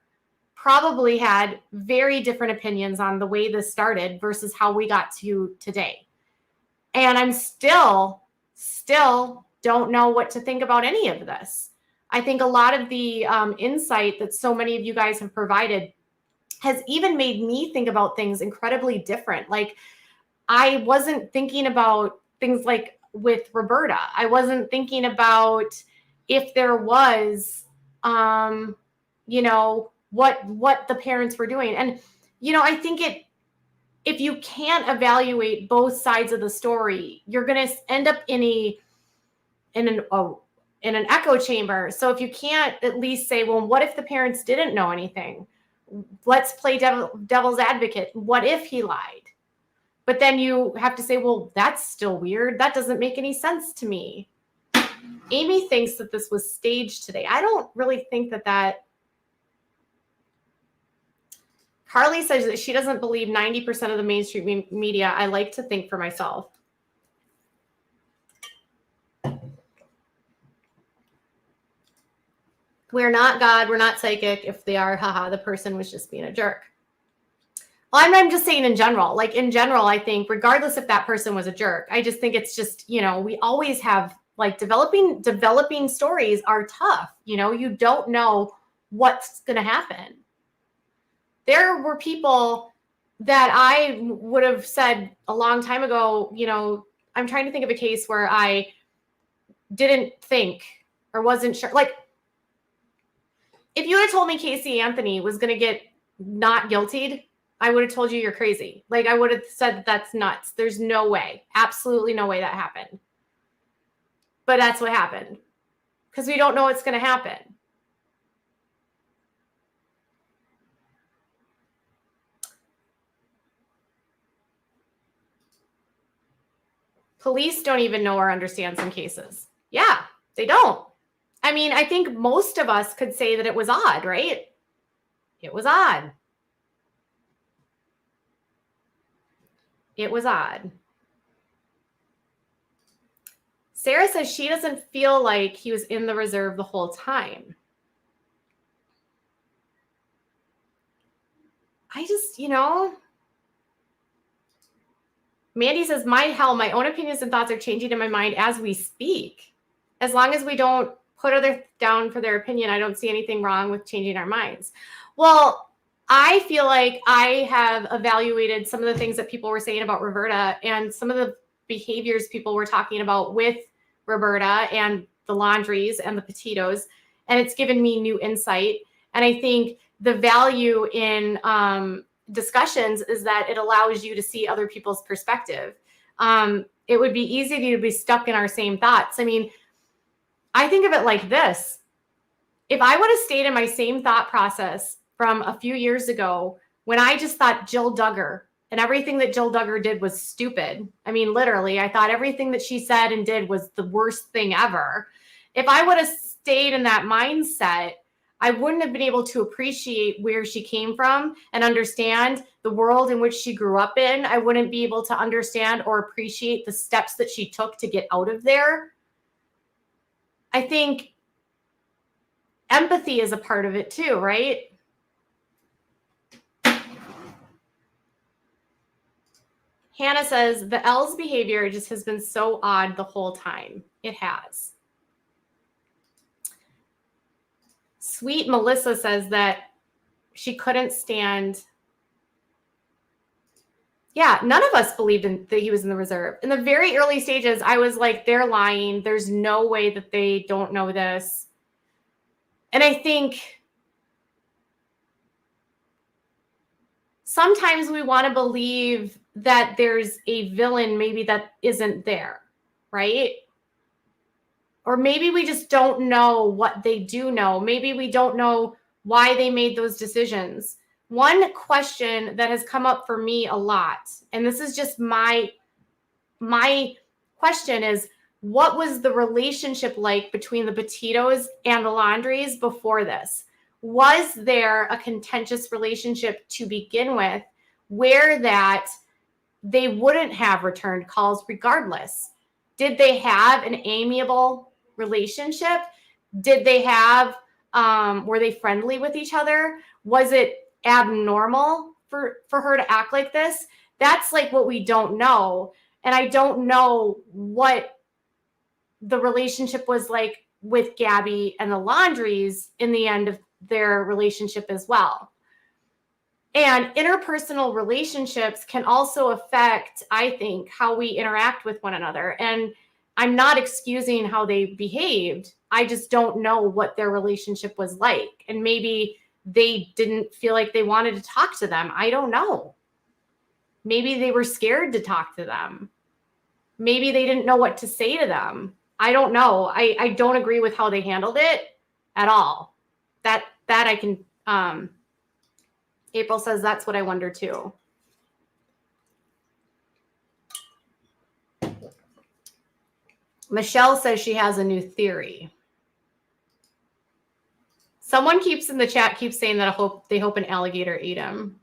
probably had very different opinions on the way this started versus how we got to today. And I'm still don't know what to think about any of this. I think a lot of the insight that so many of you guys have provided has even made me think about things incredibly different. Like, I wasn't thinking about things like with Roberta. I wasn't thinking about if there was, you know, what the parents were doing. And, you know, I think if you can't evaluate both sides of the story, you're going to end up in an echo chamber. So if you can't at least say, well, what if the parents didn't know anything? Let's play devil's advocate. What if he lied? But then you have to say, well, that's still weird. That doesn't make any sense to me. Amy thinks that this was staged today. I don't really think that. Carly says that she doesn't believe 90% of the mainstream media. I like to think for myself. We're not God. We're not psychic. If they are, haha, the person was just being a jerk. Well, I'm just saying in general. Like, in general, I think regardless if that person was a jerk, I just think it's just, you know, we always have, like, developing stories are tough. You know, you don't know what's going to happen. There were people that I would have said a long time ago, you know, I'm trying to think of a case where I didn't think or wasn't sure. Like, if you would have told me Casey Anthony was going to get not guiltied, I would have told you you're crazy. Like, I would have said that's nuts. There's no way, absolutely no way that happened. But that's what happened because we don't know what's going to happen. Police don't even know or understand some cases. Yeah, they don't. I mean, I think most of us could say that it was odd, right? It was odd. It was odd. Sarah says she doesn't feel like he was in the reserve the whole time. I just, you know, Mandy says, my own opinions and thoughts are changing in my mind as we speak. As long as we don't put others down for their opinion, I don't see anything wrong with changing our minds. Well, I feel like I have evaluated some of the things that people were saying about Roberta and some of the behaviors people were talking about with Roberta and the Laundries and the Petitos, and it's given me new insight. And I think the value in discussions is that it allows you to see other people's perspective. It would be easy to be stuck in our same thoughts. I mean, I think of it like this. If I would have stayed in my same thought process from a few years ago when I just thought Jill Duggar and everything that Jill Duggar did was stupid. I mean, literally, I thought everything that she said and did was the worst thing ever. If I would have stayed in that mindset, I wouldn't have been able to appreciate where she came from and understand the world in which she grew up in. I wouldn't be able to understand or appreciate the steps that she took to get out of there. I think empathy is a part of it too, right? Hannah says, the L's behavior just has been so odd the whole time. It has. Sweet Melissa says that she couldn't stand. Yeah, none of us believed that he was in the reserve. In the very early stages, I was like, they're lying. There's no way that they don't know this. And I think sometimes we want to believe that there's a villain maybe that isn't there, right? Or maybe we just don't know what they do know. Maybe we don't know why they made those decisions. One question that has come up for me a lot, and this is just my question is, what was the relationship like between the Petitos and the Laundries before this? Was there a contentious relationship to begin with where that they wouldn't have returned calls regardless? Did they have an amiable relationship? Did they have, were they friendly with each other? Was it abnormal for her to act like this? That's like what we don't know. And I don't know what the relationship was like with Gabby and the Laundries in the end of their relationship as well. And interpersonal relationships can also affect, I think, how we interact with one another. And I'm not excusing how they behaved. I just don't know what their relationship was like. And maybe they didn't feel like they wanted to talk to them. I don't know. Maybe they were scared to talk to them. Maybe they didn't know what to say to them. I don't know. I don't agree with how they handled it at all. That I can, April says that's what I wonder too. Michelle says she has a new theory. Someone keeps in the chat keeps saying that they hope an alligator ate him.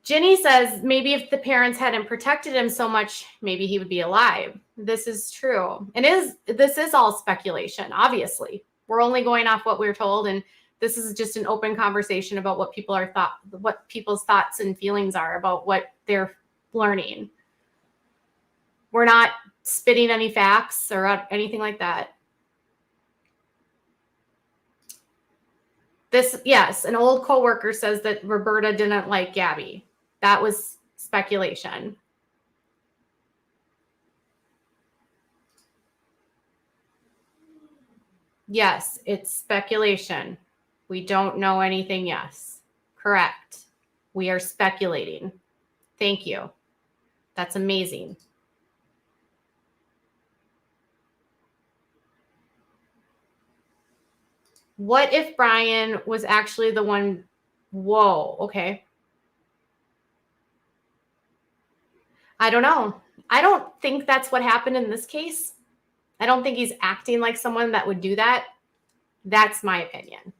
Ginny says maybe if the parents hadn't protected him so much, maybe he would be alive. This is true. And this is all speculation, obviously. We're only going off what we're told, and this is just an open conversation about what what people's thoughts and feelings are about what they're learning. We're not spitting any facts or anything like that. Yes, an old coworker says that Roberta didn't like Gabby. That was speculation. Yes, it's speculation. We don't know anything. Yes, correct. We are speculating. Thank you. That's amazing. What if Brian was actually the one? Whoa, okay. I don't know. I don't think that's what happened in this case. I don't think he's acting like someone that would do that. That's my opinion.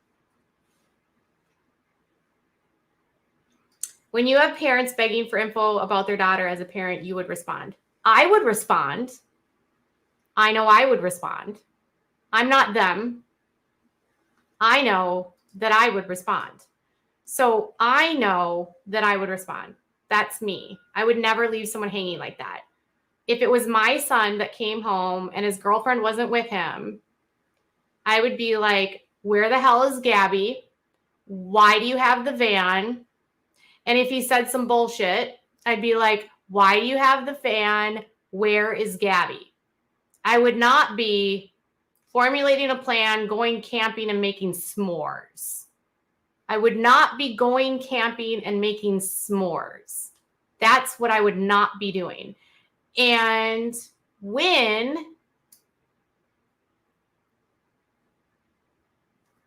When you have parents begging for info about their daughter as a parent, you would respond. I would respond. I know I would respond. I'm not them. I know that I would respond. So I know that I would respond. That's me. I would never leave someone hanging like that. If it was my son that came home and his girlfriend wasn't with him, I would be like, where the hell is Gabby? Why do you have the van? And if he said some bullshit, I'd be like, why do you have the van? Where is Gabby? I would not be formulating a plan, going camping and making s'mores. I would not be going camping and making s'mores. That's what I would not be doing. And when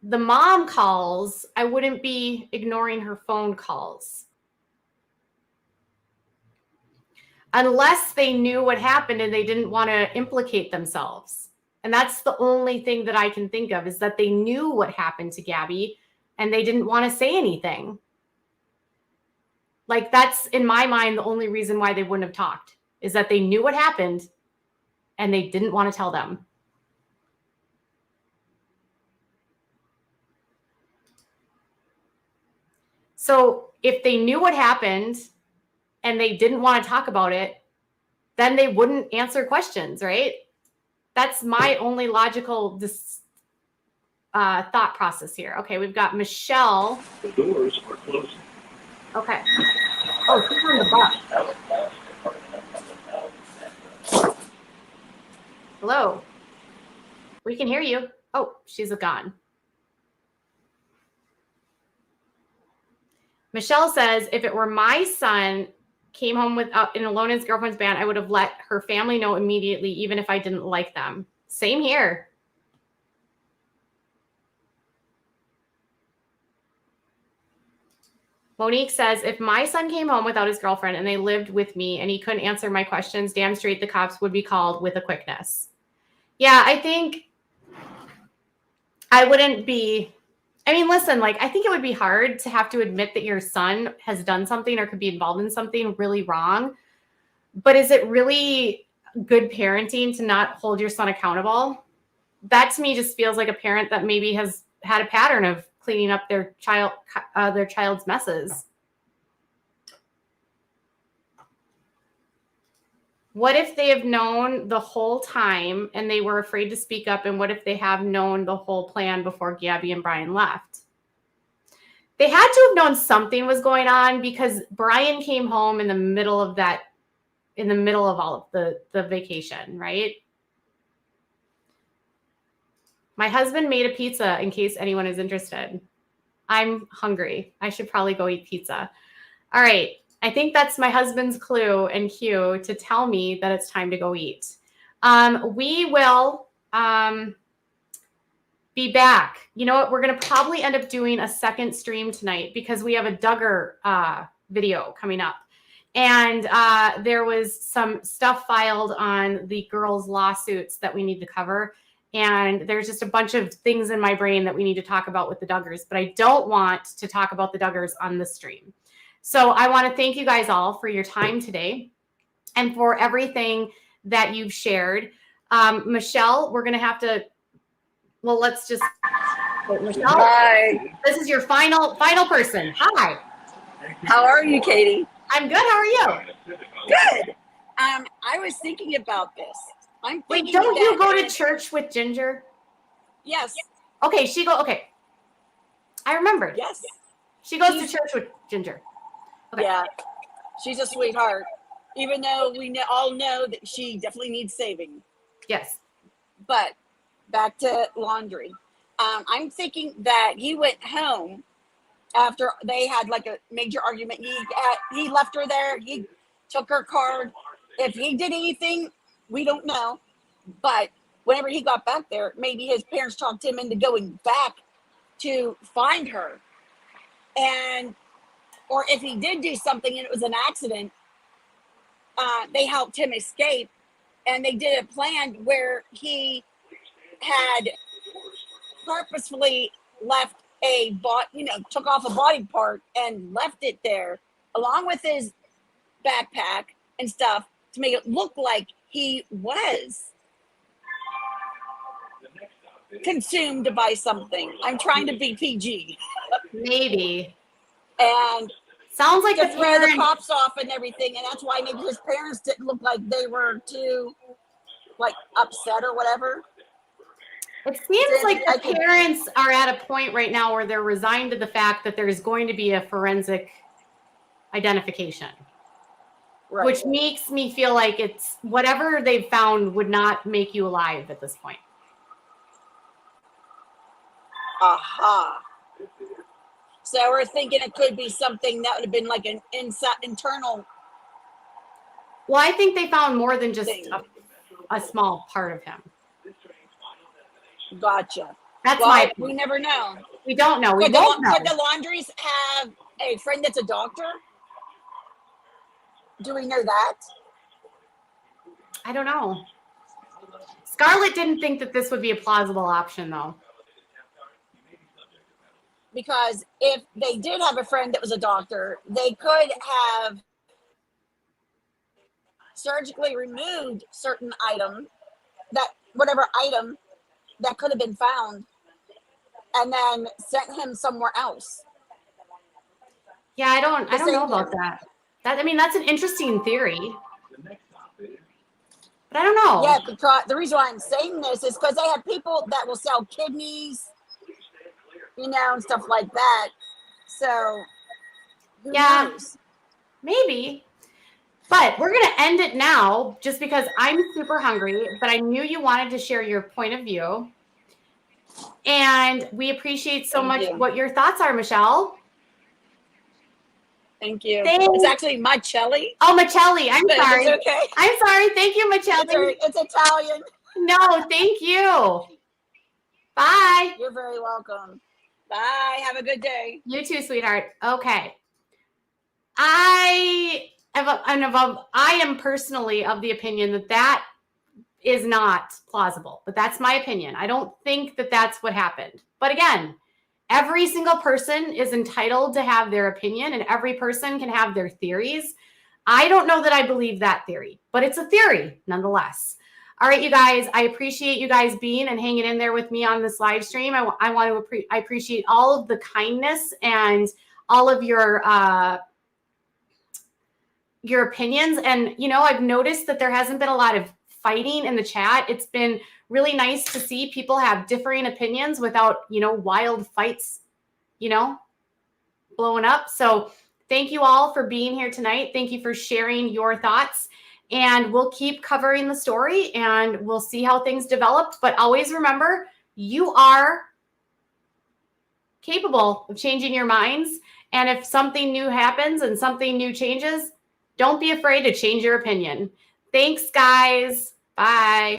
the mom calls, I wouldn't be ignoring her phone calls. Unless they knew what happened and they didn't want to implicate themselves. And that's the only thing that I can think of, is that they knew what happened to Gabby and they didn't want to say anything. Like, that's, in my mind, the only reason why they wouldn't have talked, is that they knew what happened and they didn't want to tell them. So if they knew what happened and they didn't want to talk about it, then they wouldn't answer questions, right? That's my only logical thought process here. Okay, we've got Michelle. The doors are closing. Okay. Oh, she's on the bus. Hello. We can hear you. Oh, she's gone. Michelle says, if it were my son came home with in alone in his girlfriend's band, I would have let her family know immediately, even if I didn't like them. Same here. Monique says, if my son came home without his girlfriend and they lived with me and he couldn't answer my questions, damn straight the cops would be called with a quickness. Yeah, I think I wouldn't be. I mean, listen, like, I think it would be hard to have to admit that your son has done something or could be involved in something really wrong. But is it really good parenting to not hold your son accountable? That to me just feels like a parent that maybe has had a pattern of cleaning up their child's messes. What if they have known the whole time and they were afraid to speak up? And what if they have known the whole plan before Gabby and Brian left? They had to have known something was going on, because Brian came home in the middle of all of the vacation, right? My husband made a pizza, in case anyone is interested. I'm hungry. I should probably go eat pizza. All right. I think that's my husband's clue and cue to tell me that it's time to go eat. We will be back. You know what? We're going to probably end up doing a second stream tonight, because we have a Duggar video coming up. And there was some stuff filed on the girls' lawsuits that we need to cover. And there's just a bunch of things in my brain that we need to talk about with the Duggars, but I don't want to talk about the Duggars on the stream. So I want to thank you guys all for your time today and for everything that you've shared. Michelle, we're going to have to, well, let's just, wait, Michelle, Hi. this is your final person. Hi. How are you, Katie? I'm good. How are you? Good. I was thinking about this. Wait, don't you go to church with Ginger? Yes. Okay, okay. I remembered. Yes. She goes to church with Ginger. Okay. Yeah. She's a sweetheart. Even though we all know that she definitely needs saving. Yes. But back to Laundrie. I'm thinking that he went home after they had like a major argument. He left her there. He took her card. If he did anything, we don't know. But whenever he got back there, maybe his parents talked him into going back to find her. Or if he did do something and it was an accident, they helped him escape. And they did a plan where he had purposefully left took off a body part and left it there along with his backpack and stuff, to make it look like he was consumed by something. I'm trying to be PG. Maybe. And sounds like to the throw the parent, cops off and everything, and that's why maybe his parents didn't look like they were too like upset or whatever. it seems like I the could- parents are at a point right now where they're resigned to the fact that there's going to be a forensic identification. Right. Which makes me feel like it's whatever they've found would not make you alive at this point. Aha. So we're thinking it could be something that would have been like an internal. Well, I think they found more than just a small part of him. Gotcha. That's well, my. We never know. We don't know. We Could won't know. Could the Laundries have a friend that's a doctor? Do we know that? I don't know. Scarlett didn't think that this would be a plausible option, though. Because if they did have a friend that was a doctor, they could have surgically removed certain item, whatever item that could have been found, and then sent him somewhere else. Yeah, I don't know about that. I mean, that's an interesting theory. But I don't know. Yeah, because the reason why I'm saying this is because they have people that will sell kidneys, and stuff like that. So, who knows? Maybe. But we're going to end it now just because I'm super hungry, but I knew you wanted to share your point of view. And we appreciate so much what your thoughts are, Michelle. Thank you. Thanks. It's actually Michelli. Oh, Michelli. I'm sorry. It's okay. I'm sorry. Thank you, Michelli. It's Italian. No, thank you. Bye. You're very welcome. Bye. Have a good day. You too, sweetheart. Okay. I am personally of the opinion that is not plausible, but that's my opinion. I don't think that that's what happened. But again, every single person is entitled to have their opinion and every person can have their theories. I don't know that I believe that theory, but it's a theory nonetheless. All right, you guys, I appreciate you guys being and hanging in there with me on this live stream. I appreciate all of the kindness and all of your opinions. And, I've noticed that there hasn't been a lot of fighting in the chat. It's been really nice to see people have differing opinions without, wild fights, blowing up. So thank you all for being here tonight. Thank you for sharing your thoughts. And we'll keep covering the story and we'll see how things develop. But always remember, you are capable of changing your minds. And if something new happens and something new changes, don't be afraid to change your opinion. Thanks, guys. Bye.